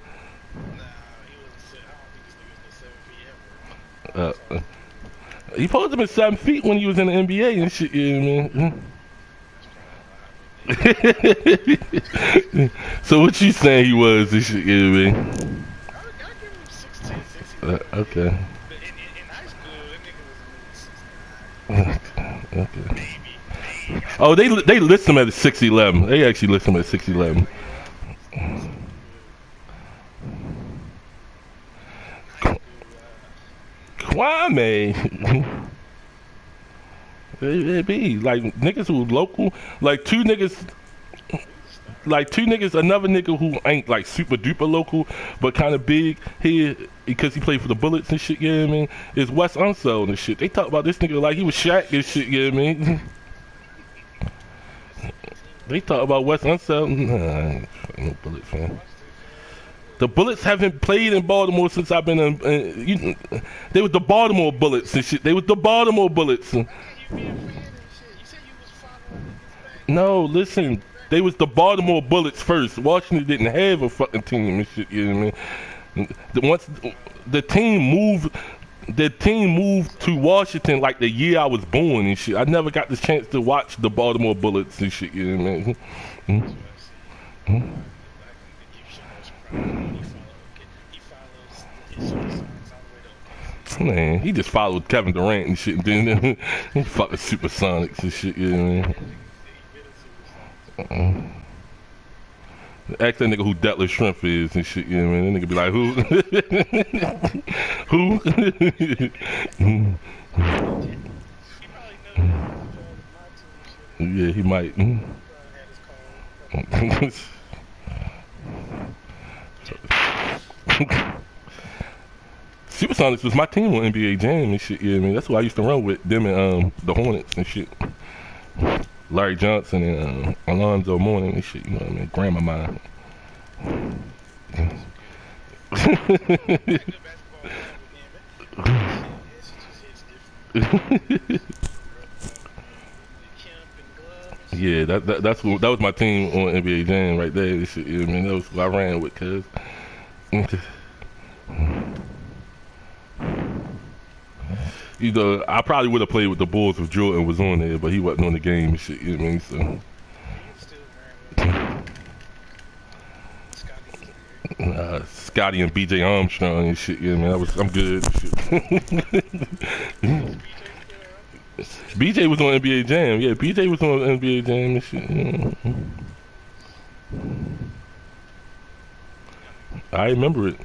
He supposed to be 7 feet when he was in the NBA and shit, yeah, man. So what you saying he was and shit, yeah, man? Okay. Okay. Oh, they list him at 6'11". They actually list him at 6'11". Why, man? It be like niggas who local, like two niggas, another nigga who ain't like super duper local, but kind of big here because he played for the Bullets and shit. You know what I mean? Is Wes Unseld and shit. They talk about this nigga like he was Shaq and shit. You know what I mean? They talk about Wes Unseld. Nah, no Bullets fan. The Bullets haven't played in Baltimore since I've been in. They was the Baltimore Bullets and shit. They was the Baltimore Bullets. No, listen. They was the Baltimore Bullets first. Washington didn't have a fucking team and shit. You know what I mean? Once the team moved to Washington like the year I was born and shit. I never got the chance to watch the Baltimore Bullets and shit. You know what I mean? Man, he just followed Kevin Durant and shit, and then he fucking Supersonics and shit. You know what I mean? Ask that nigga who Detlef Shrimp is and shit. You know what I mean? That nigga be like, who? Who? Yeah, he might. Supersonics was my team on NBA Jam and shit. Yeah, I mean that's who I used to run with them and the Hornets and shit. Larry Johnson and Alonzo Mourning and shit. You know what I mean? Grandma mine. Yeah, that was my team on NBA Jam right there. And shit. You know what I mean? That was who I ran with, cuz. You know, I probably would have played with the Bulls if Jordan was on there, but he wasn't on the game and shit, you know what I mean? So Scotty and BJ Armstrong and shit, yeah, man. I'm good and shit. BJ was on NBA Jam, yeah, BJ was on NBA Jam and shit. I remember it.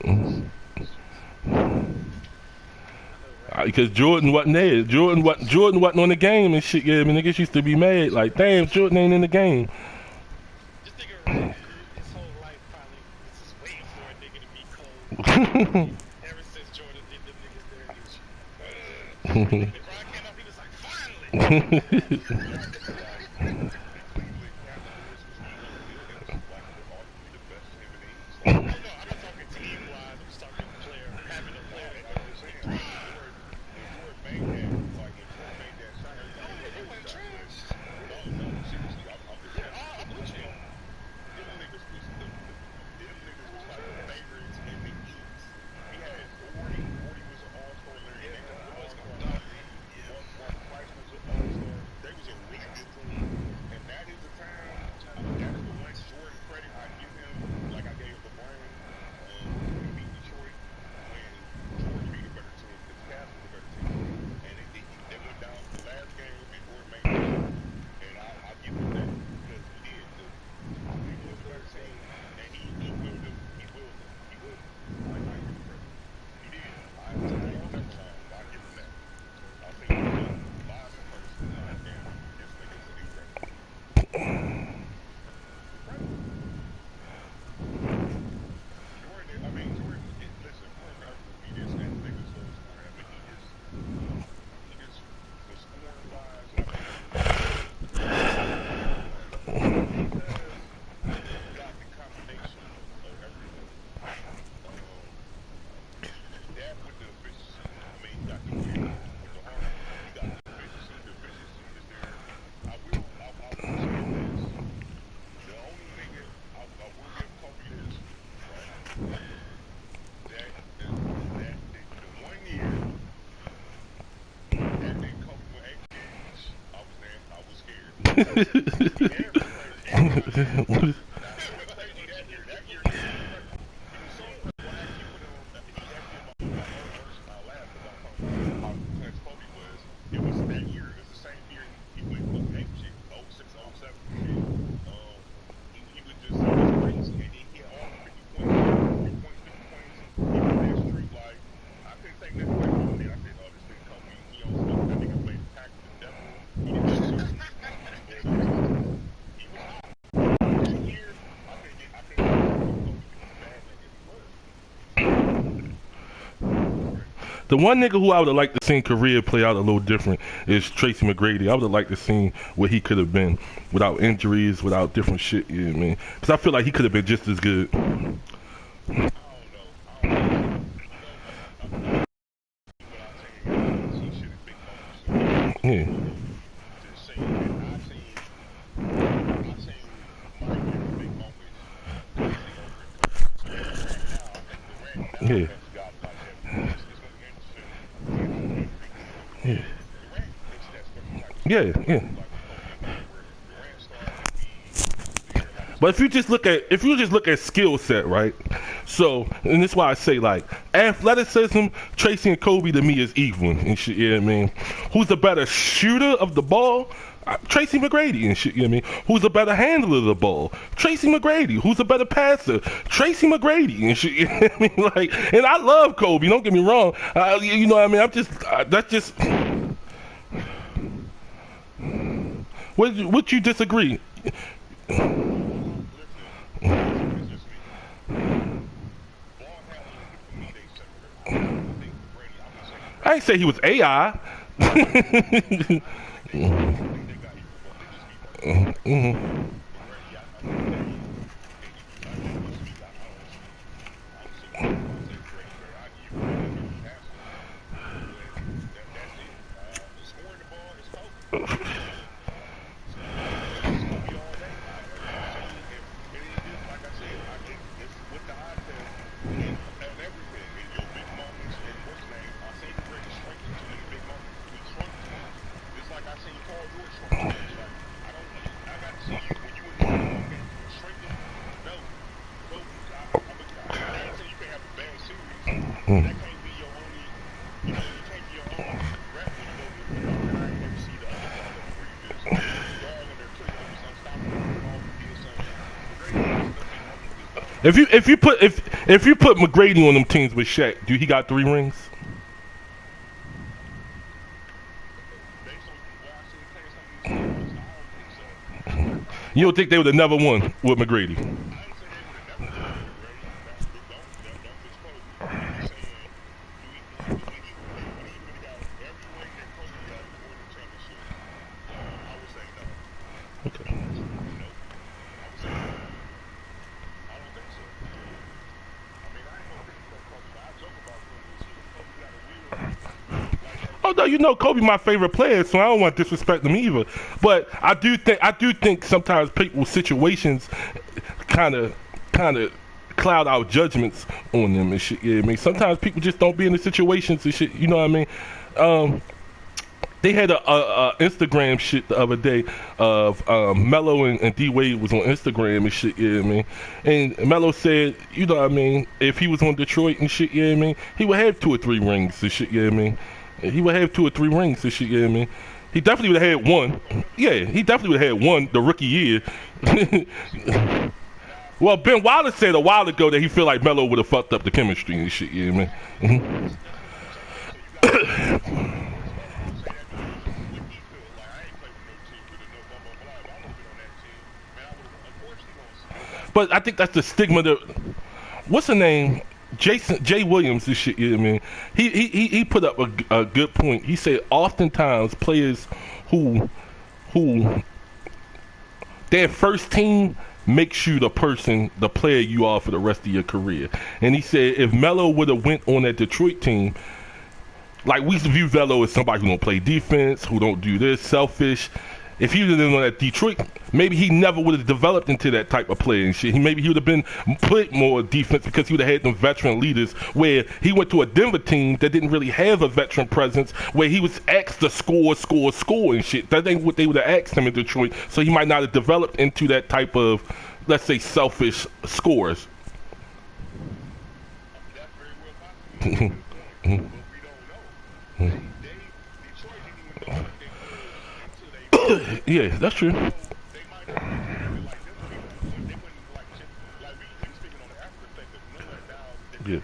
Because Jordan wasn't there. Jordan wasn't on the game and shit. Yeah, I mean, niggas used to be mad. Like, damn, Jordan ain't in the game. Ever since Jordan did them niggas dirty. He was like, finally. The one nigga who I would have liked to seen career play out a little different is Tracy McGrady. I would have liked to seen where he could have been without injuries, without different shit. You know what I mean? Because I feel like he could have been just as good. Yeah. Yeah. Yeah. Yeah, yeah. But if you just look at skill set, right? So, and this is why I say like athleticism, Tracy and Kobe to me is equal and shit. You know what I mean? Who's the better shooter of the ball? Tracy McGrady and shit. You know what I mean? Who's the better handler of the ball? Tracy McGrady. Who's the better passer? Tracy McGrady and shit. You know what I mean? Like, and I love Kobe. Don't get me wrong. You know what I mean? I'm just that's just. Would you disagree? I ain't say he was AI. If you put McGrady on them teams with Shaq, do he got 3 rings? You don't think they would have never won with McGrady? Although you know Kobe my favorite player, so I don't want to disrespect him either. But I do think sometimes people's situations kind of cloud our judgments on them and shit. Yeah, I mean sometimes people just don't be in the situations and shit. You know what I mean? They had a Instagram shit the other day of Melo and D Wade was on Instagram and shit. Yeah, I mean, and Melo said, you know what I mean, if he was on Detroit and shit, yeah, I mean, he would have 2 or 3 rings and shit. Yeah, I mean. He would have 2 or 3 rings and shit, you know what I mean? He definitely would have had 1. Yeah, he definitely would have had 1 the rookie year. Well, Ben Wallace said a while ago that he feel like Melo would have fucked up the chemistry and shit, you know what I mean? But I think that's the stigma that, what's the name? Jay Williams, this shit, you know what I mean? He put up a good point. He said oftentimes players who their first team makes you the player you are for the rest of your career. And he said if Melo would have went on that Detroit team, like we used to view Melo as somebody who don't play defense, who don't do this, selfish. If he would have been on that Detroit, maybe he never would have developed into that type of player and shit. Maybe he would have been put more defense because he would have had them veteran leaders, where he went to a Denver team that didn't really have a veteran presence, where he was asked to score and shit. That ain't what they would have asked him in Detroit, so he might not have developed into that type of, let's say, selfish scorers. Yeah, that's true. Yeah.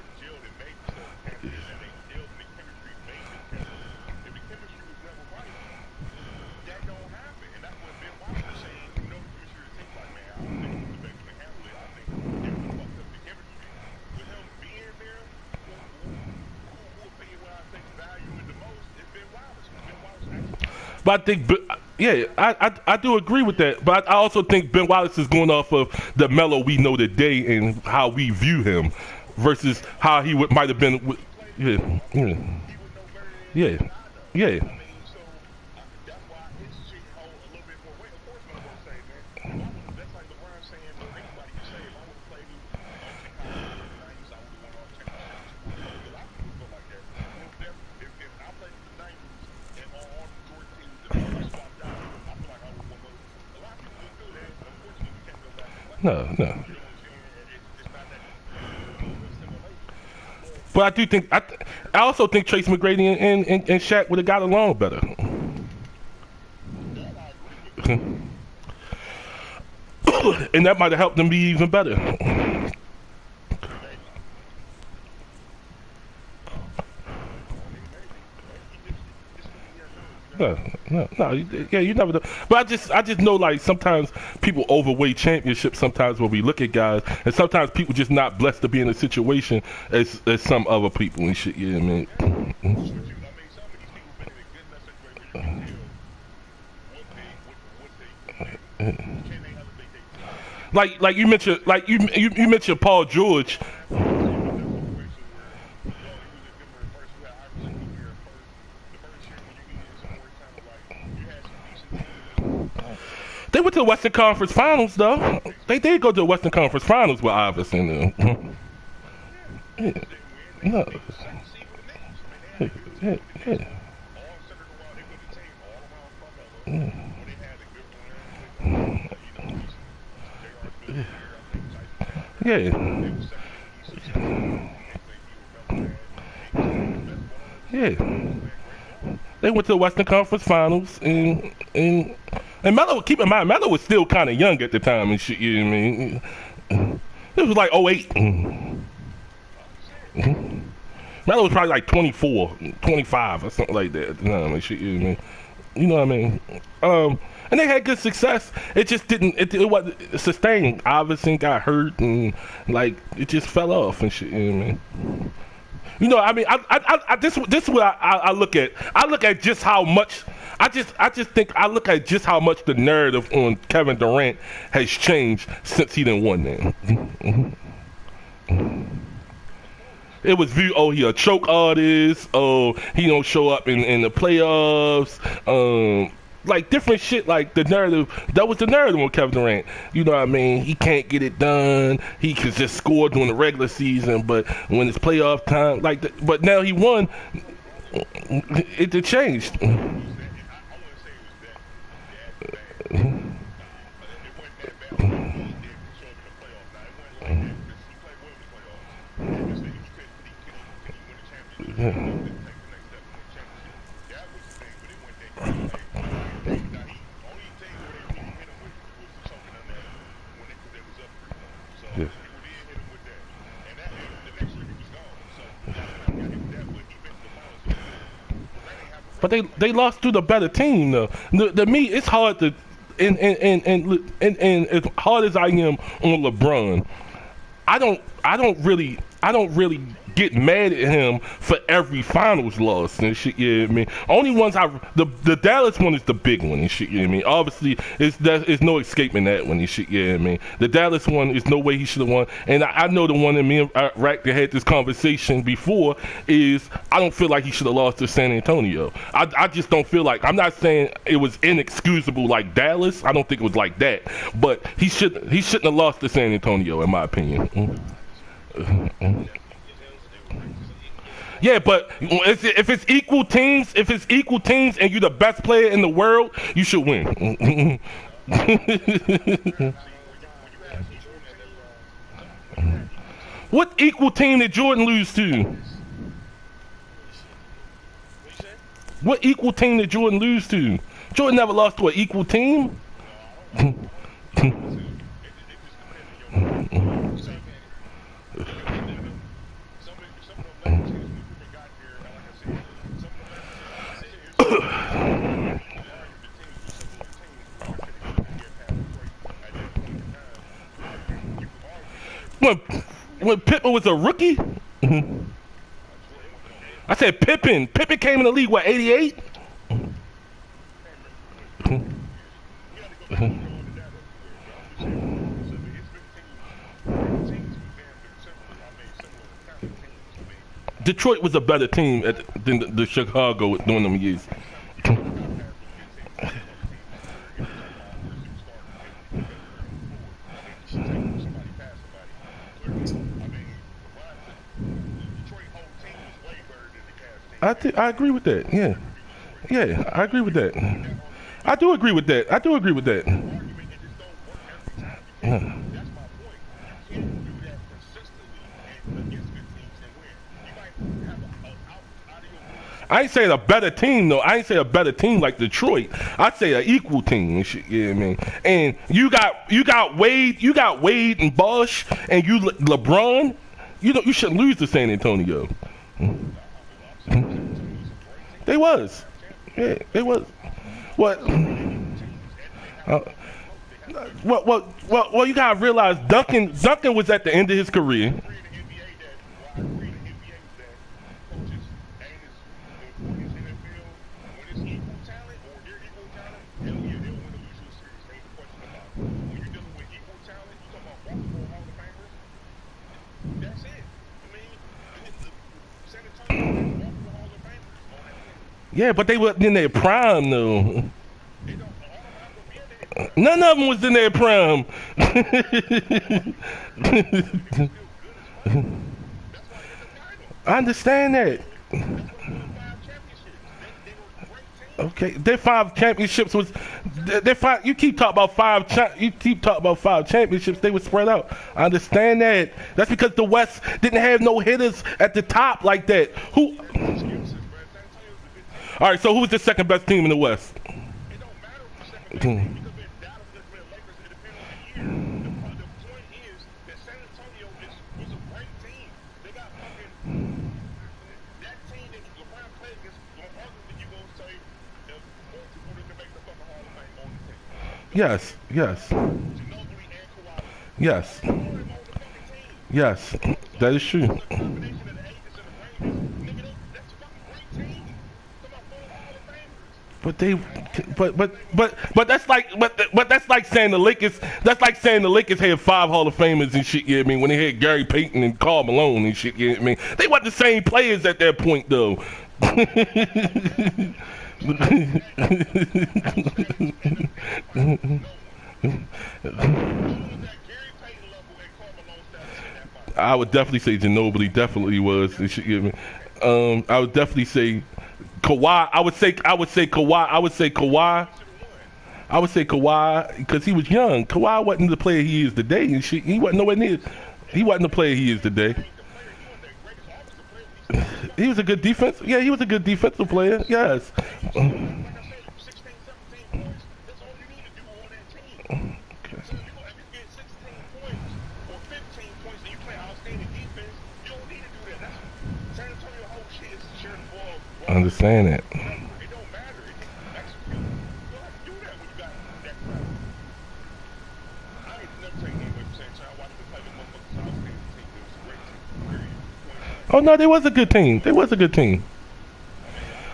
But I think, yeah, I do agree with that. But I also think Ben Wallace is going off of the Melo we know today and how we view him versus how he might have been. Yeah. No. But I do think I also think Trace McGrady and Shaq would have got along better. And that might have helped them be even better. No. Yeah, you never know. But I just know, like, sometimes people overweigh championships sometimes when we look at guys, and sometimes people just not blessed to be in a situation as some other people and shit. Yeah, man. Like you mentioned, you mentioned Paul George. They went to the Western Conference Finals, though. They did go to the Western Conference Finals with Iverson. No. Yeah. They went to the Western Conference Finals and Melo, keep in mind, Melo was still kind of young at the time and shit, you know what I mean? It was like 08. Melo was probably like 24, 25 or something like that at the time and shit, you know what I mean? You know what I mean? And they had good success. It just didn't, it wasn't sustained. Iverson got hurt and like, it just fell off and shit, you know what I mean? You know, I mean, this is what I look at. I look at just how much. I just think I look at just how much the narrative on Kevin Durant has changed since he done won that. It was viewed, oh, he a choke artist. Oh, he don't show up in the playoffs. Like different shit, like the narrative. That was the narrative on Kevin Durant. You know what I mean? He can't get it done. He could just score during the regular season, but when it's playoff time, but now he won. It changed. But they lost to the better team though. To me, it's hard to, and as hard as I am on LeBron, I don't really get mad at him for every finals loss and shit. Yeah, I mean, only ones the Dallas one is the big one and shit. Yeah, I mean, obviously there's no escaping that one and shit. Yeah, I mean, the Dallas one is no way he should have won. And I know the one that me and Rack had this conversation before is I don't feel like he should have lost to San Antonio. I just don't feel like, I'm not saying it was inexcusable like Dallas. I don't think it was like that, but he shouldn't have lost to San Antonio in my opinion. Yeah, but if it's equal teams, and you're the best player in the world, you should win. What equal team did Jordan lose to? What equal team did Jordan lose to? Jordan never lost to an equal team. When Pippen was a rookie, I said Pippen. Pippen came in the league, what, 88? Detroit was a better team than the Chicago during them years. I agree with that. Yeah, yeah, I agree with that. I do agree with that. I do agree with that. Yeah. I ain't say a better team though. I ain't say a better team like Detroit. I say an equal team and shit. Yeah, I mean, and you got Wade and Bosh, and you LeBron. You shouldn't lose to San Antonio. They was. Yeah, they was. What? Well, you gotta realize Duncan was at the end of his career. Yeah, but they were in their prime though. None of them was in their prime. I understand that. Okay, their 5 championships was. Their 5. You keep talking about 5. You keep talking about 5 championships. They were spread out. I understand that. That's because the West didn't have no hitters at the top like that. Who? All right, so who's the second best team in the West? Yes, yes. Yes. Yes, that is true. But that's like that's like saying the Lakers. That's like saying the Lakers had 5 Hall of Famers and shit. Yeah, I mean when they had Gary Payton and Karl Malone and shit. Yeah, I mean they weren't the same players at that point though. I would definitely say Ginobili definitely was. And shit, yeah, I mean, I would definitely say. Kawhi, I would say Kawhi because he was young. Kawhi wasn't the player he is today and shit. He wasn't nowhere near. He wasn't the player he is today. He was a good defense. Yeah, he was a good defensive player. Yes. I understand that. Oh no, they was a good team. They was a good team.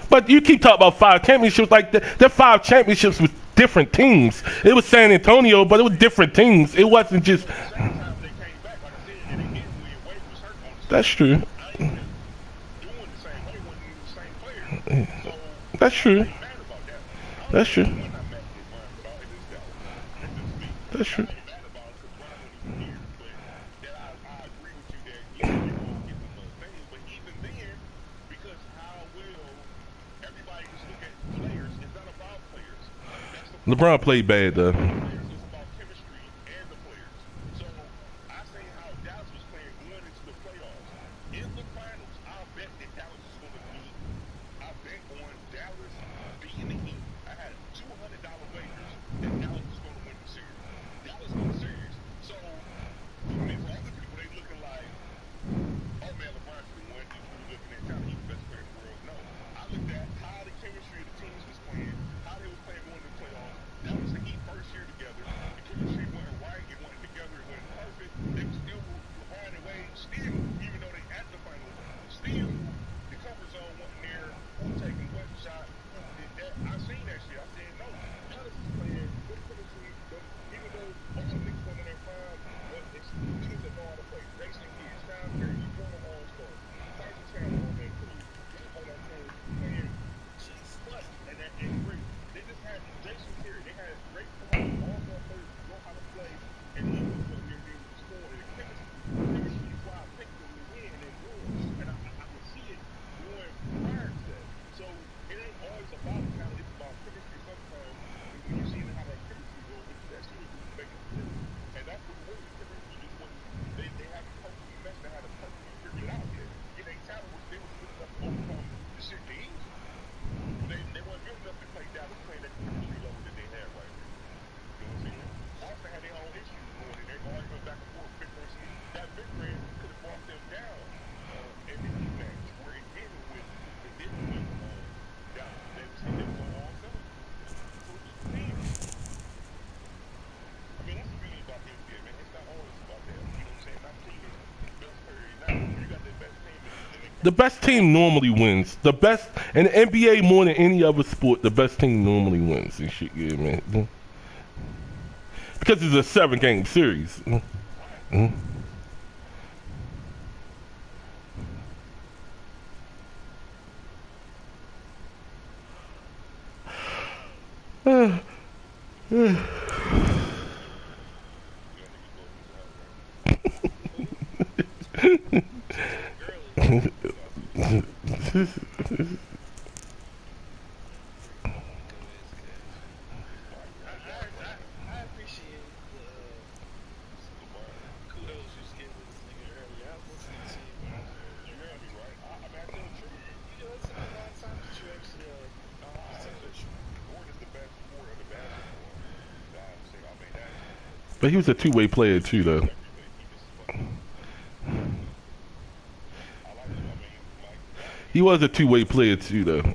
But you keep talking about 5 championships like that. Their 5 championships with different teams. It was San Antonio, but it was different teams. It wasn't just. That's true. That's true. That's true. That's true. LeBron played bad though. The best team normally wins. The best in the NBA more than any other sport. The best team normally wins and shit. Yeah, man. Because it's a 7-game series. But he was a two-way player too, though. He was a two-way player too, though.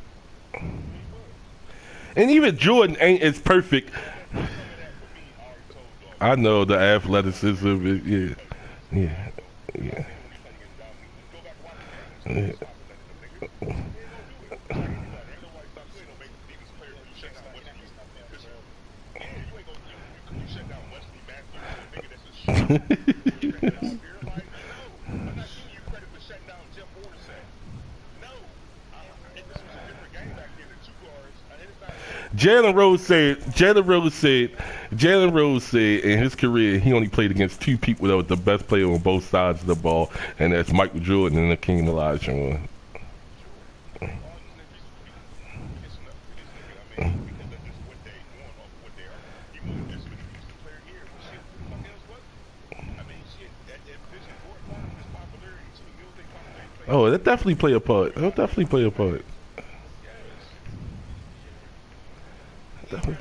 And even Jordan ain't as perfect. I know the athleticism. Yeah, yeah, yeah. Yeah. Jalen Rose said in his career he only played against two people that were the best player on both sides of the ball, and that's Michael Jordan and Hakeem Olajuwon. Oh, that definitely play a part. That'll definitely play a part. Definitely.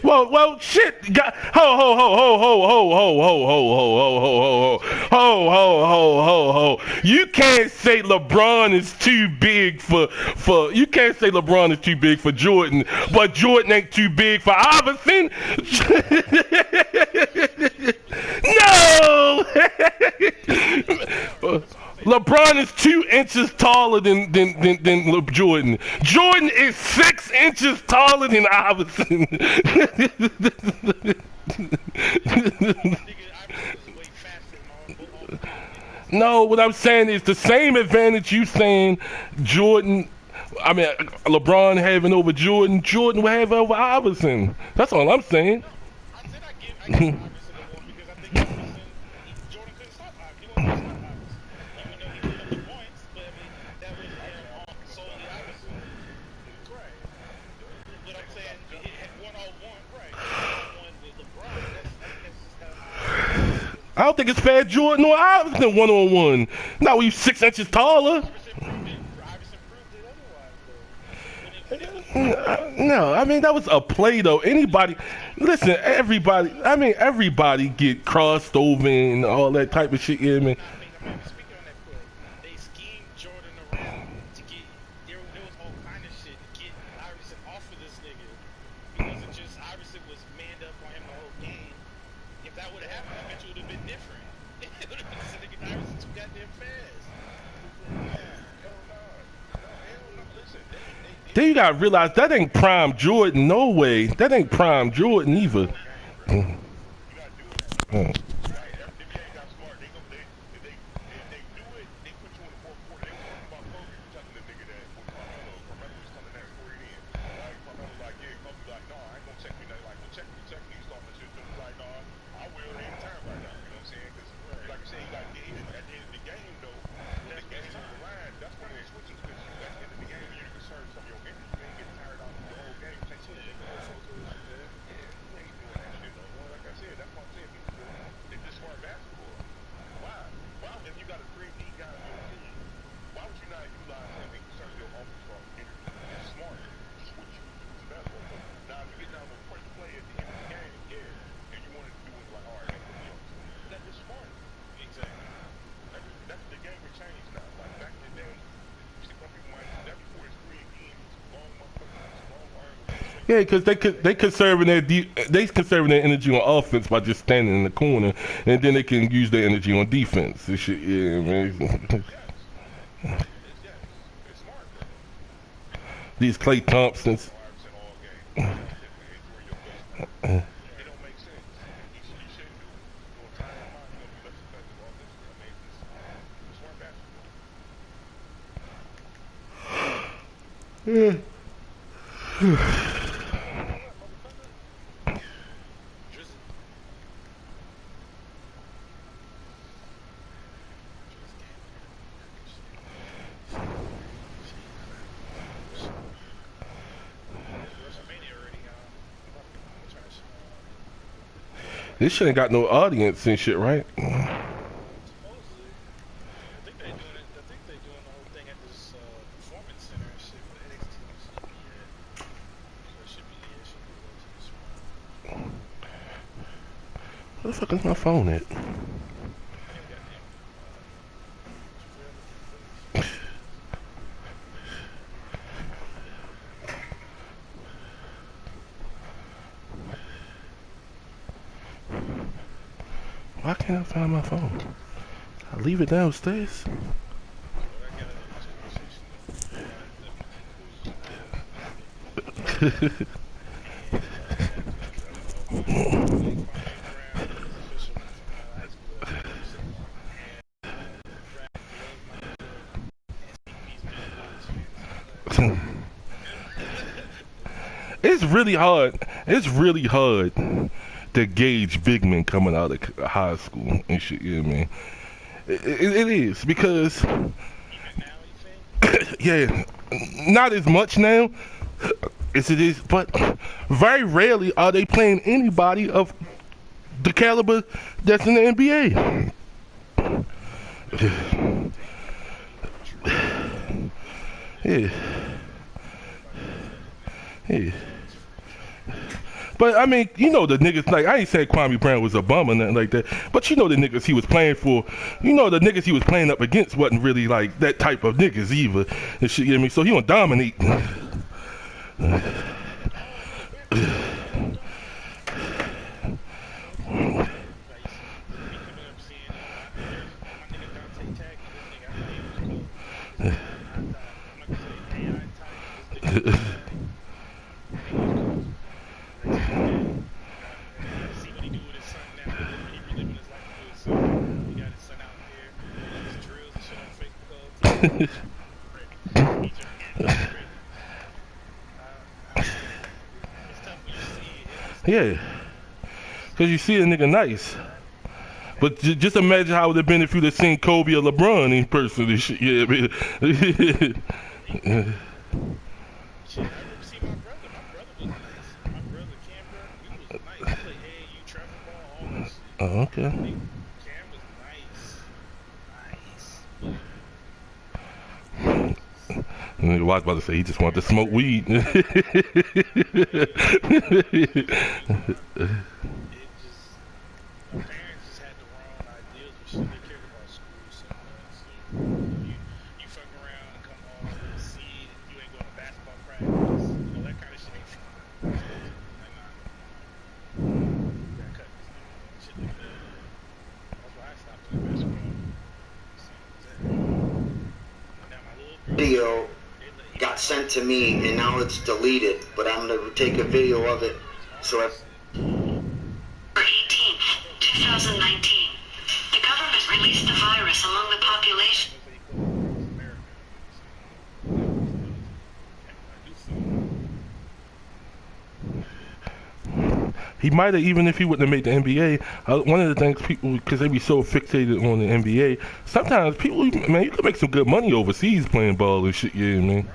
Well, shit. Ho. You can't say LeBron is too big for. You can't say LeBron is too big for Jordan, but Jordan ain't too big for Iverson. No. LeBron is 2 inches taller than Jordan. Jordan is 6 inches taller than Iverson. No, what I'm saying is the same advantage you saying Jordan. I mean, LeBron having over Jordan. Jordan will have over Iverson. That's all I'm saying. I don't think it's fair Jordan or Iverson 1-on-1. Not when you 6 inches taller. No, I mean that was a play though. Everybody get crossed over and all that type of shit. Yeah, man. Then you gotta realize that ain't prime Jordan, no way. That ain't prime Jordan either. Yeah, because they conserving conserving their energy on offense by just standing in the corner, and then they can use their energy on defense. This shit, yeah, man. These Klay Thompsons. Yeah. This shit ain't got no audience and shit, right? Where the fuck is my phone at? Why can't I find my phone? I leave it downstairs. It's really hard. It's really hard to gauge big men coming out of high school and shit. Yeah, man. It is because yeah, not as much now as it is, but very rarely are they playing anybody of the caliber that's in the NBA. Yeah. Yeah. But I mean, you know the niggas, like, I ain't saying Kwame Brown was a bum or nothing like that, but you know the niggas he was playing for, you know the niggas he was playing up against wasn't really like that type of niggas either and shit, you know what I mean? So he gonna dominate. Yeah, because you see a nigga nice. But just imagine how it would have been if you'd have seen Kobe or LeBron in person and shit. Yeah, man. Oh, okay. And I was about to say he just wanted to smoke weed. Video got sent to me and now it's deleted, but I'm going to take a video of it. So 18th, 2019, the government released the virus among the population. He might have, even if he wouldn't have made the NBA, one of the things people, because they be so fixated on the NBA, sometimes people, man, you can make some good money overseas playing ball and shit, yeah, man.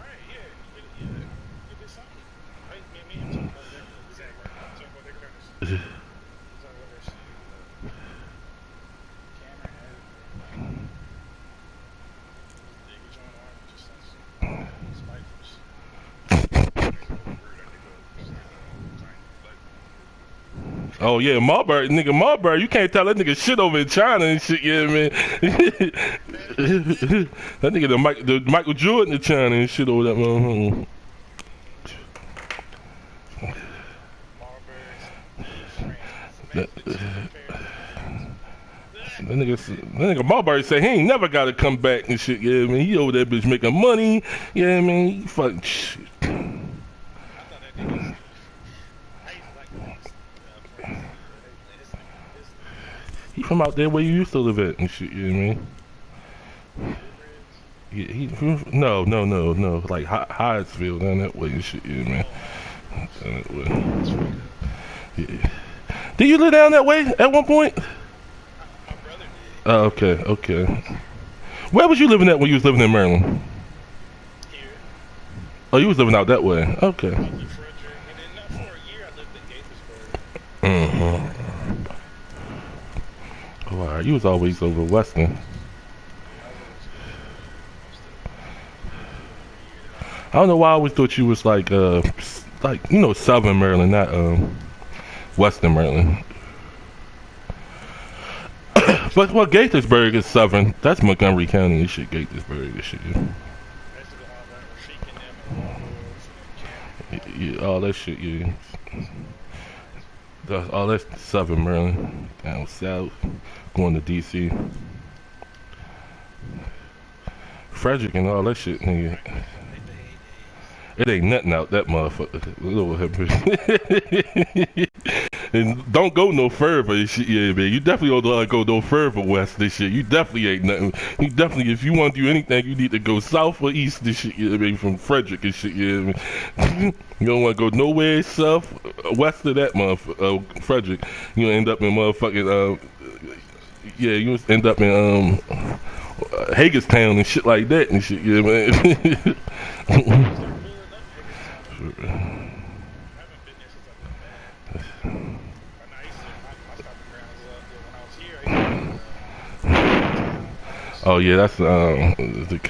Oh yeah, Marbury, nigga, Marbury, you can't tell that nigga shit over in China and shit, yeah, man. That nigga the Michael Jordan in China and shit over that motherfucker. That nigga Marbury said he ain't never gotta come back and shit. Yeah, I mean, he over that bitch making money. Yeah, I mean, he fucking shit. He from out there where you used to live at and shit. You know what I mean? Yeah, no, like Hyattsville down that way and shit. You know what I mean? Down that way. Yeah. Did you live down that way at one point? Oh, okay. Where was you living at when you was living in Maryland? Here. Oh, you was living out that way. Okay. Oh, all right. You was always over Western. I don't know why I always thought you was like Southern Maryland, not Western Maryland. But well, Gaithersburg is Southern. That's Montgomery County and shit. Gaithersburg and shit. Yeah, all that shit. Yeah. All that's Southern Maryland. Down south, going to DC. Frederick and all that shit, nigga. It ain't nothing out that motherfucker. And don't go no further and shit, yeah, man. You definitely don't go no further west this shit. You definitely ain't nothing. You definitely, if you want to do anything, you need to go south or east this shit, yeah, man, from Frederick and shit, yeah, man. You don't want to go nowhere south, west of that motherfucker, Frederick. You end up in motherfucking, you end up in, Hagerstown and shit like that and shit, yeah, man. Oh yeah, that's the